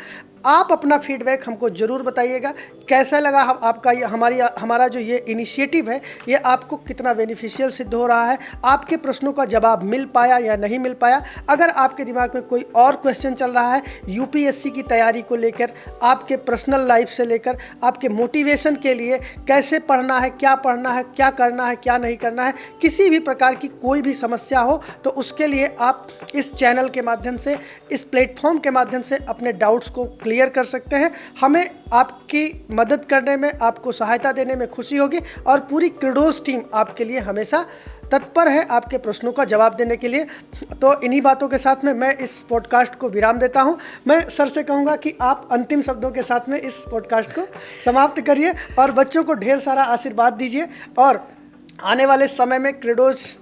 आप अपना फीडबैक हमको ज़रूर बताइएगा, कैसा लगा आपका ये हमारा जो ये इनिशिएटिव है, ये आपको कितना बेनिफिशियल सिद्ध हो रहा है, आपके प्रश्नों का जवाब मिल पाया या नहीं मिल पाया। अगर आपके दिमाग में कोई और क्वेश्चन चल रहा है यूपीएससी की तैयारी को लेकर, आपके पर्सनल लाइफ से लेकर आपके मोटिवेशन के लिए कैसे पढ़ना है, क्या करना है, क्या नहीं करना है, किसी भी प्रकार की कोई भी समस्या हो तो उसके लिए आप इस चैनल के माध्यम से, इस प्लेटफॉर्म के माध्यम से अपने डाउट्स को क्लियर कर सकते हैं। हमें आपकी मदद करने में, आपको सहायता देने में खुशी होगी और पूरी क्रेडोस टीम आपके लिए हमेशा तत्पर है आपके प्रश्नों का जवाब देने के लिए। तो इन्हीं बातों के साथ में मैं इस पॉडकास्ट को विराम देता हूं। मैं सर से कहूंगा कि आप अंतिम शब्दों के साथ में इस पॉडकास्ट को समाप्त करिए और बच्चों को ढेर सारा आशीर्वाद दीजिए। और आने वाले समय में क्रेडोस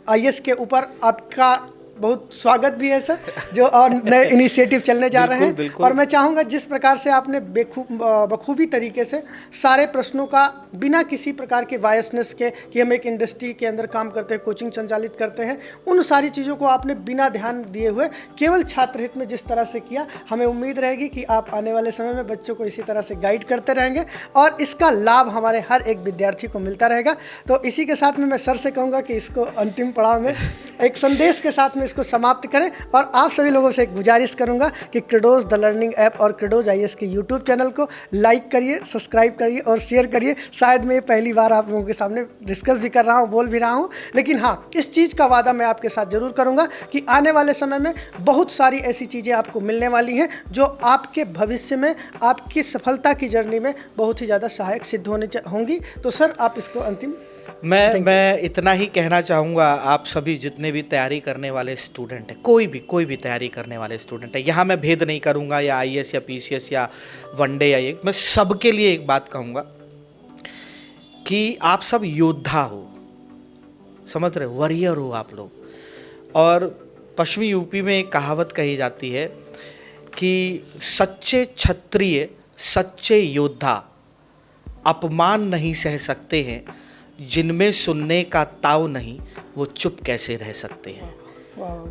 आईएएस के ऊपर आपका बहुत स्वागत भी है सर, जो और नए इनिशिएटिव चलने जा रहे हैं। बिल्कुल। और मैं चाहूँगा जिस प्रकार से आपने बखूबी तरीके से सारे प्रश्नों का बिना किसी प्रकार के बायसनेस के, कि हम एक इंडस्ट्री के अंदर काम करते हैं, कोचिंग संचालित करते हैं, उन सारी चीज़ों को आपने बिना ध्यान दिए हुए केवल छात्र हित में जिस तरह से किया, हमें उम्मीद रहेगी कि आप आने वाले समय में बच्चों को इसी तरह से गाइड करते रहेंगे और इसका लाभ हमारे हर एक विद्यार्थी को मिलता रहेगा। तो इसी के साथ में मैं सर से कहूँगा कि इसको अंतिम पड़ाव में एक संदेश के साथ में इसको समाप्त करें। और आप सभी लोगों से एक गुजारिश करूंगा कि क्रेडोस द लर्निंग ऐप और क्रेडोस आईएएस के यूट्यूब चैनल को लाइक करिए, सब्सक्राइब करिए और शेयर करिए। शायद मैं ये पहली बार आप लोगों के सामने डिस्कस भी कर रहा हूँ, बोल भी रहा हूँ, लेकिन हाँ, इस चीज़ का वादा मैं आपके साथ ज़रूर करूँगा कि आने वाले समय में बहुत सारी ऐसी चीज़ें आपको मिलने वाली हैं जो आपके भविष्य में, आपकी सफलता की जर्नी में बहुत ही ज़्यादा सहायक सिद्ध होंगी। तो सर आप इसको अंतिम। मैं इतना ही कहना चाहूँगा, आप सभी जितने भी तैयारी करने वाले स्टूडेंट हैं, कोई भी तैयारी करने वाले स्टूडेंट है, यहाँ मैं भेद नहीं करूँगा या आईएएस या पीसीएस या वनडे या ये, मैं सबके लिए एक बात कहूँगा कि आप सब योद्धा हो, समझ रहे हो, वॉरियर हो आप लोग। और पश्चिमी यूपी में एक कहावत कही जाती है कि सच्चे क्षत्रिय, सच्चे योद्धा अपमान नहीं सह सकते हैं, जिनमें सुनने का ताव नहीं वो चुप कैसे रह सकते हैं।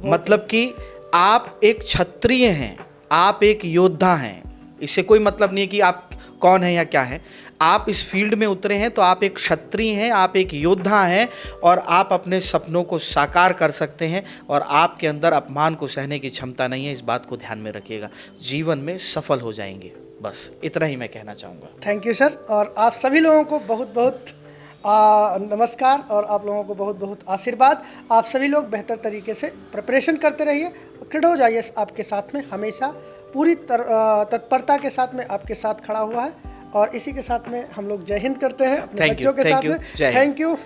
मतलब कि आप एक क्षत्रिय हैं, आप एक योद्धा हैं। इससे कोई मतलब नहीं है कि आप कौन हैं या क्या हैं। आप इस फील्ड में उतरे हैं तो आप एक क्षत्रिय हैं, आप एक योद्धा हैं और आप अपने सपनों को साकार कर सकते हैं और आपके अंदर अपमान को सहने की क्षमता नहीं है। इस बात को ध्यान में रखिएगा, जीवन में सफल हो जाएंगे। बस इतना ही मैं कहना चाहूँगा। Thank you sir. और आप सभी लोगों को बहुत बहुत नमस्कार और आप लोगों को बहुत बहुत आशीर्वाद। आप सभी लोग बेहतर तरीके से प्रिपरेशन करते रहिए। क्रिडोज IAS आपके साथ में हमेशा पूरी तत्परता के साथ में आपके साथ खड़ा हुआ है और इसी के साथ में हम लोग जय हिंद करते हैं अपने बच्चों के साथ में। Thank you.